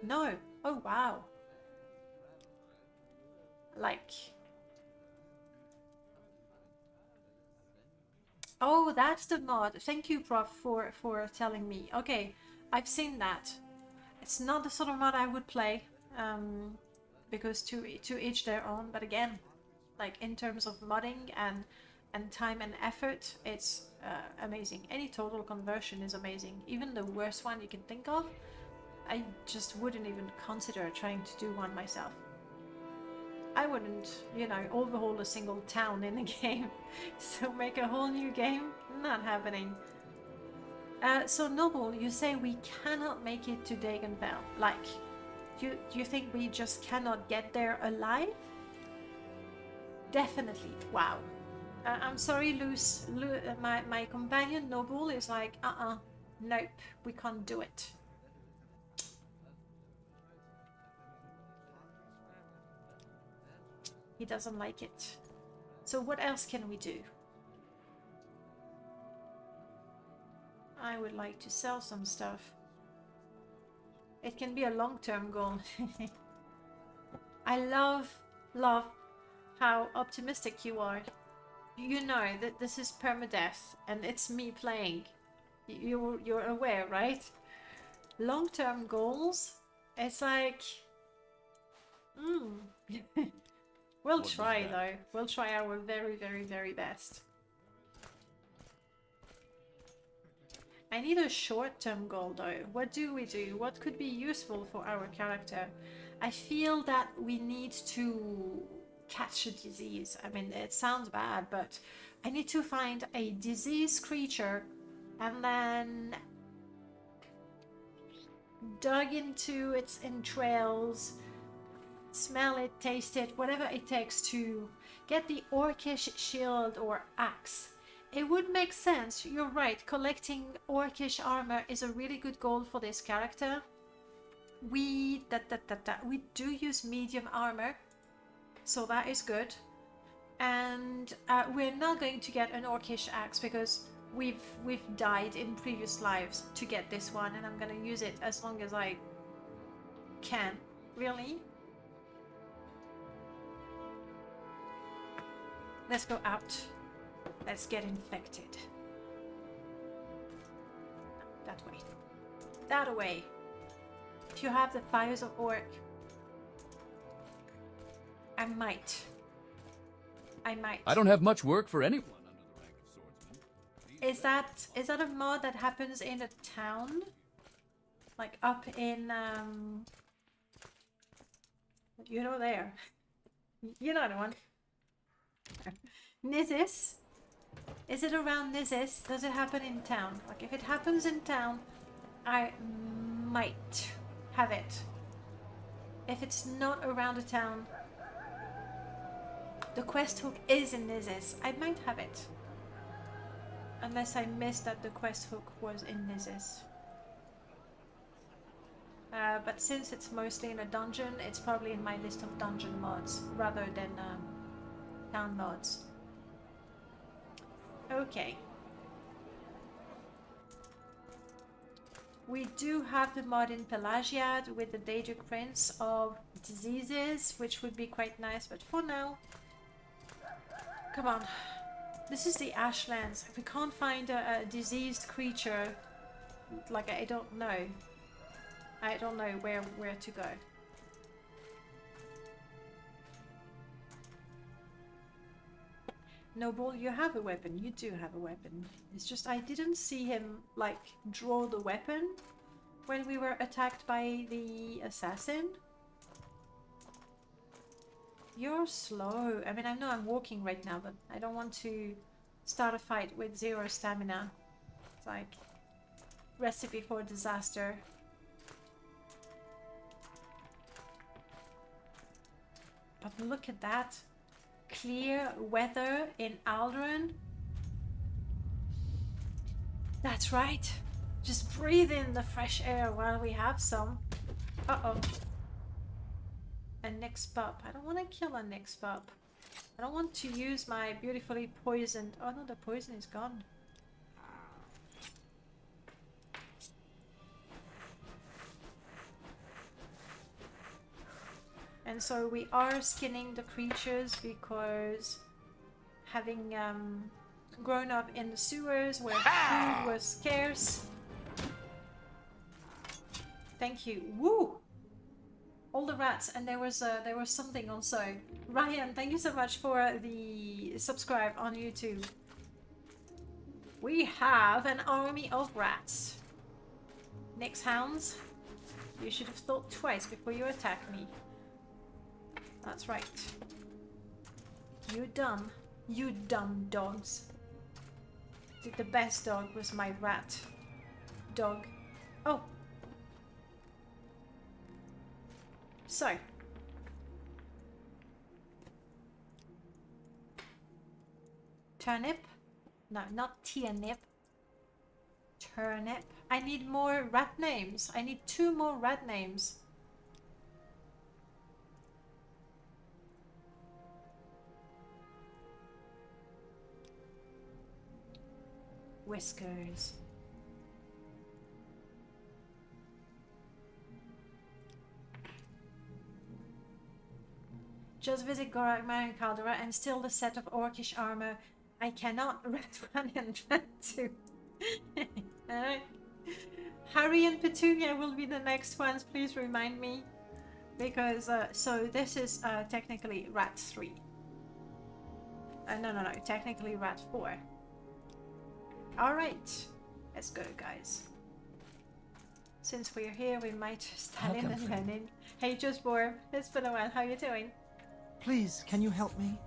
No. Oh wow. Like. Oh, that's the mod. Thank you, Prof, for telling me. Okay, I've seen that. It's not the sort of mod I would play, because to each their own. But again, like in terms of modding and time and effort, it's amazing. Any total conversion is amazing. Even the worst one you can think of, I just wouldn't even consider trying to do one myself. I wouldn't, you know, overhaul a single town in a game. So make a whole new game? Not happening. So Noble, you say we cannot make it to Dagenfell. Like, do you think we just cannot get there alive? Definitely. Wow. I'm sorry, Luce. My companion Noble is like, nope, we can't do it. He doesn't like it. So what else can we do? I would like to sell some stuff. It can be a long-term goal. I love how optimistic you are. You know that this is permadeath and it's me playing. You're aware, right? Long-term goals, it's like... We'll try though. We'll try our very, very, very best. I need a short-term goal though. What do we do? What could be useful for our character? I feel that we need to catch a disease. I mean, it sounds bad, but I need to find a diseased creature and then dug into its entrails, smell it, taste it, whatever it takes to get the orcish shield or axe. It would make sense, you're right, collecting orcish armor is a really good goal for this character. We do use medium armor, so that is good. And we're not going to get an orcish axe because we've died in previous lives to get this one, and I'm gonna use it as long as I can. Really? Let's go out. Let's get infected. That way. That way. If you have the fires of orc, I might. I don't have much work for anyone under the rank of swordsman. Is that a mod that happens in a town? Like up in you know there. You know the one. Nizis? Is it around Nizis? Does it happen in town? Like if it happens in town, I might have it. if it's not around the town. The quest hook is in Nizis. I might have it. Unless I missed that the quest hook was in Nizis. But since it's mostly in a dungeon, it's probably in my list of dungeon mods rather than town mods. Okay. We do have the mod in Pelagiad with the Daedric Prince of Diseases, which would be quite nice, but for now... Come on. This is the Ashlands. If we can't find a diseased creature, like, I don't know. I don't know where to go. Noble, you have a weapon. You do have a weapon. It's just I didn't see him, like, draw the weapon when we were attacked by the assassin. You're slow. I mean, I know I'm walking right now, but I don't want to start a fight with 0 stamina. It's like recipe for disaster. But look at that. Clear weather in Ald-ruhn. That's right. Just breathe in the fresh air while we have some. Uh-oh. A next pup. I don't want to kill a next pup. I don't want to use my beautifully poisoned... Oh no, the poison is gone. And so we are skinning the creatures because having grown up in the sewers where food was scarce. Thank you. Woo! All the rats, and there was something also. Ryan, thank you so much for the subscribe on YouTube. We have an army of rats. Nyx hounds, you should have thought twice before you attack me. That's right. You dumb dogs. The best dog was my rat dog. Oh. So. Turnip? No, not turnip. Turnip. I need more rat names. I need 2 more rat names. Whiskers. Just visit Gorak, Marin Caldera and steal the set of orcish armor. I cannot. Rat 1 and Rat 2. Harry and Petunia will be the next ones. Please remind me. Because, so this is technically Rat 3. No. Technically Rat 4. Alright. Let's go, guys. Since we're here, we might stand in and running. Hey, just Borb. It's been a while. How you doing? Please, can you help me?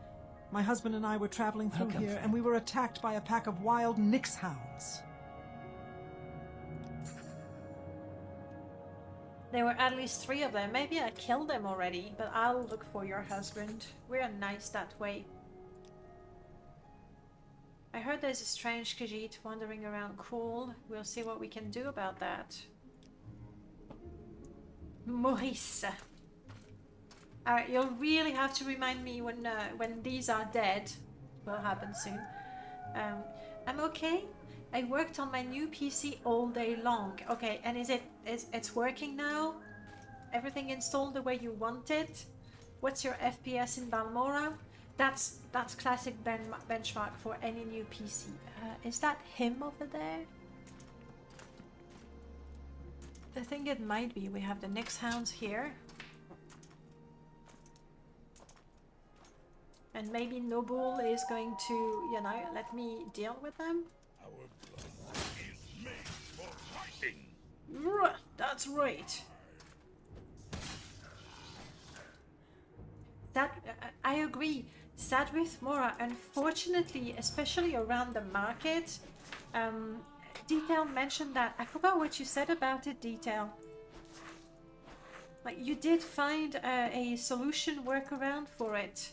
My husband and I were traveling through here, and we were attacked by a pack of wild Nyx hounds. There were at least 3 of them. Maybe I killed them already, but I'll look for your husband. We're nice that way. I heard there's a strange Khajiit wandering around. Cool. We'll see what we can do about that. Maurice. Alright, you'll really have to remind me when these are dead. Will happen soon. I'm okay. I worked on my new PC all day long. Okay, and it's working now? Everything installed the way you want it? What's your FPS in Balmora? That's classic benchmark for any new PC. Is that him over there? I think it might be. We have the Nyx hounds here. And maybe Noble is going to, you know, let me deal with them. Our blood is made for fighting. That's right. That I agree. Sadrith Mora, unfortunately, especially around the market, Detail mentioned that. I forgot what you said about it, Detail. Like, you did find a solution workaround for it.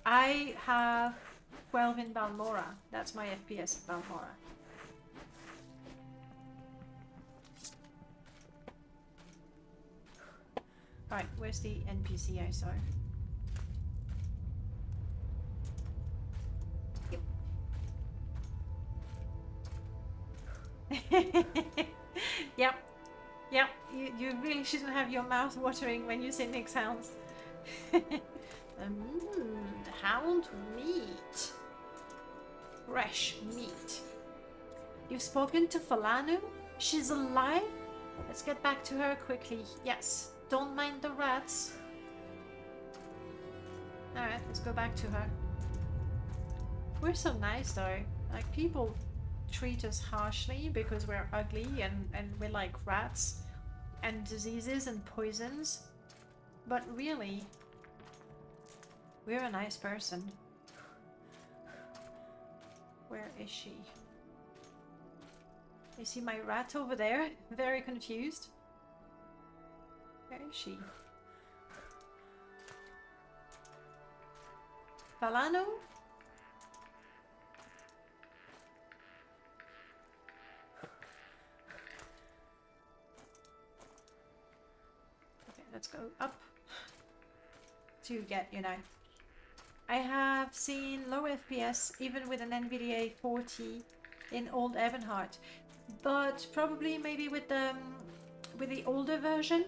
I have 12 in Balmora. That's my FPS in Balmora. Alright, where's the NPC I saw? Yep. Yep. You really shouldn't have your mouth watering when you say Nick's hounds. Hound meat. Fresh meat. You've spoken to Falanu? She's alive? Let's get back to her quickly. Yes. Don't mind the rats. Alright, let's go back to her. We're so nice though. Like, people treat us harshly because we're ugly and we're like rats and diseases and poisons. But really, we're a nice person. Where is she? You see my rat over there? Very confused. Where is she? Falano? Okay, let's go up to get, you know. I have seen low FPS even with an NVDA 40 in old Ebonheart, but probably maybe with the older version,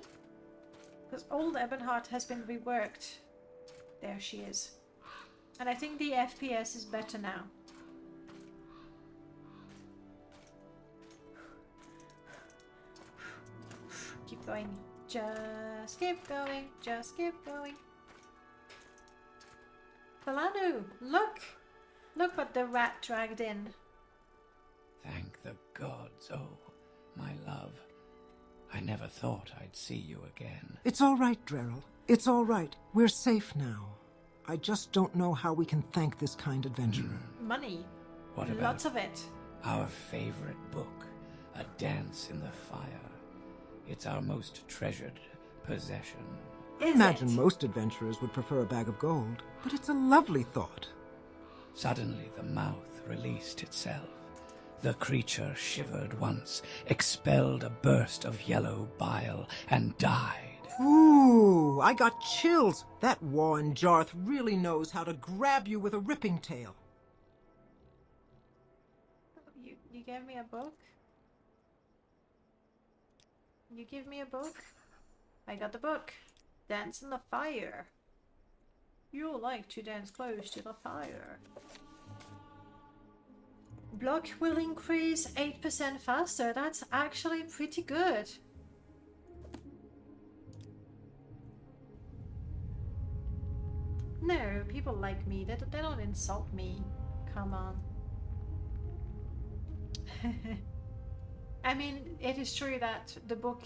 because old Ebonheart has been reworked. There she is, and I think the FPS is better now. Keep going, just keep going, just keep going. Falanu, look! Look what the rat dragged in. Thank the gods, oh, my love. I never thought I'd see you again. It's all right, Drerel. It's all right. We're safe now. I just don't know how we can thank this kind adventurer. Money. What about lots of it? Our favorite book, A Dance in the Fire. It's our most treasured possession. I imagine most adventurers would prefer a bag of gold, but it's a lovely thought. Suddenly the mouth released itself. The creature shivered once, expelled a burst of yellow bile, and died. Ooh, I got chills. That Warren Jarth really knows how to grab you with a ripping tail. You gave me a book? You give me a book? I got the book. Dance in the fire. You like to dance close to the fire. Block will increase 8% faster. That's actually pretty good. No, people like me. They don't insult me. Come on. I mean, it is true that the book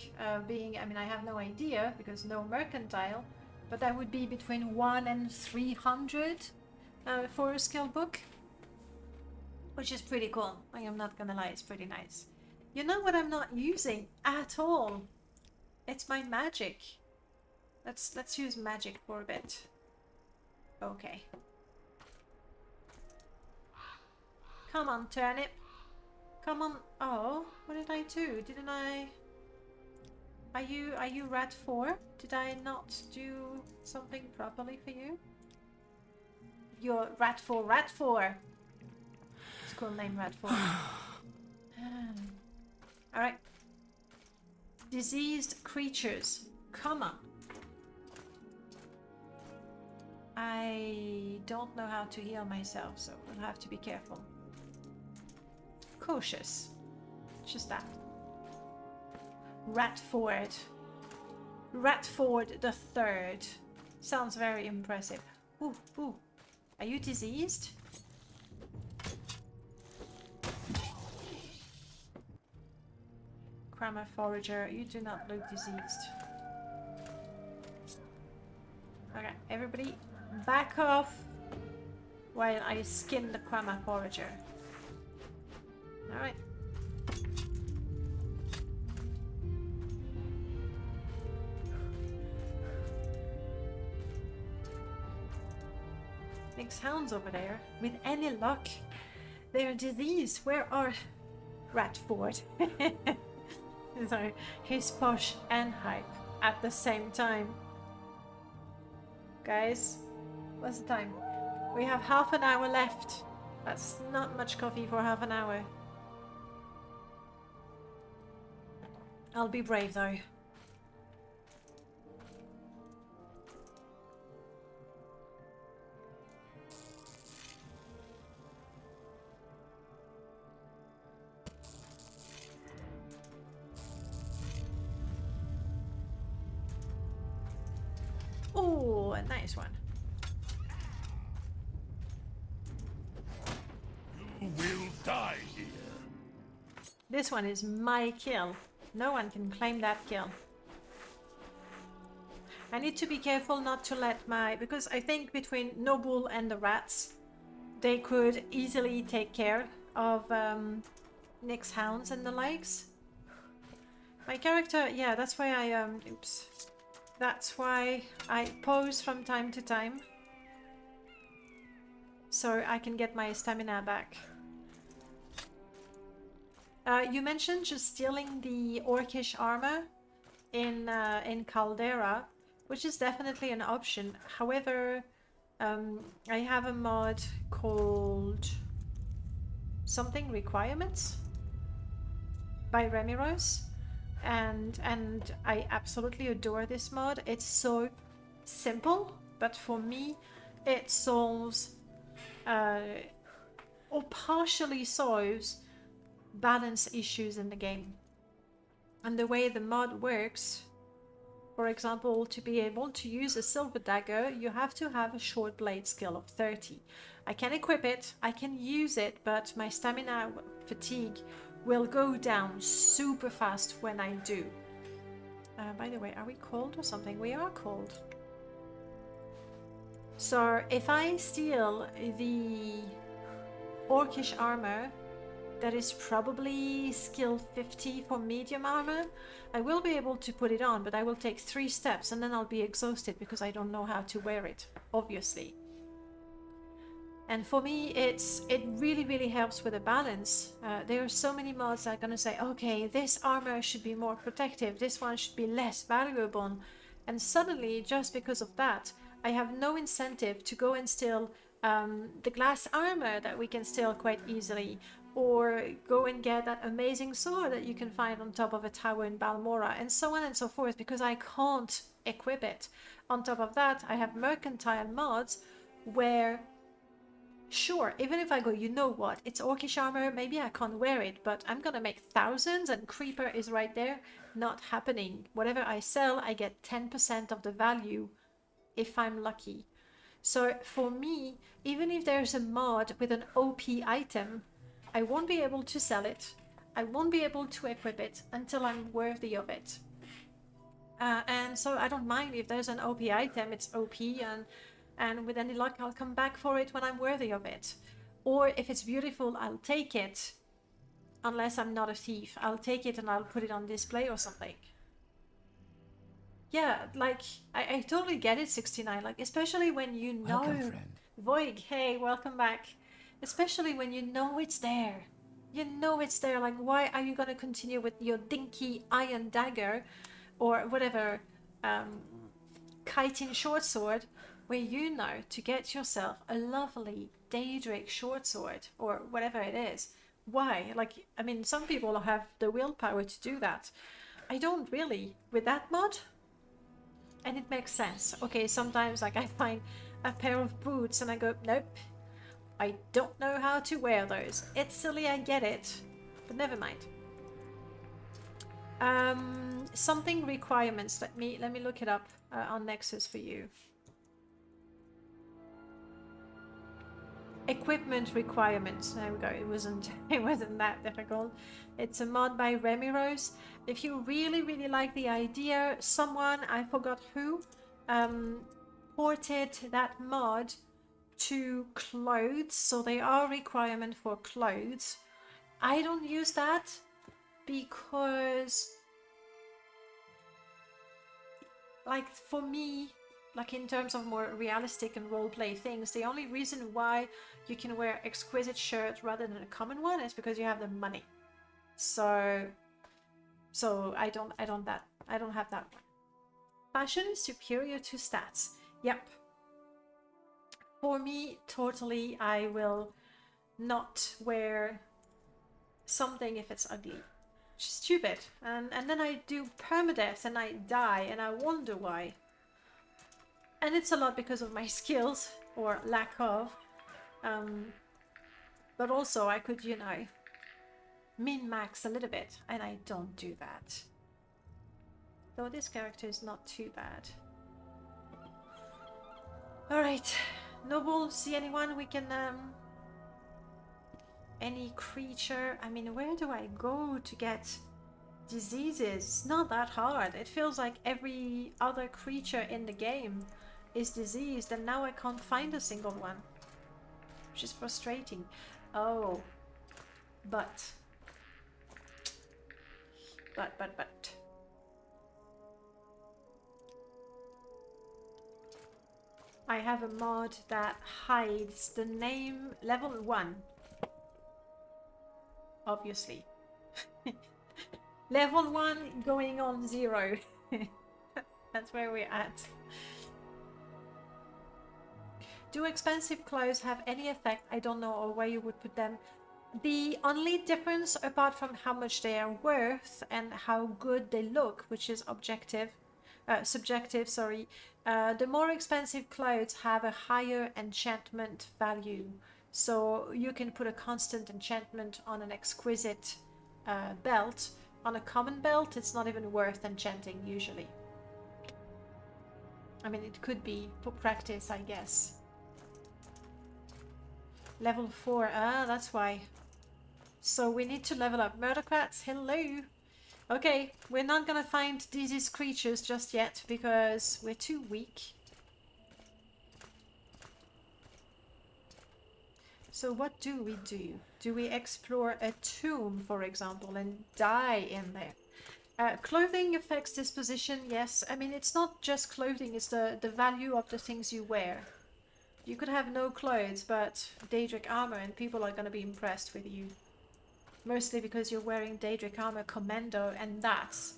being, I mean, I have no idea because no mercantile, but that would be between 1 and 300 for a skill book, which is pretty cool. I am not gonna lie, it's pretty nice. You know what I'm not using at all? It's my magic. Let's use magic for a bit. Okay. Come on, turnip. Come on. Oh, what did I do? Didn't I? Are you rat 4? Did I not do something properly for you? You're rat 4, rat 4. It's a cool name, rat 4. Alright. Diseased creatures. Come on. I don't know how to heal myself, so I'll have to be careful. Cautious. Just that. Ratford. Ratford the Third. Sounds very impressive. Ooh, ooh. Are you diseased? Crammer Forager, you do not look diseased. Okay, everybody back off while I skin the Crammer Forager. Alright. Nick's hounds over there. With any luck. They're diseased. Where are Ratford? So he's posh and hype at the same time. Guys, what's the time? We have half an hour left. That's not much coffee for half an hour. I'll be brave though. Oh, a nice one. You will die here. This one is my kill. No one can claim that kill. I need to be careful not to let my... Because I think between Noble and the rats, they could easily take care of Nick's hounds and the likes. My character... Yeah, that's why I... Oops. That's why I pause from time to time. So I can get my stamina back. You mentioned just stealing the orcish armor in Caldera, which is definitely an option. However, I have a mod called something requirements by Remiros, and I absolutely adore this mod. It's so simple, but for me, it solves or partially solves balance issues in the game. And the way the mod works, for example, to be able to use a silver dagger, you have to have a short blade skill of 30. I can equip it, I can use it, but my stamina fatigue will go down super fast when I do. By the way, are we cold or something? We are cold. So if I steal the orcish armor, that is probably skill 50 for medium armor, I will be able to put it on, but I will take 3 steps and then I'll be exhausted because I don't know how to wear it, obviously. And for me, it really helps with the balance. There are so many mods that are going to say, okay, this armor should be more protective, this one should be less valuable. And suddenly, just because of that, I have no incentive to go and steal the glass armor that we can steal quite easily, or go and get that amazing sword that you can find on top of a tower in Balmora, and so on and so forth, because I can't equip it. On top of that, I have mercantile mods where, sure, even if I go, you know what, it's orcish armor, maybe I can't wear it, but I'm gonna make thousands and Creeper is right there. Not happening. Whatever I sell, I get 10% of the value if I'm lucky. So for me, even if there's a mod with an OP item, I won't be able to sell it. I won't be able to equip it until I'm worthy of it. And so I don't mind if there's an OP item, it's OP, and with any luck I'll come back for it when I'm worthy of it. Or if it's beautiful, I'll take it. Unless I'm not a thief, I'll take it and I'll put it on display or something. Yeah, like, I totally get it, 69, like, especially when you know... Welcome, friend. Voig, hey, welcome back. Especially when you know it's there. You know it's there, like, why are you gonna continue with your dinky iron dagger, or whatever, chitin short sword, where you know to get yourself a lovely Daedric short sword, or whatever it is. Why? Like, I mean, some people have the willpower to do that. I don't really. With that mod, and it makes sense. Okay, sometimes like I find a pair of boots and I go, nope, I don't know how to wear those. It's silly, I get it, but never mind. Something requirements. Let me look it up on Nexus for you. Equipment requirements. There we go. It wasn't that difficult. It's a mod by Remiros. If you really like the idea, someone, I forgot who, ported that mod to clothes, so they are requirement for clothes. I don't use that because, like, for me, like in terms of more realistic and roleplay things, the only reason why you can wear exquisite shirt rather than a common one is because you have the money. So I don't have that one. Fashion is superior to stats. Yep. For me, totally, I will not wear something if it's ugly. Which is stupid. And then I do permadeath and I die and I wonder why. And it's a lot because of my skills, or lack of. But also I could, you know, min-max a little bit, and I don't do that. Though this character is not too bad. Alright. Noble, see anyone we can, any creature? I mean, where do I go to get diseases? It's not that hard. It feels like every other creature in the game is diseased, and now I can't find a single one. Which is frustrating. Oh. But. I have a mod that hides the name level 1. Obviously. Level 1 going on 0. That's where we're at. Do expensive clothes have any effect? I don't know, or where you would put them. The only difference, apart from how much they are worth and how good they look, which is subjective, sorry, the more expensive clothes have a higher enchantment value. So you can put a constant enchantment on an exquisite belt. On a common belt, it's not even worth enchanting usually. I mean, it could be for practice, I guess. Level 4, that's why. So we need to level up. Murdercrats, hello! Okay, we're not gonna find diseased creatures just yet because we're too weak. So what do we do? Do we explore a tomb, for example, and die in there? Clothing affects disposition, yes. I mean, it's not just clothing, it's the value of the things you wear. You could have no clothes, but Daedric armor, and people are going to be impressed with you. Mostly because you're wearing Daedric armor commando, and that's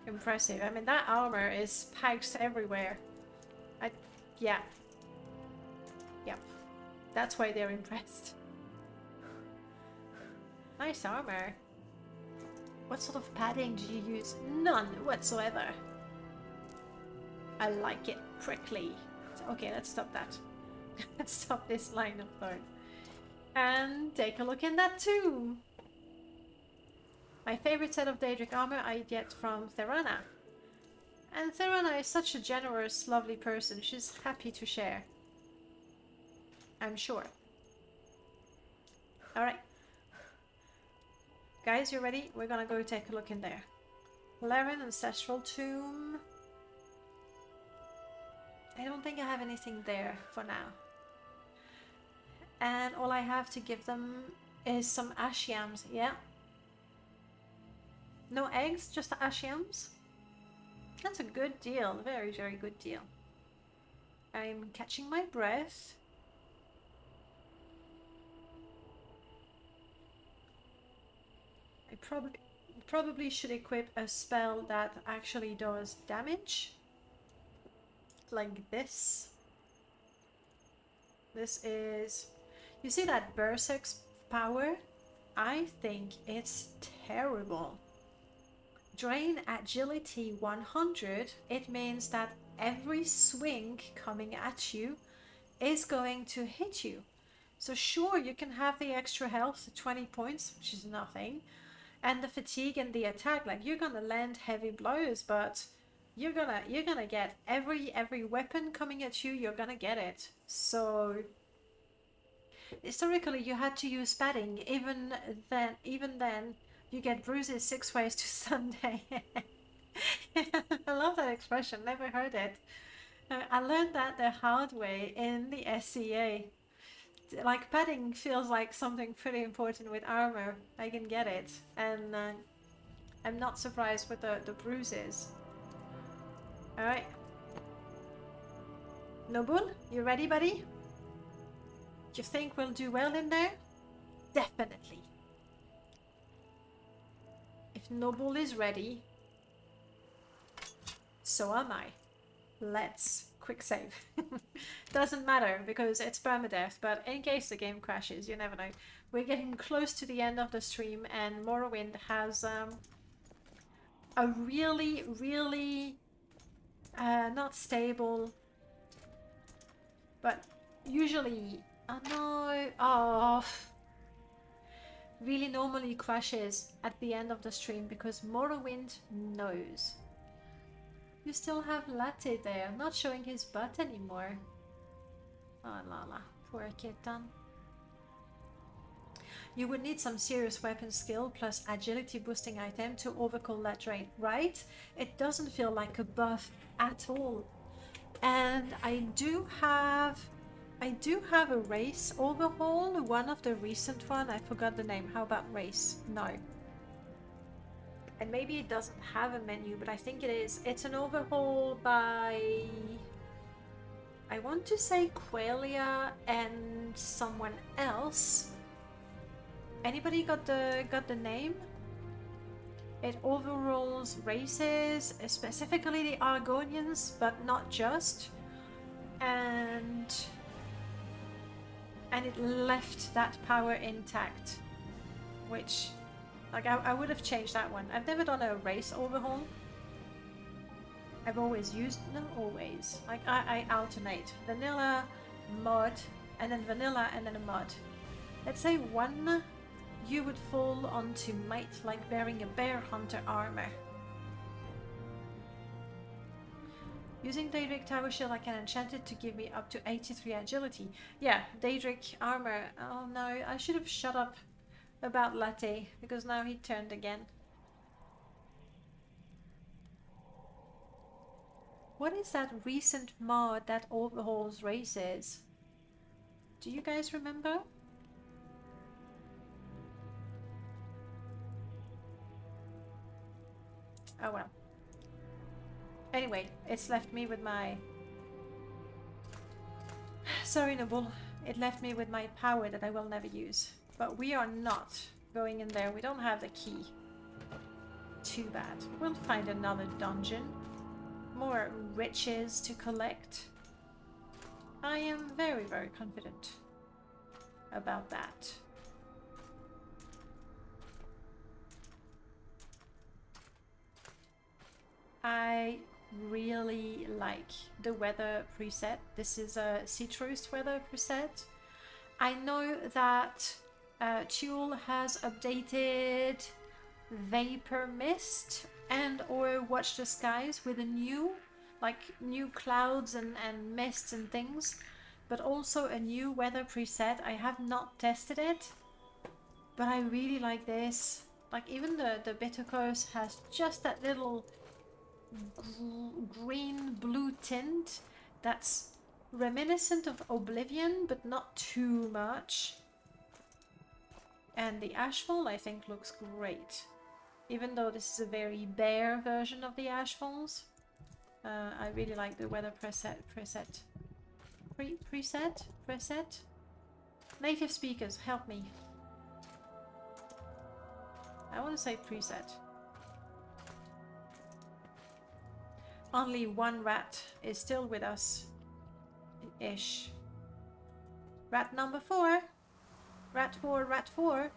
impressive. I mean, that armor is pegs everywhere. Yeah. Yep. That's why they're impressed. Nice armor. What sort of padding do you use? None whatsoever. I like it prickly. Okay, let's stop that. Let's stop this line of thought. And take a look in that tomb. My favorite set of Daedric armor I get from Therana. And Therana is such a generous, lovely person. She's happy to share. I'm sure. Alright. Guys, you ready? We're gonna go take a look in there. Laren Ancestral Tomb. I don't think I have anything there for now. And all I have to give them is some ash yams. Yeah. No eggs, just the ash yams. That's a good deal. Very, very good deal. I'm catching my breath. I probably should equip a spell that actually does damage. Like this. This is... You see that Berserk's power? I think it's terrible. Drain agility 100. It means that every swing coming at you is going to hit you. So sure, you can have the extra health, 20 points, which is nothing. And the fatigue and the attack, like you're gonna land heavy blows, but you're gonna get every weapon coming at you, you're gonna get it. So historically you had to use padding. Even then you get bruises 6 ways to Sunday. I love that expression, never heard it. I learned that the hard way in the SCA. Like, padding feels like something pretty important with armor. I can get it. And I'm not surprised with the bruises. Alright. Noble, you ready, buddy? Do you think we'll do well in there? Definitely. If Noble is ready, so am I. Let's quick save. Doesn't matter because it's permadeath, but in case the game crashes, you never know. We're getting close to the end of the stream, and Morrowind has a really, really not stable, but usually, really normally crashes at the end of the stream because Morrowind knows. You still have Latte there, not showing his butt anymore. Oh la, poor kitten. You would need some serious weapon skill plus agility boosting item to overcall that drain, right? It doesn't feel like a buff at all. And I do have a race overhaul, one of the recent one. I forgot the name. How about race? No. And maybe it doesn't have a menu, but I think it is. It's an overhaul by, I want to say Quelia and someone else. Anybody got the name? It overhauls races, specifically the Argonians, but not just. And it left that power intact, which, like, I would have changed that one. I've never done a race overhaul. I've always used, not always, like I alternate vanilla, mod, and then vanilla, and then a mod. Let's say one, you would fall onto might, like bearing a bear hunter armor. Using Daedric Tower Shield, I can enchant it to give me up to 83 agility. Yeah, Daedric armor. Oh no, I should have shut up about Latte, because now he turned again. What is that recent mod that overhauls races? Do you guys remember? Oh well. Anyway, it's left me with my... Sorry, Noble. It left me with my power that I will never use. But we are not going in there. We don't have the key. Too bad. We'll find another dungeon. More riches to collect. I am very, very confident about that. I really like the weather preset. This is a citrus weather preset. I know that Tulle has updated Vapor Mist and or Watch the Skies with a new clouds and mists and things, but also a new weather preset. I have not tested it, but I really like this. Like, even the Bitter Curse has just that little green blue tint that's reminiscent of Oblivion, but not too much. And the Ashfall, I think, looks great. Even though this is a very bare version of the Ashfalls, I really like the weather preset. Native speakers, help me. I want to say preset. Only one rat is still with us. Ish. Rat number 4. Rat 4, rat 4.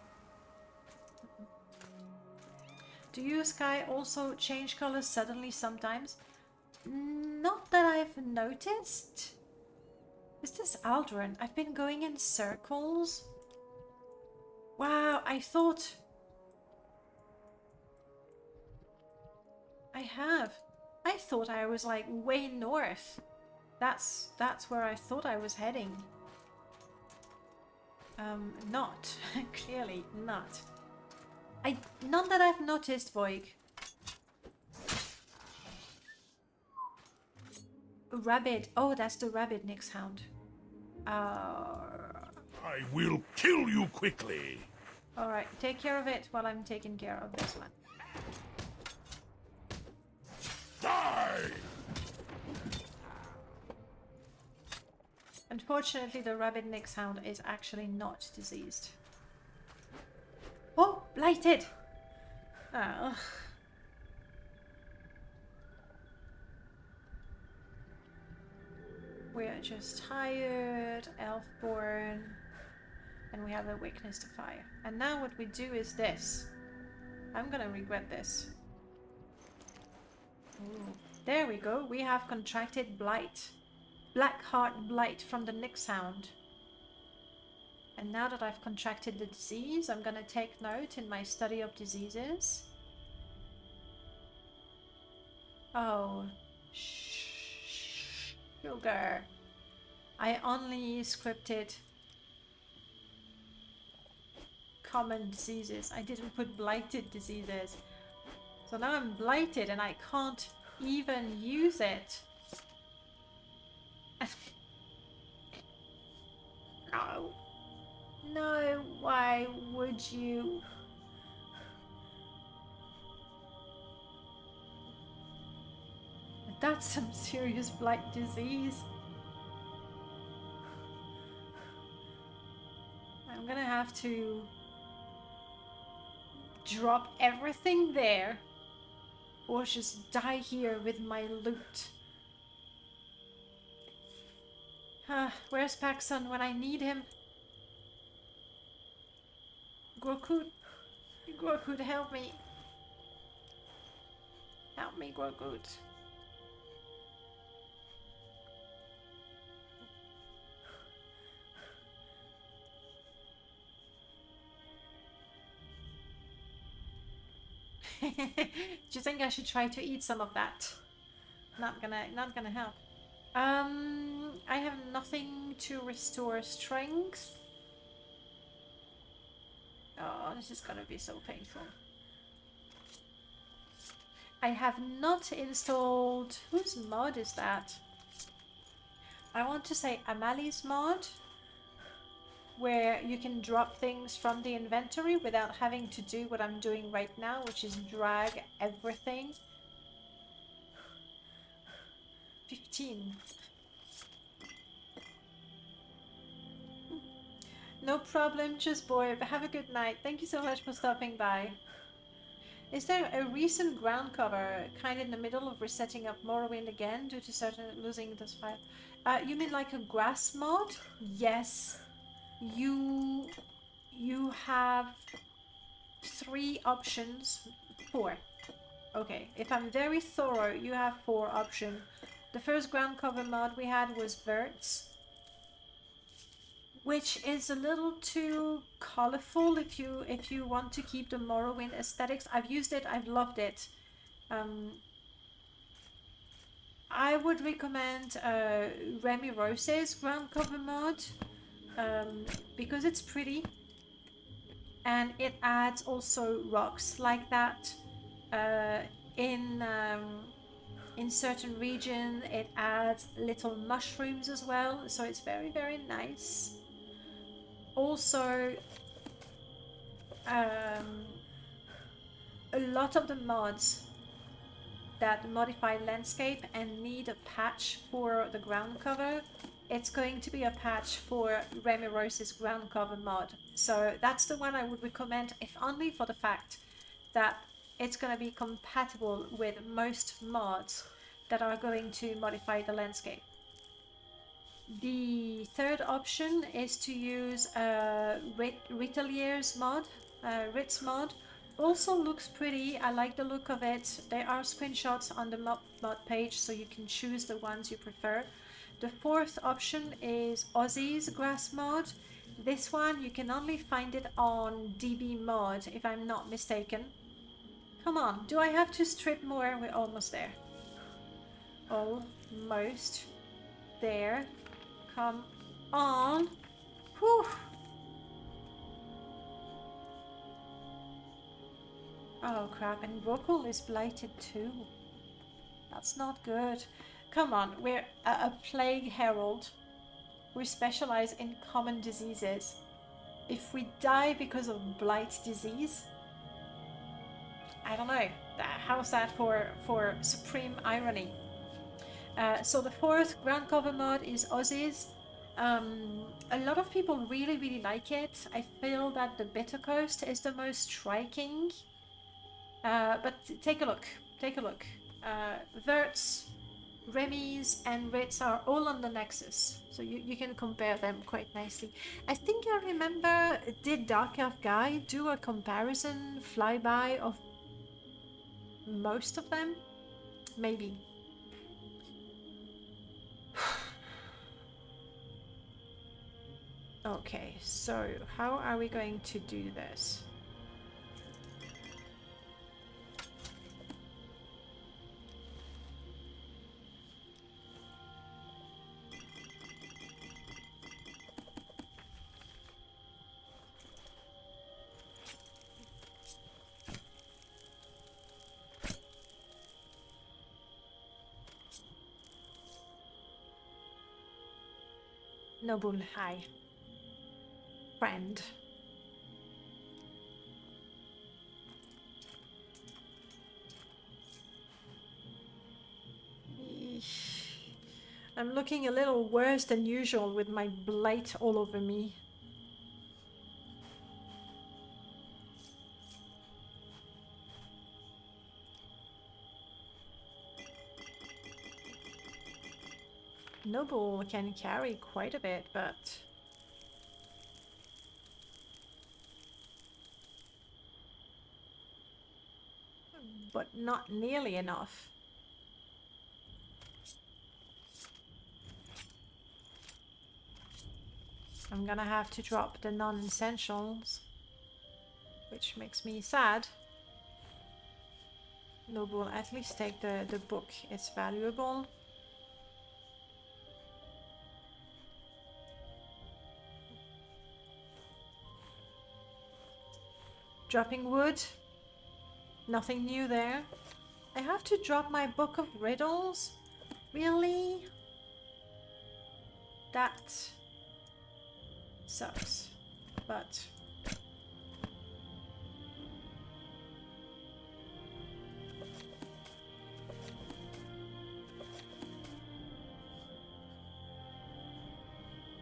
Do you, Sky, also change colors suddenly sometimes? Not that I've noticed. Is this Ald-ruhn? I've been going in circles. Wow, I thought... I thought I was like way north. That's where I thought I was heading. Not. Clearly not. Not that I've noticed, Voig. Rabbit. Oh, that's the rabbit Nyx hound. I will kill you quickly. Alright, take care of it while I'm taking care of this one. Die! Unfortunately, the rabbit Nix hound is actually not diseased. Oh, blighted! Oh. We're just tired, elf-born, and we have a weakness to fire. And now what we do is this. I'm gonna regret this. Ooh. There we go. We have contracted Blight. Blackheart Blight from the Nix hound. And now that I've contracted the disease, I'm gonna take note in my study of diseases. Oh, sugar. I only scripted common diseases. I didn't put blighted diseases. So now I'm blighted and I can't even use it. No. No, why would you? That's some serious blight disease. I'm gonna have to drop everything there or just die here with my loot. Where's Paxson when I need him? Grogut, help me. Help me, Grogut. Do you think I should try to eat some of that? Not gonna help. I have nothing to restore strength. Oh, this is gonna be so painful. I have not installed... Whose mod is that? I want to say Amali's mod, where you can drop things from the inventory without having to do what I'm doing right now, which is drag everything. 15. No problem, just boy. Have a good night. Thank you so much for stopping by. Is there a recent ground cover kind of in the middle of resetting up Morrowind again due to certain losing this file? You mean like a grass mod? Yes. You have 3 options. 4. Okay, if I'm very thorough, you have 4 options. The first ground cover mod we had was Verts, which is a little too colorful if you want to keep the Morrowind aesthetics. I've used it, I've loved it. I would recommend Remy Rose's ground cover mod because it's pretty and it adds also rocks like that. In certain region it adds little mushrooms as well, so it's very, very nice. Also, a lot of the mods that modify landscape and need a patch for the ground cover, it's going to be a patch for Remy Rose's ground cover mod. So that's the one I would recommend, if only for the fact that it's going to be compatible with most mods that are going to modify the landscape. The third option is to use Ritelier's mod, Ritz mod. Also looks pretty, I like the look of it. There are screenshots on the mod page, so you can choose the ones you prefer. The fourth option is Ozzy's grass mod. This one, you can only find it on DB mod, if I'm not mistaken. Come on, do I have to strip more? We're almost there. Almost there. Come on. Whew. Oh crap, and Rokul is blighted too. That's not good. Come on, we're a plague herald. We specialize in common diseases. If we die because of blight disease, I don't know. How's that for supreme irony? So the fourth ground cover mod is Ozzy's. A lot of people really like it. I feel that the Bitter Coast is the most striking. But take a look. Take a look. Verts, Remis, and Rits are all on the Nexus, so you can compare them quite nicely. I think I remember, did Dark Elf Guy do a comparison flyby of most of them? Maybe. Okay, so how are we going to do this? Noble, hi. Friend. I'm looking a little worse than usual with my blight all over me. Noble can carry quite a bit, but not nearly enough. I'm gonna have to drop the non-essentials, which makes me sad. Noble, at least take the book, it's valuable. Dropping wood. Nothing new there. I have to drop my book of riddles? Really? That sucks. But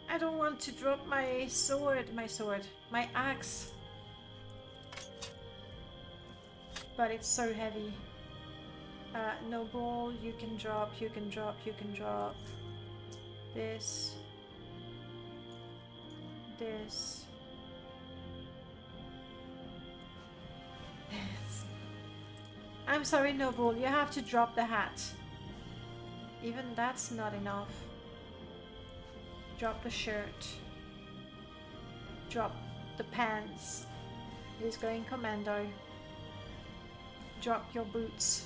I don't want to drop my my axe. But it's so heavy. Noble, you can drop. This. This. I'm sorry, Noble, you have to drop the hat. Even that's not enough. Drop the shirt. Drop the pants. He's going commando. Drop your boots.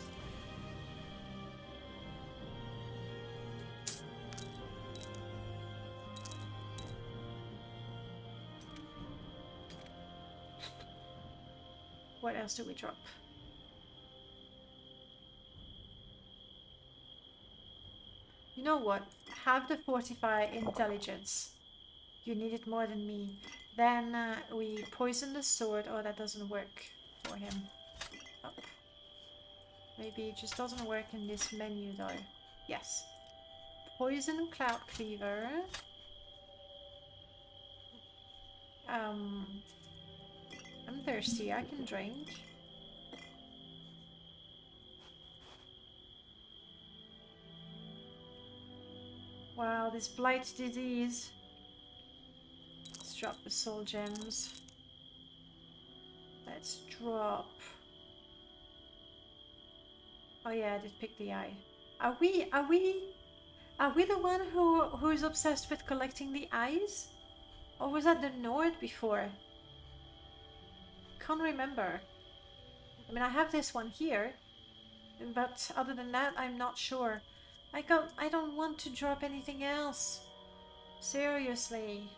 What else do we drop? You know what? Have the fortify intelligence. You need it more than me. Then we poison the sword. Oh, that doesn't work for him. Oh. Maybe it just doesn't work in this menu though. Yes. Poison Cloud Cleaver. I'm thirsty, I can drink. Wow, this blight disease. Let's drop the soul gems. Let's drop. Oh yeah, I did pick the eye. Are we the one who's obsessed with collecting the eyes? Or was that the Nord before? Can't remember. I mean, I have this one here, but other than that, I'm not sure. I don't want to drop anything else. Seriously.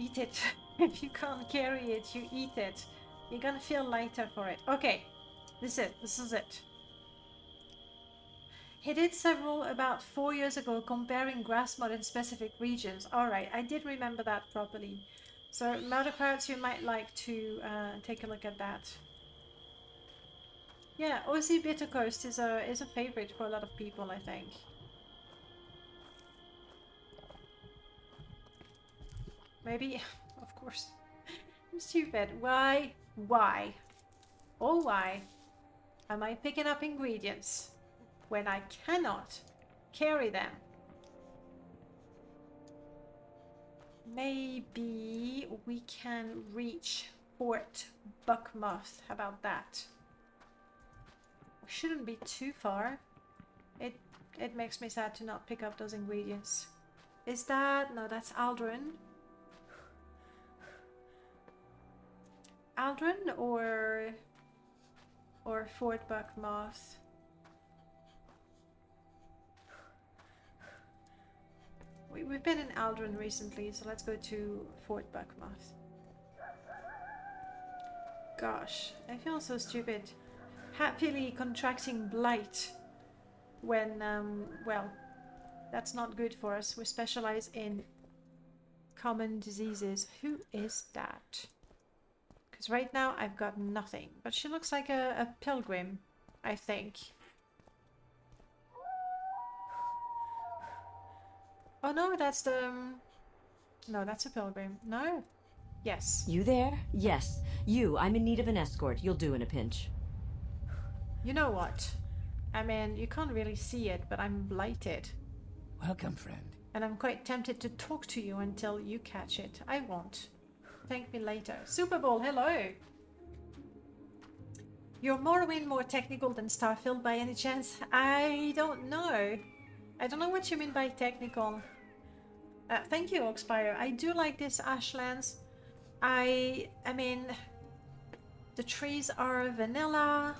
Eat it. If you can't carry it, you eat it. You're gonna feel lighter for it. Okay. This is it. He did several about 4 years ago comparing grass mod in specific regions. Alright, I did remember that properly. So, Murdercrowds, you might like to take a look at that. Yeah, Aussie Bitter Coast is a favorite for a lot of people, I think. Maybe, of course. I'm stupid. Why? Oh, why am I picking up ingredients when I cannot carry them? Maybe we can reach Fort Buckmouth. How about that? We shouldn't be too far. It makes me sad to not pick up those ingredients. Is that... no, that's Ald-ruhn. Ald-ruhn or Fort Buckmouth? We've been in Ald-ruhn recently, so let's go to Fort Buckmouth. Gosh, I feel so stupid. Happily contracting Blight when, well, that's not good for us. We specialize in common diseases. Who is that? Because right now I've got nothing. But she looks like a pilgrim, I think. Oh no, that's the... no, that's a pilgrim. No? Yes. You there? Yes. You. I'm in need of an escort. You'll do in a pinch. You know what? I mean, you can't really see it, but I'm blighted. Welcome, friend. And I'm quite tempted to talk to you until you catch it. I won't. Thank me later. Super Bowl, hello! You're Morrowind more technical than Starfield by any chance? I don't know. I don't know what you mean by technical. Thank you, Oxfire. I do like this Ashlands. I mean, the trees are vanilla,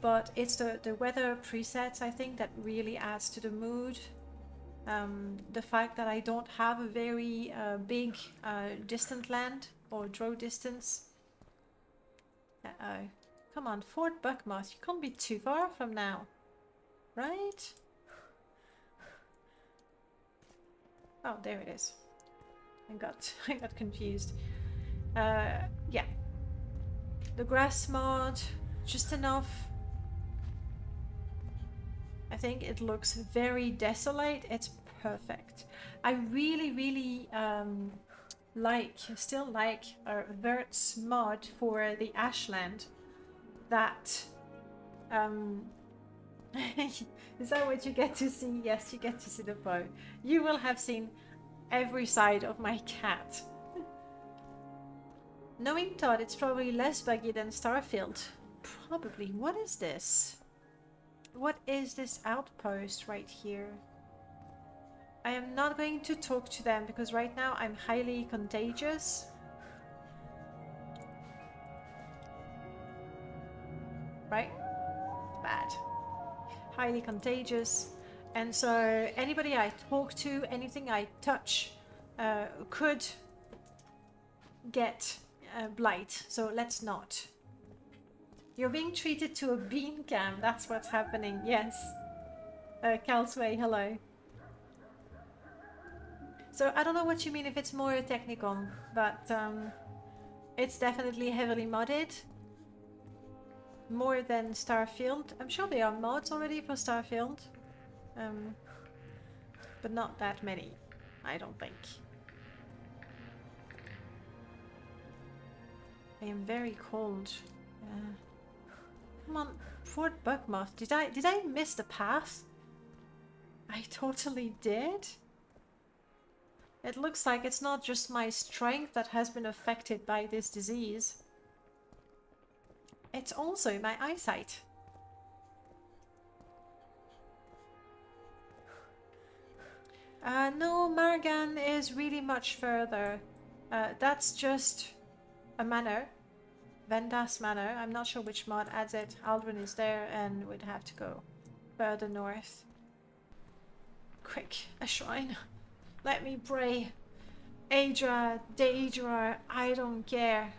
but it's the weather presets, I think, that really adds to the mood. The fact that I don't have a very big distant land or draw distance. Uh-oh. Come on, Fort Buckmouth. You can't be too far from now. Right? Oh, there it is. I got confused. Yeah. The grass mod, just enough. I think it looks very desolate. It's perfect. I really still like Vert's mod for the Ashland. That is that what you get to see? Yes, you get to see the bow. You will have seen every side of my cat. Knowing Todd, it's probably less buggy than Starfield. Probably. What is this? What is this outpost right here? I am not going to talk to them because right now I'm highly contagious. Right? Bad. Highly contagious. And so anybody I talk to, anything I touch, could get Blight. So let's not. You're being treated to a bean cam. That's what's happening. Yes. Calsway, hello. So I don't know what you mean if it's more technical, but it's definitely heavily modded. More than Starfield. I'm sure there are mods already for Starfield. But not that many, I don't think. I am very cold. Come on, Fort Buckmouth. Did I miss the path? I totally did. It looks like it's not just my strength that has been affected by this disease. It's also my eyesight. No, Margan is really much further. That's just a manor. Vendas Manor. I'm not sure which mod adds it. Ald-ruhn is there and we'd have to go further north. Quick, a shrine. Let me pray. Aedra, Daedra, I don't care.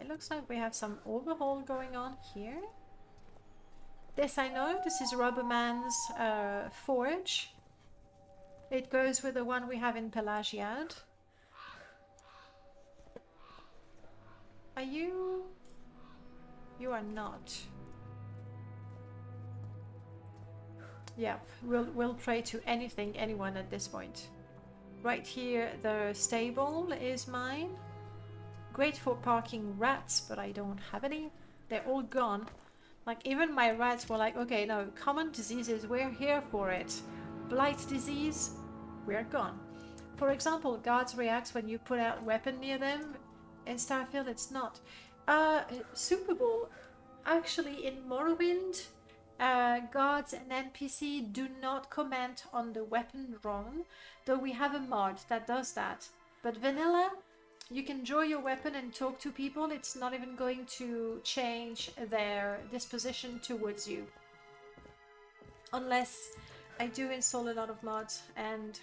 it looks like we have some overhaul going on here. This I know, this is Rubberman's forge. It goes with the one we have in Pelagiad. Are you... You are not. Yeah, we'll pray to anything, anyone at this point. Right here, the stable is mine. Great for parking rats, but I don't have any. They're all gone. Like, even my rats were like, okay, no, common diseases, we're here for it. Blight disease, we're gone. For example, guards react when you put out weapon near them. In Starfield, it's not. Super Bowl, actually in Morrowind, guards and NPC do not comment on the weapon drawn, though we have a mod that does that. But vanilla, you can draw your weapon and talk to people. It's not even going to change their disposition towards you. Unless I do install a lot of mods, and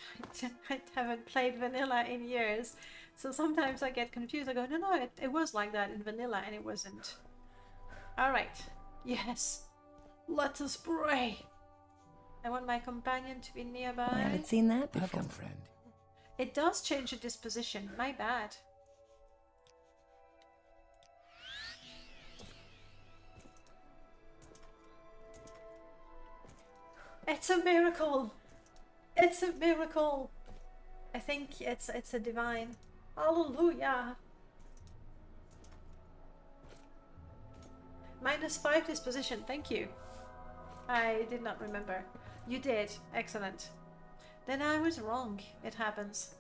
I haven't played vanilla in years. So sometimes I get confused. I go, no, it was like that in vanilla, and it wasn't. Alright. Yes. Let us pray. I want my companion to be nearby. I haven't seen that before. Welcome, friend. It does change the disposition. My bad. It's a miracle. It's a miracle. I think it's a divine. Hallelujah. -5 disposition. Thank you. I did not remember. You did. Excellent. Then I was wrong. It happens.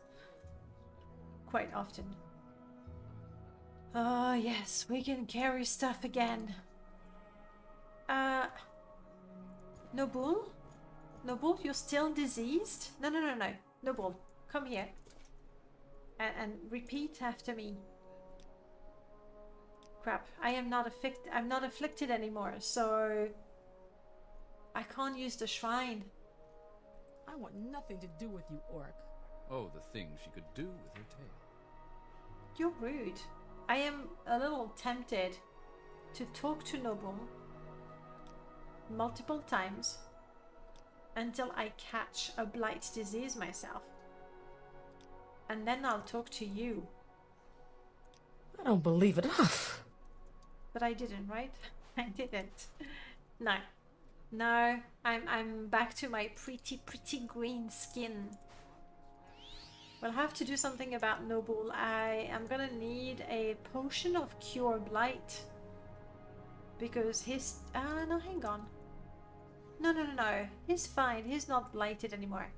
Quite often. Oh, yes. We can carry stuff again. Noble? Noble, you're still diseased? No. Noble, come here. And repeat after me. Crap. I'm not afflicted anymore, so... I can't use the shrine. I want nothing to do with you, Orc. Oh, the things she could do with her tail. You're rude. I am a little tempted to talk to Noble multiple times until I catch a blight disease myself. And then I'll talk to you. I don't believe it. But I didn't, right? I didn't. No. No, I'm back to my pretty green skin. We'll have to do something about Noble. I am gonna need a potion of cure blight. Because his... no, hang on. No. He's fine. He's not blighted anymore.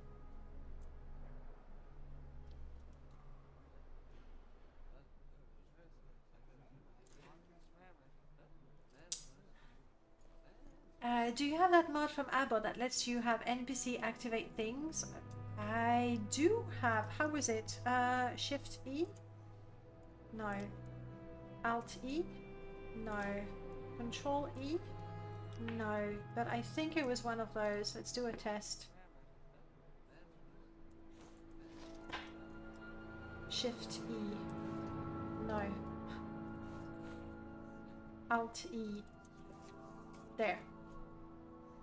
Do you have that mod from Abba that lets you have NPC activate things? I do have. How is it? Shift E? No. Alt E? No. Control E? No. But I think it was one of those. Let's do a test. Shift E. No. Alt E. There.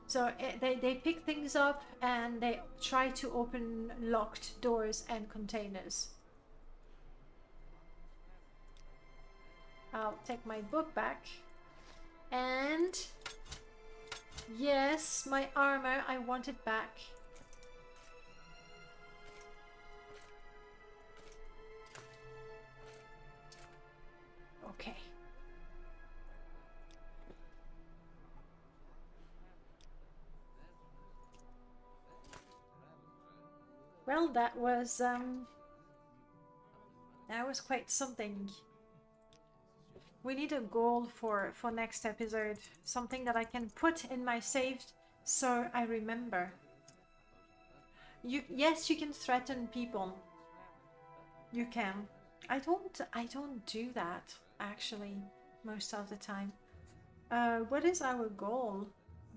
So they pick things up and they try to open locked doors and containers. I'll take my book back. And yes, my armor, I want it back. Okay. Well, that was quite something. We need a goal for next episode, something that I can put in my saved so I remember. Yes, you can threaten people. You can. I don't do that actually most of the time. What is our goal?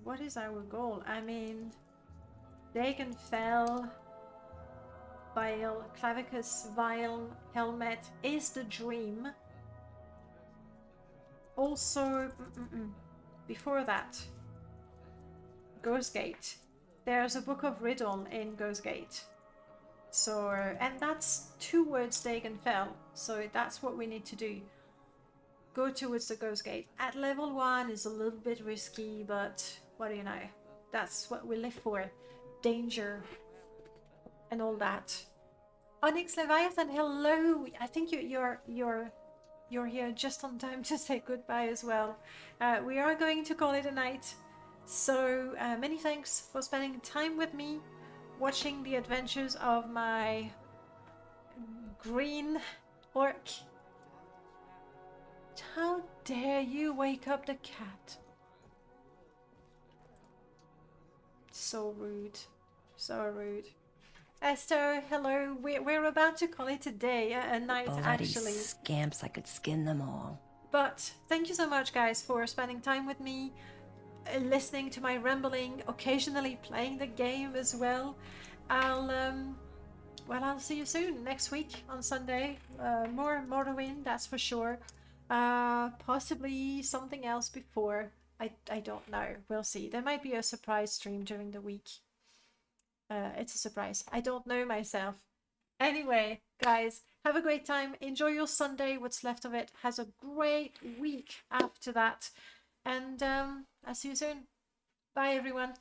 What is our goal? I mean, Dagon fell. Vile, Clavicus, Vile, Helmet is the dream. Also, before that, Ghostgate. There's a book of riddle in Ghostgate. So, and that's towards Dagenfell. So that's what we need to do. Go towards the Ghostgate. At level 1 is a little bit risky, but what do you know? That's what we live for. Danger. And all that. Onyx Leviathan, hello! I think you're here just on time to say goodbye as well. We are going to call it a night. So many thanks for spending time with me, watching the adventures of my green orc. How dare you wake up the cat? So rude. So rude. Esther, hello. We're about to call it a day, a night Bloody actually. Scamps, I could skin them all. But thank you so much, guys, for spending time with me, listening to my rambling, occasionally playing the game as well. I'll see you soon next week on Sunday. More Morrowind, that's for sure. Possibly something else before. I don't know. We'll see. There might be a surprise stream during the week. It's a surprise. I don't know myself. Anyway, guys, have a great time. Enjoy your Sunday, what's left of it. Has a great week after that. And I'll see you soon. Bye, everyone.